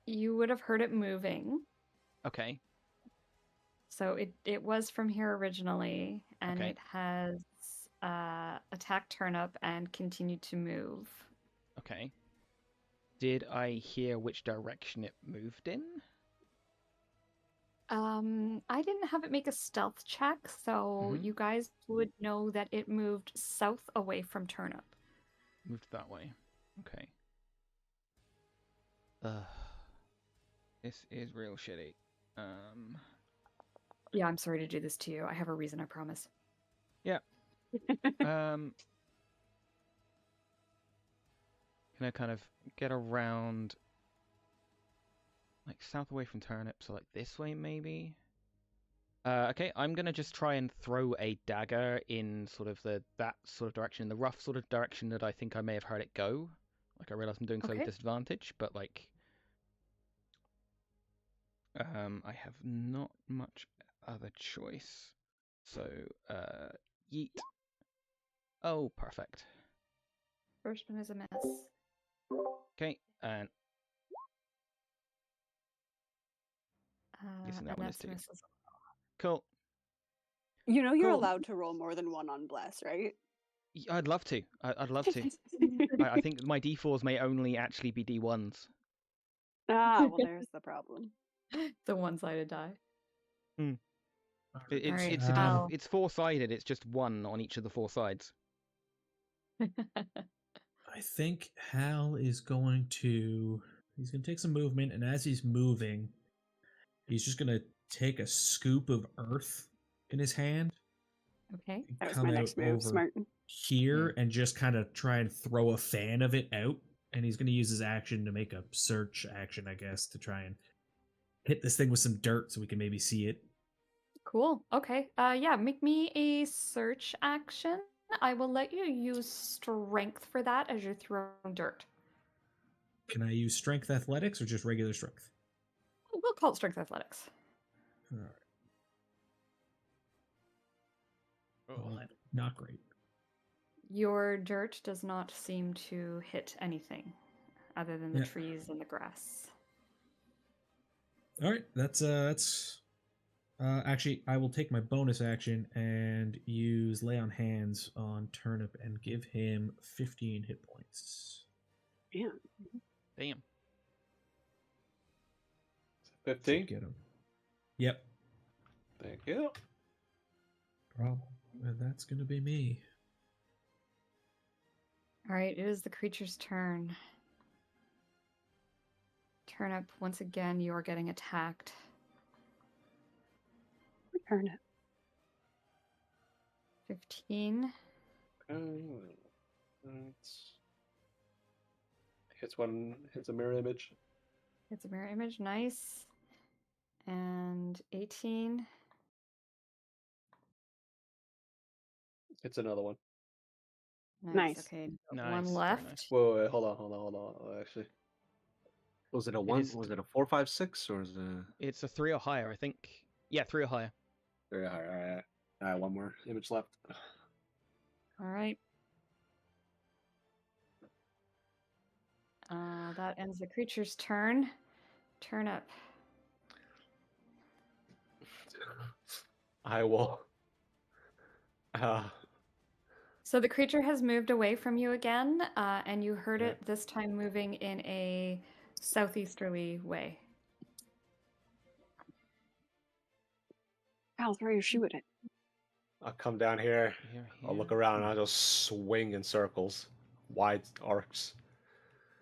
You would have heard it moving. Okay. So it was from here originally, and Okay. it has attacked Turnip and continued to move. Okay. Did I hear which direction it moved in? I didn't have it make a stealth check, so Mhm. you guys would know that it moved south away from Turnip. Moved that way. Okay. Ugh. This is real shitty. Yeah, I'm sorry to do this to you. I have a reason, I promise. Yeah. Can I kind of get around, like, south away from Turnip, so like this way maybe? Okay, I'm gonna just try and throw a dagger in sort of that sort of direction, the rough sort of direction that I think I may have heard it go. Like, I realize I'm doing so with Okay. disadvantage, but like, I have not much other choice. So, yeet. Oh, perfect. First one is a miss. Okay, and guessing that And one is that's two. a miss as Cool. You know you're Cool. allowed to roll more than one on Bless, right? I'd love to. I'd love to. I think my D4s may only actually be D1s. Ah, well, there's the problem. well. The one-sided die. It's Alright, it's Hal. it's four-sided. It's just one on each of the four sides. I think Hal is going to. He's going to take some movement, and as he's moving, he's just going to take a scoop of earth in his hand. Okay. And That was come my out next move. over Smart. here and just kind of try and throw a fan of it out. And he's going to use his action to make a search action, I guess, to try and hit this thing with some dirt so we can maybe see it. Cool. Okay. Yeah, make me a search action. I will let you use strength for that as you're throwing dirt. Can I use strength athletics or just regular strength? We'll call it strength athletics. All right. Well, not great. Your dirt does not seem to hit anything other than the Yeah. trees and the grass. All right, that's actually, I will take my bonus action and use lay on hands on Turnip and give him 15 hit points. Yeah. Damn. 15. Get him. Yep. Thank you. Problem. And that's gonna be me. All right, it is the creature's turn. Turnip, once again, you are getting attacked. Return it. 15. Hits a mirror image. It's a mirror image. Nice. And 18. Hits another one. Nice. Okay, Nice, one very left. nice. Whoa, wait, hold on. Actually, was it a one? is- Was it a 4, 5, 6, or is it? It's a 3 or higher, I think. Yeah, 3 or higher. Very high. All right, one more image left. All right. That ends the creature's turn. Turnip. I will. So the creature has moved away from you again, and you heard Yeah. it this time moving in a southeasterly way. Al, throw your shoe at it. I'll come down here. I'll look around and I'll just swing in circles, wide arcs.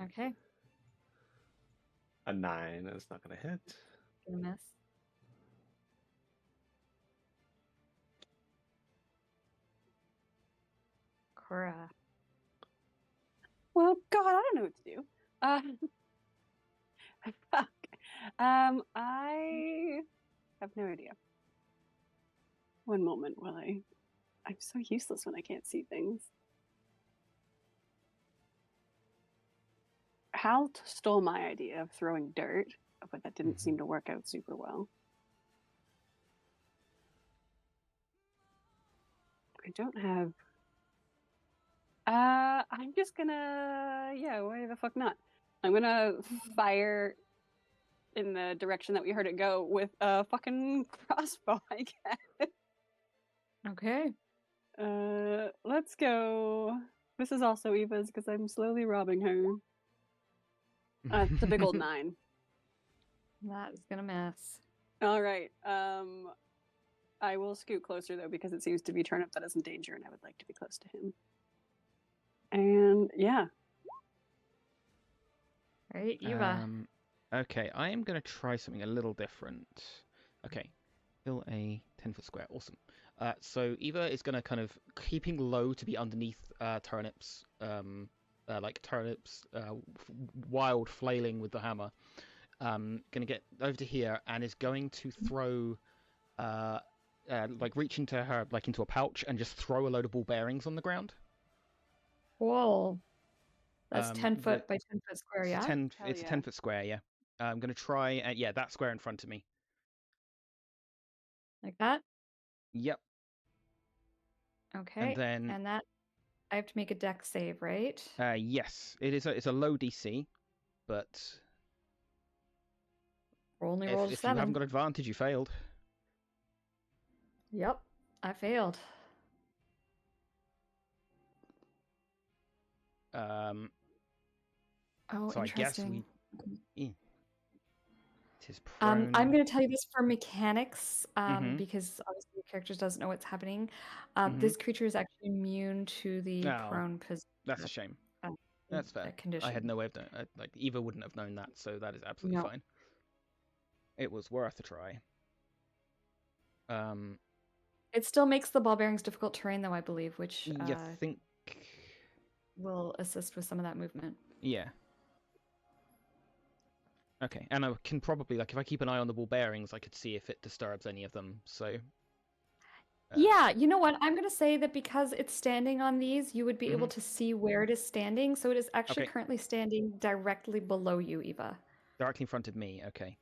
Okay, A 9. That's not gonna hit. gonna miss. Cora. Well, God, I don't know what to do. Fuck. I have no idea. One moment while I'm so useless when I can't see things. Hal stole my idea of throwing dirt, but that didn't seem to work out super well. I don't have. I'm just gonna. Yeah, why the fuck not? I'm gonna fire in the direction that we heard it go with a fucking crossbow, I guess. Okay. Let's go. This is also Eva's because I'm slowly robbing her. It's a big old 9. That is gonna miss. All right. I will scoot closer though because it seems to be Turnip that is in danger, and I would like to be close to him. And yeah. All right, Eva. Okay, I am going to try something a little different. Okay, fill a 10-foot square. Awesome. So Eva is going to kind of keeping low to be underneath turnips, like turnips, wild flailing with the hammer. Going to get over to here and is going to throw, like reach into her, like into a pouch and just throw a load of ball bearings on the ground. Whoa. That's 10 the- foot by 10 foot square, It's yeah? it's a yeah. 10-foot square, yeah. I'm going to try, yeah, that square in front of me. Like that? Yep. Okay. And then, And that, I have to make a dex save, right? yes, it's a low DC, but Only rolled a if you haven't 7. got advantage, you failed. Yep, I failed. Oh, So I guess interesting. it is prone. I'm going to tell you this for mechanics, Mhm. because obviously the character doesn't know what's happening. Mhm. This creature is actually immune to the Oh, prone position. That's a shame. uh, That's fair. condition. I had no way of knowing. Like Eva wouldn't have known that, so that is absolutely No. fine. It was worth a try. It still makes the ball bearings difficult terrain, though, I believe, which You think? will assist with some of that movement. Yeah. Okay, and I can probably, like, if I keep an eye on the ball bearings, I could see if it disturbs any of them. So. Yeah, you know what? I'm going to say that because it's standing on these, you would be able to see where it is standing. So it is actually Okay. currently standing directly below you, Eva. Directly in front of me. Okay.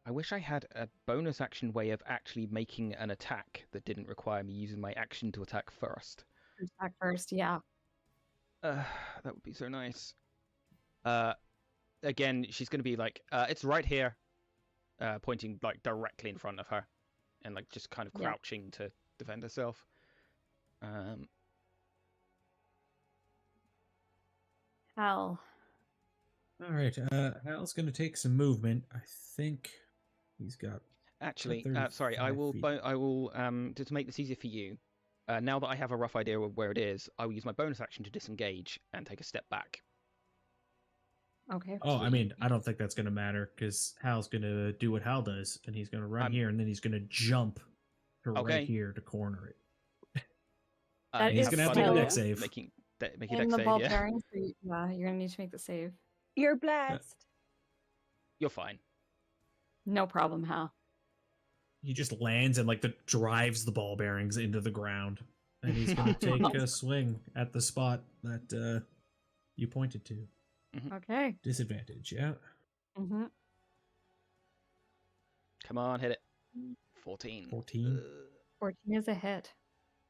I wish I had a bonus action way of actually making an attack that didn't require me using my action to attack first. Attack first, yeah. That would be so nice. Again, she's going to be like, it's right here, pointing like directly in front of her, and like just kind of Yeah. crouching to defend herself. Hal. All right. Hal's going to take some movement. I think he's got. Actually, 35 sorry, I will. feet. I will. To make this easier for you, now that I have a rough idea of where it is, I will use my bonus action to disengage and take a step back. Okay. Oh, So I you- mean, I don't think that's going to matter because Hal's going to do what Hal does, and he's going to run I'm- here, and then he's going to jump to Okay. right here to corner it. That He's is going to have to make a still deck save. Make a in dex the save, ball yeah. bearings. So yeah, you're going to need to make the save. You're blessed. You're fine. No problem, Hal. He just lands and drives the ball bearings into the ground, and he's going to take a swing at the spot that you pointed to. Okay. Disadvantage, yeah. Mm-hmm. Come on, hit it. 14. 14. 14 is a hit.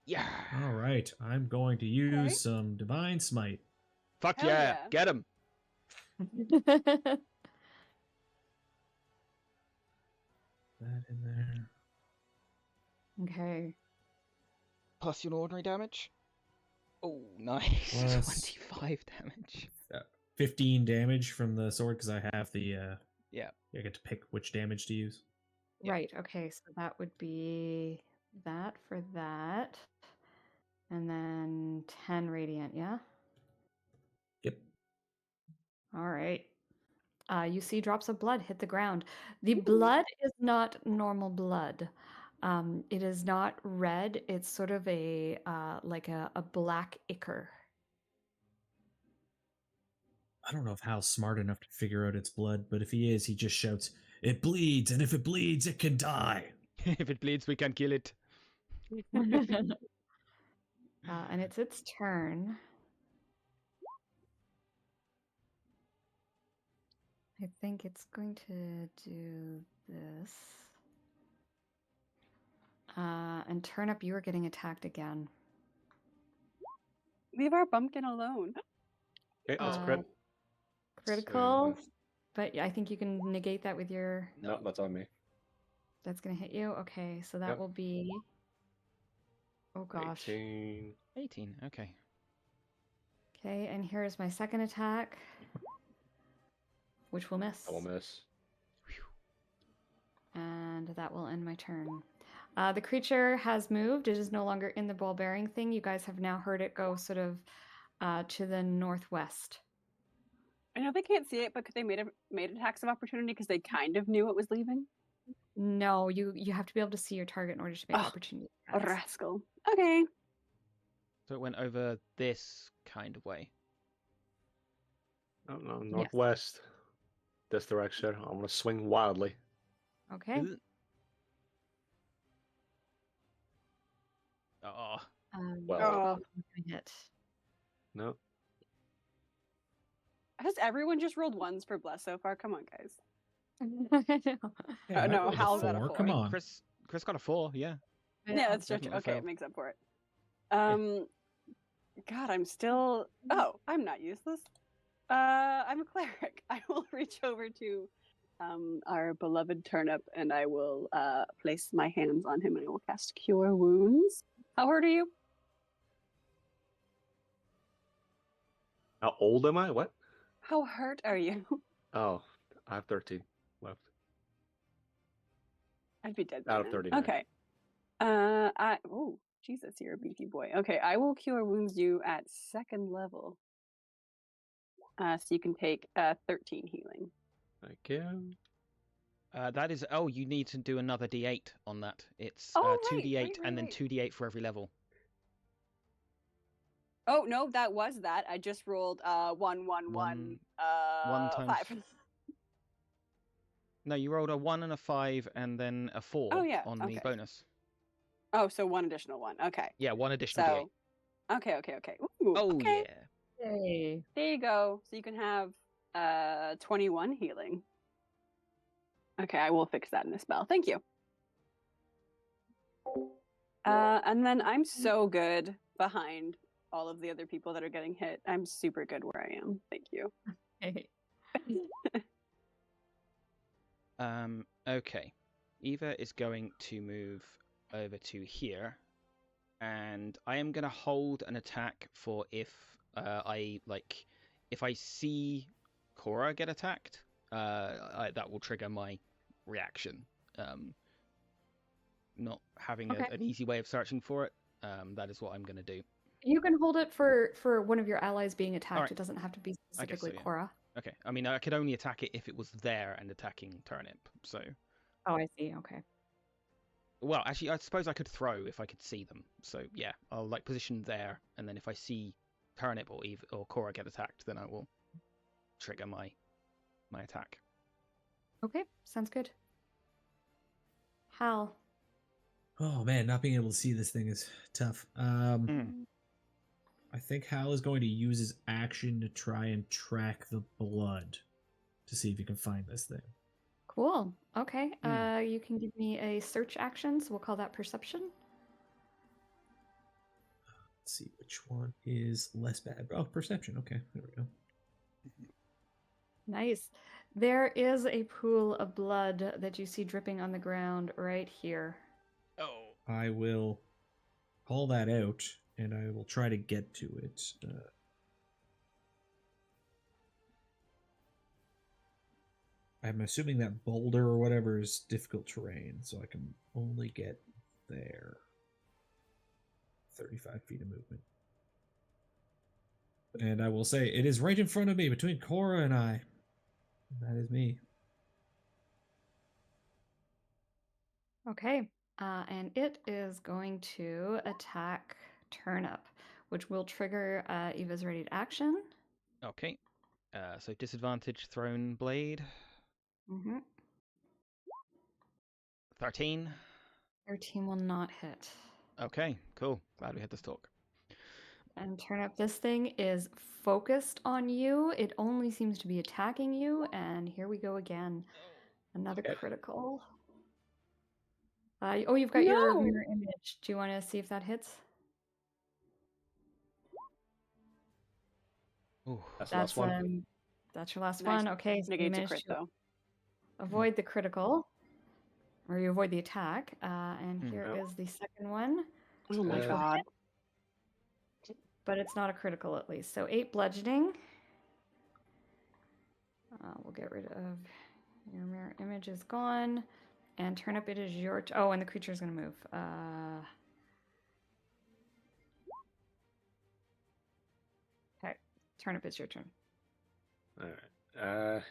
Yeah. All right, I'm going to use some divine smite. Fuck Hell yeah. yeah. Get him. That in there. Okay. Plus your ordinary damage. Oh, nice. Plus- 25 damage. 15 damage from the sword because I have the Yeah. I get to pick which damage to use. Yeah. Right. Okay. So that would be that for that. And then 10 radiant, yeah? Yep. All right. You see drops of blood hit the ground. The blood is not normal blood. It is not red. It's sort of a like a black ichor. I don't know if Hal's smart enough to figure out it's blood, but if he is, he just shouts, "It bleeds, and if it bleeds, it can die." If it bleeds, we can kill it. And it's its turn. I think it's going to do this. And Turnip, you are getting attacked again. Leave our bumpkin alone. Okay, that's Uh, crit. Critical, but I think you can negate that with your. No, that's on me. That's going to hit you. Okay, so that Yep. will be. Oh gosh. 18. 18, okay. Okay, and here's my second attack, which will miss. I will miss. And that will end my turn. The creature has moved. It is no longer in the ball bearing thing. You guys have now heard it go sort of to the northwest. I know they can't see it, but could they made attacks of opportunity because they kind of knew it was leaving? No, you have to be able to see your target in order to make Oh, opportunity A attacks. rascal. Okay. So it went over this kind of way. Oh, no, Yes. northwest. This direction. I'm gonna swing wildly. Okay. Ugh. Oh, Well, Oh. Hit. no. Has everyone just rolled ones for bless so far? Come on, guys. Yeah, I no, rolled a Hal's got a 4. 4. Come on. Chris got a 4. Yeah. Yeah, that's true. definitely Okay, failed. it makes up for it. God, I'm still. Oh, I'm not useless. I'm a cleric. I will reach over to our beloved Turnip, and I will place my hands on him, and I will cast Cure Wounds. How hurt are you? How old am I? What? How hurt are you? Oh, I have 13 left. I'd be dead by Out of now. 39. Okay. Oh, Jesus, you're a beefy boy. Okay, I will Cure Wounds you at 2nd level. So you can take 13 healing. Thank you. That is. Oh, you need to do another D8 on that. It's Oh, 2D8 right, and then right. 2D8 for every level. Oh no, that was that. I just rolled 1, 1, 1, 1 times. 5. No, you rolled a 1 and a 5 and then a 4 Oh, yeah, on the okay. bonus. Oh, so 1 additional 1. Okay. Yeah, 1 additional So, D8. okay. Ooh, Oh okay. yeah. Yay. There you go. So you can have 21 healing. Okay, I will fix that in the spell. Thank you. And then I'm so good behind all of the other people that are getting hit. I'm super good where I am. Thank you. Hey. Okay. Eva is going to move over to here, and I am going to hold an attack for if if I see Cora get attacked, that will trigger my reaction. Not having Okay. an easy way of searching for it, that is what I'm going to do. You can hold it for one of your allies being attacked. Alright. It doesn't have to be I guess so, specifically yeah. Cora. Okay. I mean, I could only attack it if it was there and attacking Turnip. So, Oh, I see. Okay. well, actually, I suppose I could throw if I could see them. So yeah, I'll position there, and then if I see Turnip or Eve or Cora get attacked, then I will trigger my attack. Okay, sounds good. Hal. Oh man, not being able to see this thing is tough. I think Hal is going to use his action to try and track the blood to see if he can find this thing. Cool. Okay. You can give me a search action, so we'll call that perception. Let's see which one is less bad. Oh, perception. Okay, there we go. Nice. There is a pool of blood that you see dripping on the ground right here. Oh. I will call that out, and I will try to get to it. I'm assuming that boulder or whatever is difficult terrain, so I can only get there. 35 feet of movement. And I will say, it is right in front of me, between Cora and I. That is me. Okay. And it is going to attack Turnip, which will trigger Eva's ready to action. Okay. So disadvantage thrown blade. Mm-hmm. 13. 13 will not hit. Okay, cool. Glad we had this talk. And Turnip, this thing is focused on you. It only seems to be attacking you. And here we go again. Another Okay. critical. You've got your mirror image. Do you want to see if that hits? Ooh. That's the last one. That's your last Nice. one. Okay, so you Negates a managed crit, to though. avoid the critical, or you avoid the attack. And here No. is the second one. Oh my Which will god. But it's not a critical at least. So 8 bludgeoning. We'll get rid of your mirror image is gone. And Turnip, it is your oh, and the creature is going to move. Okay, Turnip, it's your turn. All right.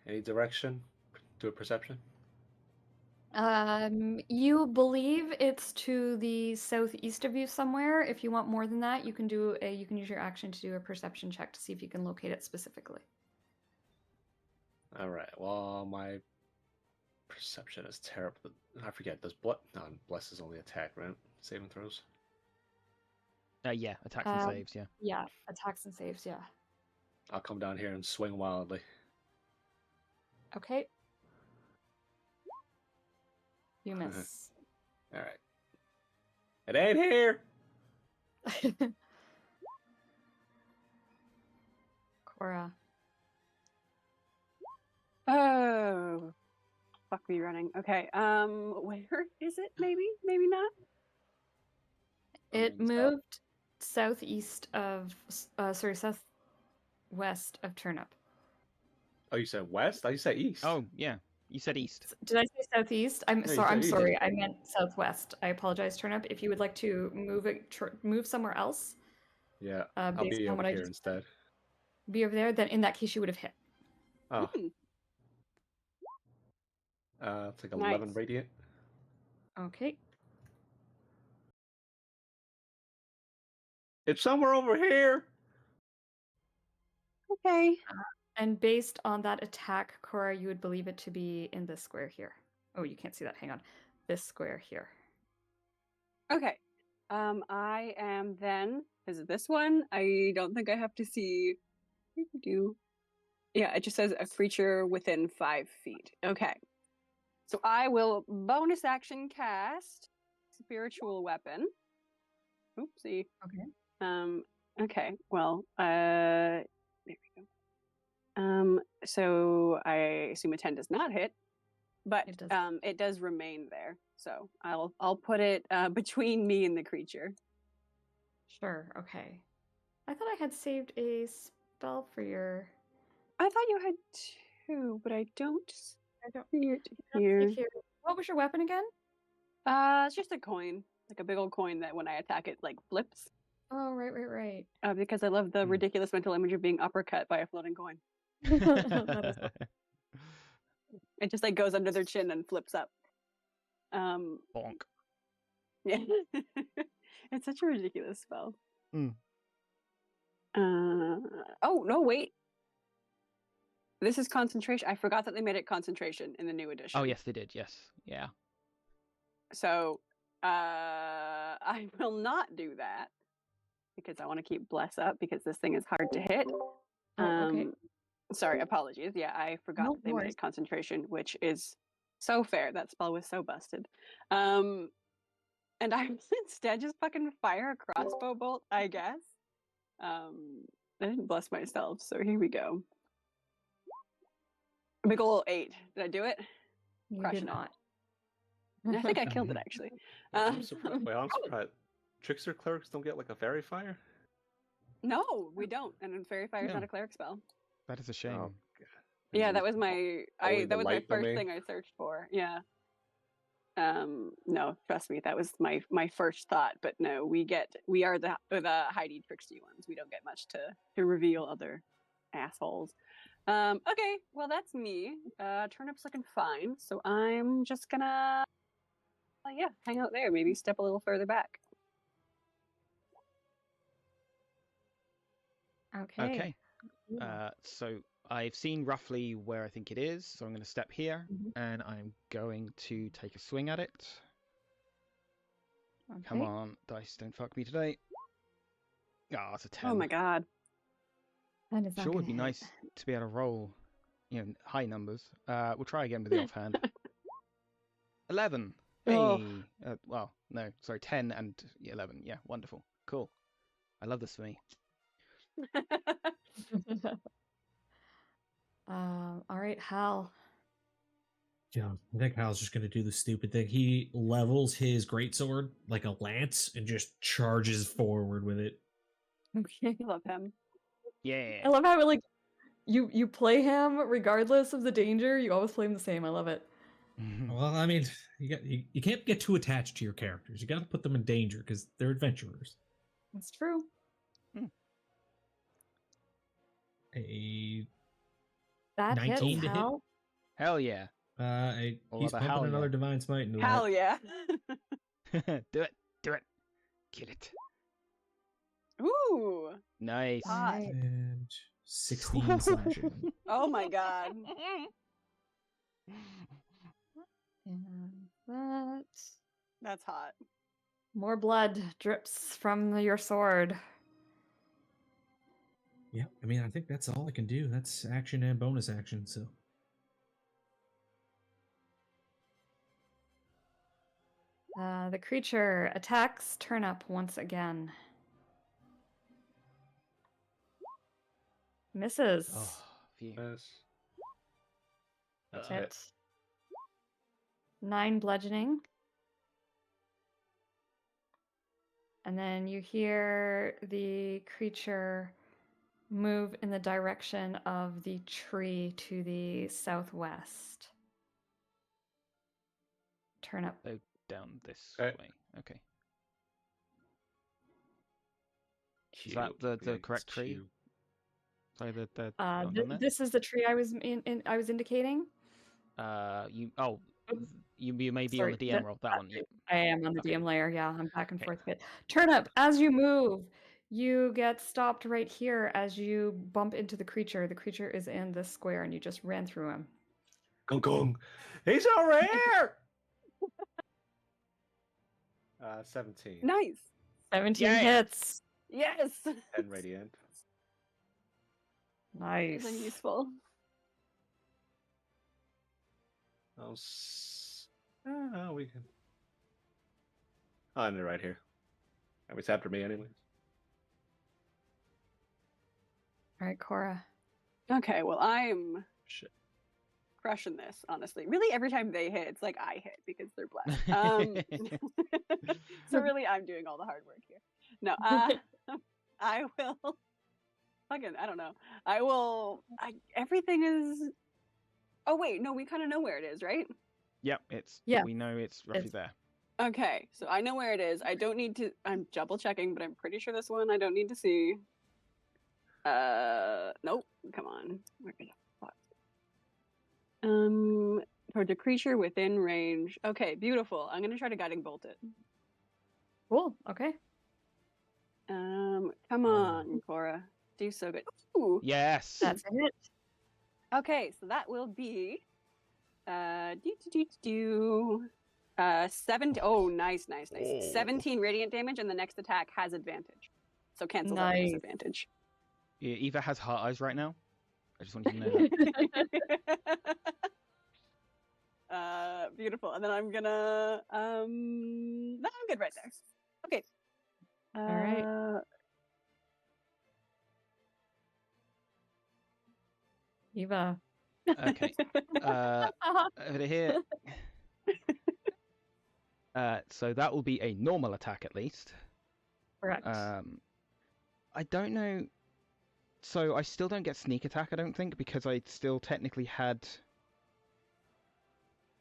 Any direction to a perception? You believe it's to the southeast of you somewhere. If you want more than that, you can use your action to do a perception check to see if you can locate it specifically. All right. Well, my perception is terrible. I forget. Does bless is only attack, right? Saving throws. Yeah, attacks and saves. Yeah. Yeah, attacks and saves. Yeah. I'll come down here and swing wildly. Okay. You miss. All right. It ain't here. Cora. Oh, fuck me running. Okay. Where is it? Maybe not. It moved southeast of, southwest of Turnip. Oh, you said west? I said east. Oh, yeah. You said east. Did I say southeast? I'm you sorry. said I'm east. sorry. I meant southwest. I apologize, Turnip. If you would like to move somewhere else, Yeah. I'll based be on over what I here just instead. be over there, then in that case you would have hit. Oh. Hmm. It's like 11 Nice. radiant. Okay. It's somewhere over here. Okay. And based on that attack, Cora, you would believe it to be in this square here. Oh, you can't see that. Hang on. This square here. Okay. I am then. Is it this one? I don't think I have to see. Yeah, it just says a creature within 5 feet. Okay. So I will bonus action cast spiritual weapon. Oopsie. Okay. Okay. Well, there we go. So I assume a 10 does not hit, but It does. it does remain there. So I'll put it between me and the creature. Sure. Okay. I thought I had saved a spell for your. I thought you had 2, but I don't see it Let's see here. here. What was your weapon again? It's just a coin, like a big old coin that when I attack it, like flips. Oh, right. Because I love the ridiculous mental image of being uppercut by a floating coin. That is It just like goes under their chin and flips up. Bonk. Yeah, it's such a ridiculous spell. Mm. Oh no, wait. This is concentration. I forgot that they made it concentration in the new edition. Oh, yes, they did. Yes. Yeah. So I will not do that because I want to keep bless up because this thing is hard to hit. Oh, okay. Sorry, apologies. Yeah, I forgot No that they made worries. it concentration, which is so fair. That spell was so busted. And I instead just fucking fire a crossbow bolt, I guess. I didn't bless myself, so here we go. A big ol' 8. Did I do it? You Crushing did it. not. I think I killed it actually. I'm surprised. Wait, I'm surprised. Trickster clerics don't get like a fairy fire? No, we don't. And Fairy Fire is Yeah. not a cleric spell. That is a shame. Oh, God. Yeah, Maybe that was my only that the was my light first domain? thing I searched for. Yeah. No, trust me, that was my first thought. But no, we are the Heidi tricksty ones. We don't get much to reveal other assholes. Okay, well that's me. Turnip's looking fine, so I'm just gonna hang out there. Maybe step a little further back. Okay. So I've seen roughly where I think it is, so I'm going to step here, Mhm. and I'm going to take a swing at it. Come Okay. on, dice, don't fuck me today. Ah, it's a 10. Oh my god. That is not Sure would gonna be hit. nice to be able to roll, high numbers. We'll try again with the offhand. 11. Oh. Hey. Well, no, sorry, 10 and 11. Yeah, wonderful. Cool. I love this for me. All right, Hal. Yeah, I think Hal's just gonna do the stupid thing. He levels his greatsword like a lance and just charges forward with it. Okay. I love him. Yeah. I love how like you play him regardless of the danger. You always play him the same. I love it. Well, I mean, you can't get too attached to your characters. You got to put them in danger because they're adventurers. That's true. A That 19 hits, to hit? Hal. Hell yeah. He's the pumping hell another yeah. divine smite into Hell yeah. Do it. Do it. Kill it. Ooh. Nice. Hot. Alright. And 16 slashing. Oh my god. And that. That's hot. More blood drips from your sword. Yeah, I mean, I think that's all I can do. That's action and bonus action, so. The creature attacks Turnip once again. Misses. Oh, phew. Yes. That's Hit. it. 9 bludgeoning. And then you hear the creature move in the direction of the tree to the southwest. Turnip. So down this Okay. way. Okay. Is that the correct tree? Sorry, the down there? This is the tree I was I was indicating. You may be Sorry, on the DM roll. That one, yeah. I am on the Okay. DM layer. Yeah, I'm back and Okay. forth a bit. Turnip, as you move, you get stopped right here as you bump into the creature. The creature is in this square, and you just ran through him. Gong gong. He's over here. 17. Nice. 17 Yeah. hits. Yes. 10 radiant. Nice. Isn't useful. We can. I'll end it right here. It's after me, anyways. All right, Cora. Okay, well, I'm Shit. crushing this, honestly. Really, every time they hit, it's like I hit because they're blessed. So really, I'm doing all the hard work here. No, I will. Fucking, I don't know. Everything is. Oh wait, no, we kind of know where it is, right? Yep, Yeah. we know it's roughly It's- there. Okay, so I know where it is. I don't need to. I'm double checking, but I'm pretty sure this one I don't need to see. Nope. Come on. Where the fuck? Toward the creature within range. Okay, beautiful. I'm gonna try to guiding bolt it. Cool. Okay. Come on, Cora. Do so good. Ooh. Yes. That's a hit. Okay, so that will be 7. Oh, nice. Oh. 17 radiant damage, and the next attack has advantage. So cancel that Nice. disadvantage. Eva has heart eyes right now. I just want you to know that. Beautiful. And then I'm gonna no, I'm good right there. Okay. All right. Eva. Okay. Over to here. So that will be a normal attack at least. Correct. I don't know. So I still don't get sneak attack, I don't think, because I still technically had.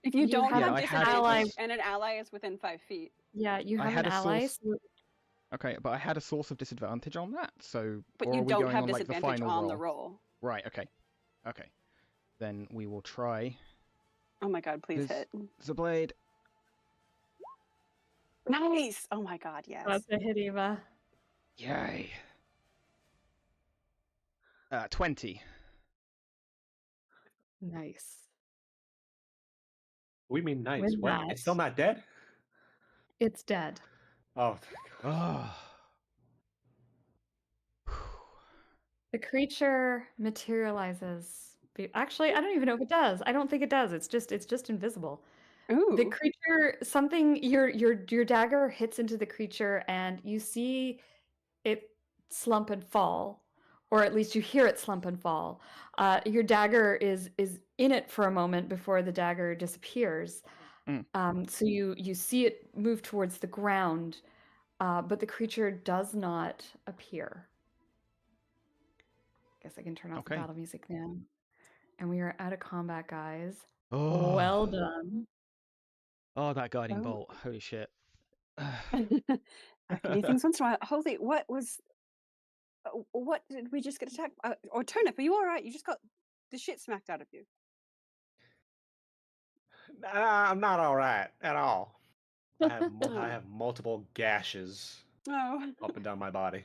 If you You don't have have I had disadvantage ally- and an ally is within 5 feet. Yeah, you I have had an a ally. source- So Okay, but I had a source of disadvantage on that, so. But or you are we don't going have on, like, the disadvantage final on the roll? roll. Right. Okay. Okay. Then we will try Oh my god, please This- hit. the blade. Nice! Oh my god, yes. that's a hit, Eva. Yay. 20. Nice. We mean nice. With What? that- It's still not dead? It's dead. Oh, Oh. The creature materializes. Actually, I don't even know if it does. I don't think it does. It's just invisible. Ooh. The creature, your dagger hits into the creature, and you see it slump and fall, or at least you hear it slump and fall. Your dagger is in it for a moment before the dagger disappears. So you see it move towards the ground, but the creature does not appear. Guess I can turn off the Okay. battle music now. And we are out of combat, guys. Oh. Well done. Oh, that guiding Oh. bolt. Holy shit. These once in a while. Holy, what did we just get attacked? Or Turnip, are you alright? You just got the shit smacked out of you? Nah, I'm not all right at all. I have multiple gashes Oh, up and down my body.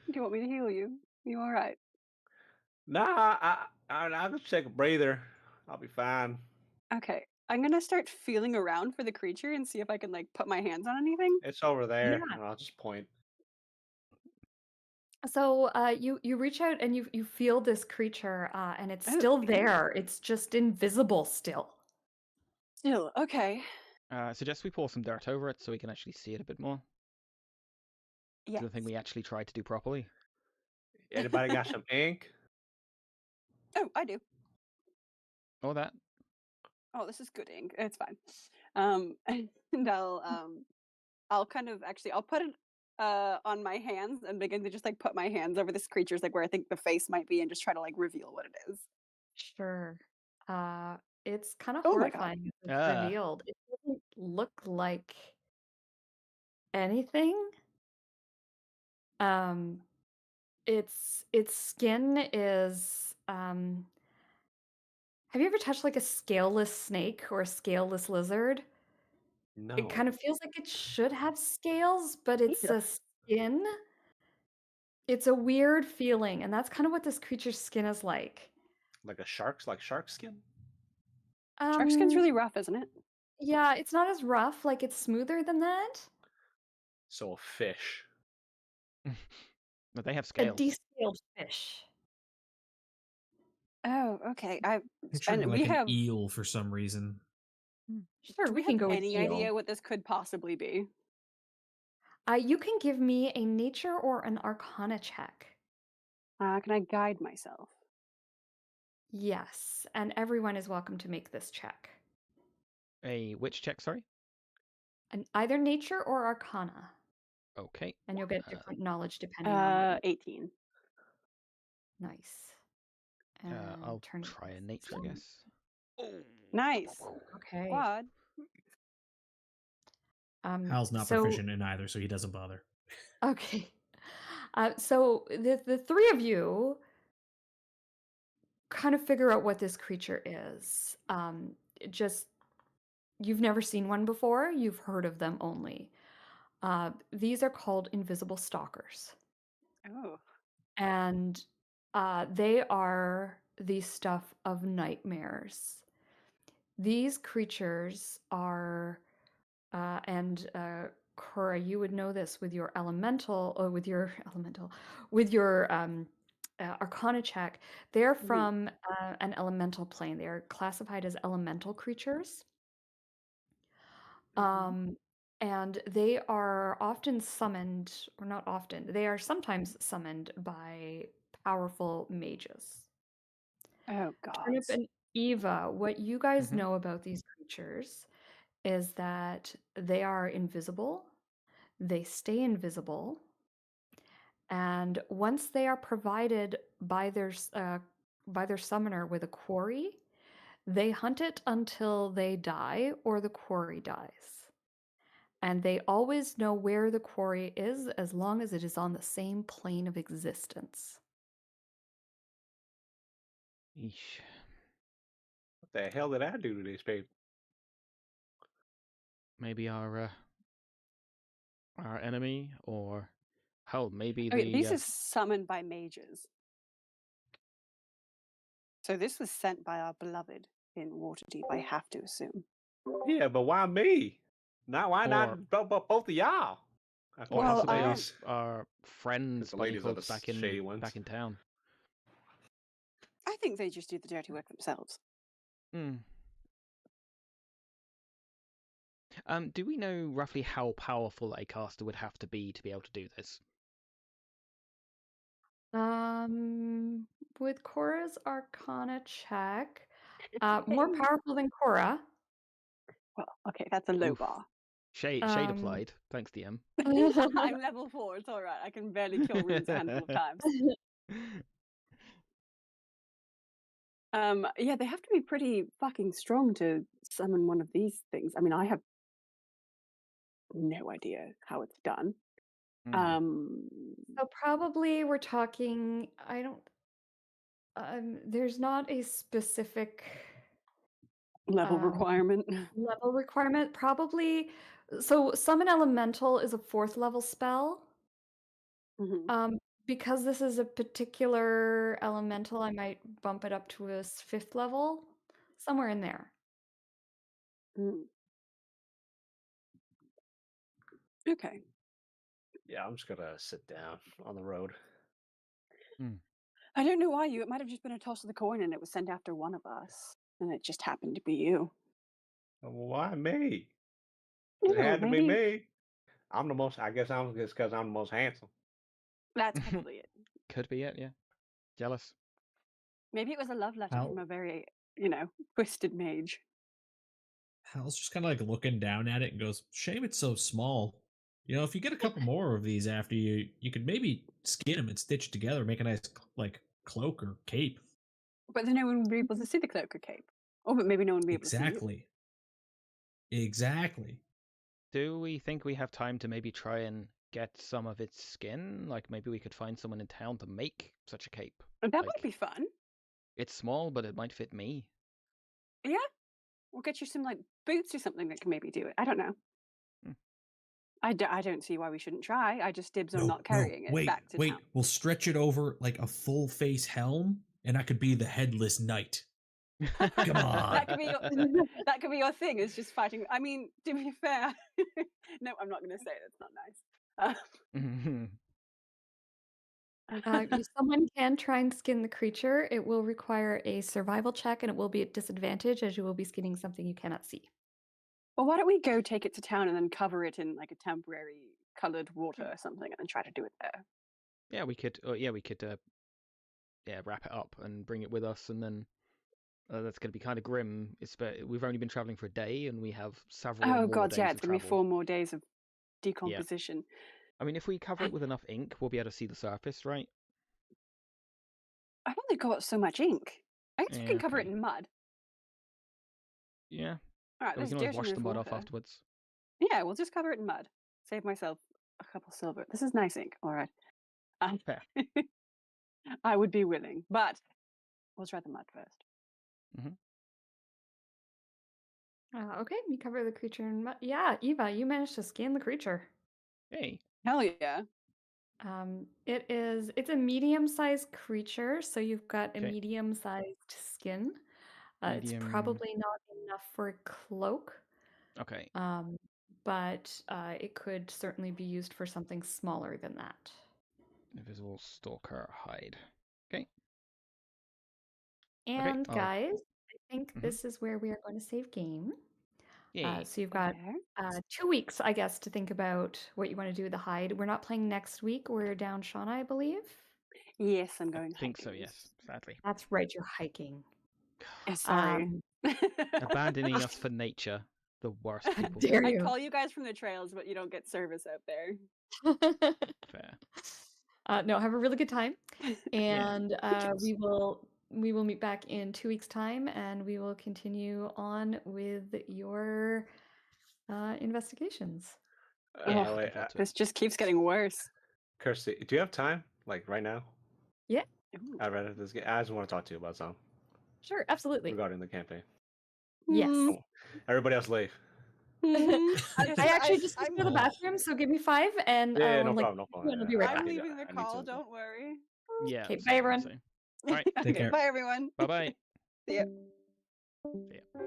do you want me to heal you? You all right? Nah, I'll just take a breather. I'll be fine. Okay, I'm gonna start feeling around for the creature and see if I can like put my hands on anything. It's over there. Yeah. And I'll just point. So you reach out and you feel this creature, and it's Oh, still there. It's just invisible still. still okay. Suggest we pour some dirt over it so we can actually see it a bit more. Yeah. The thing we actually tried to do properly. Anybody got some ink? Oh, I do. Or that. Oh, this is good ink. It's fine. And I'll kind of actually I'll put it on my hands and begin to just like put my hands over this creature's like where I think the face might be and just try to like reveal what it is. Sure. It's kind of Oh my god. horrifying if it's Ah. revealed. It doesn't look like anything. Its skin is have you ever touched like a scaleless snake or a scaleless lizard? No. It kind of feels like it should have scales, but it's Yeah. a skin. It's a weird feeling, and that's kind of what this creature's skin is like. Like shark skin? Shark skin's Um, really rough, isn't it? yeah, it's not as rough, like it's smoother than that. So a fish. But they have A scales. descaled fish. Oh, okay. Picturing And like we an have eel for some reason. Sure, do we we can have go with any eel. idea what this could possibly be? You can give me a nature or an arcana check. Can I guide myself? Yes, and everyone is welcome to make this check. A which check, sorry? And either nature or arcana, Okay. and you'll get different knowledge depending on what 18. Nice. I'll turn it try a nature, I guess. Nice. Okay. Quad. Hal's not so proficient in either, so he doesn't bother. okay. So the three of you kind of figure out what this creature is. Just you've never seen one before. You've heard of them only. These are called invisible stalkers, Oh. and they are the stuff of nightmares. These creatures are, and Cora, you would know this with your elemental, or with your elemental, with your Arcana check. They're from an elemental plane. They are classified as elemental creatures. And they are often summoned, or not often, they are sometimes summoned by powerful mages. Oh god. Turnip and Eva, what you guys know about these creatures is that they are invisible, they stay invisible, and once they are provided by their summoner with a quarry, they hunt it until they die or the quarry dies. And they always know where the quarry is as long as it is on the same plane of existence. Eesh. What the hell did I do to these people? Maybe our enemy, or hell, maybe Okay, the this is summoned by mages. So this was sent by our beloved in Waterdeep, I have to assume. Yeah, but why me? Why Or- not both of y'all? I or point out to possibly ladies. our friends The by ladies are folks the back in shady ones. back in town. I think they just do the dirty work themselves. Do we know roughly how powerful a caster would have to be able to do this? With Cora's Arcana check, more powerful than Cora. Well, okay, that's a low Oof. bar. Shade applied. Thanks, DM. I'm level 4, it's alright. I can barely kill runes a handful of times. Yeah, they have to be pretty fucking strong to summon one of these things. I mean, I have no idea how it's done. So probably we're talking, There's not a specific Level um, requirement. level requirement. Probably. So summon elemental is a 4th level spell. Mhm. Because this is a particular elemental, I might bump it up to a 5th level, somewhere in there. Mm. Okay. Yeah, I'm just gonna sit down on the road. I don't know why you. It might have just been a toss of the coin, and it was sent after one of us, and it just happened to be you. Why me? You It know, had to be maybe me. I'm the most. I guess I'm just because I'm the most handsome. that's probably it. Could be it, yeah. Jealous. Maybe it was a love letter How- from a very, twisted mage. Hal's just kind of like looking down at it and goes, "Shame it's so small. You know, if you get a couple more of these after you could maybe skin them and stitch together, make a nice like cloak or cape." But then no one would be able to see the cloak or cape. Oh, but maybe no one would be able to see you. Exactly. Exactly. Do we think we have time to maybe try and get some of its skin? Like maybe we could find someone in town to make such a cape. That Like, might be fun. It's small, but it might fit me. Yeah. We'll get you some like boots or something that can maybe do it. I don't know. Hmm. I don't see why we shouldn't try. I just dibs on not carrying it wait, back to wait. town. We'll stretch it over like a full face helm, and I could be the headless knight. Come on. That could be your thing. Is just fighting. I mean, to be fair, no, I'm not going to say it. It's not nice. Someone can try and skin the creature. It will require a survival check, and it will be at disadvantage as you will be skinning something you cannot see. Well, why don't we go take it to town and then cover it in like a temporary colored water or something, and then try to do it there? Yeah, we could. Wrap it up and bring it with us, and then that's going to be kind of grim. We've only been traveling for a day, and we have several. Oh more god, days yeah, of it's gonna be travel. 4 more days of decomposition. I mean, if we cover it with enough ink, we'll be able to see the surface, right? I've only got so much ink. I guess we can cover it Okay. in mud. Yeah. All right, We let's can dirt always and wash the there's mud off water. afterwards. Yeah, we'll just cover it in mud. Save myself a couple silver. This is nice ink. All right. Fair. I would be willing, but we'll try the mud first. Okay, you cover the creature in mud. Yeah, Eva, you managed to skin the creature. Hey. Hell yeah. It's a medium-sized creature, so you've got a Okay. medium-sized skin. It's Medium. probably not enough for a cloak, Okay. but it could certainly be used for something smaller than that. Invisible stalker hide. Okay. And I'll- guys, I think Mhm. this is where we are going to save game. Yay. So you've got There. 2 weeks, I guess, to think about what you want to do with the hide. We're not playing next week. We're down Shauna, I believe. Yes, I'm I going think so. hiking. Yes. Sadly. That's right, you're hiking. Sorry. Abandoning us for nature. The worst people. Dare I you. call you guys from the trails, but you don't get service out there. Fair. No, have a really good time. Yeah. And we will meet back in 2 weeks' time, and we will continue on with your investigations. Yeah, looking wait, forward to it. this just keeps getting worse. Kirsty, do you have time? Like right now? Yeah, Ooh. I read this. I just want to talk to you about something sure, absolutely. regarding the campaign. Yes. Mm. Everybody else leave. I actually just went to the bathroom, so give me 5, and Yeah, we'll, no problem. No problem. I'll be right I'm back. leaving the I need call, to- don't worry. Yeah. Okay, that's bye, what I'm everyone. saying. All right. Take care. Bye everyone. Bye bye. See ya. See ya.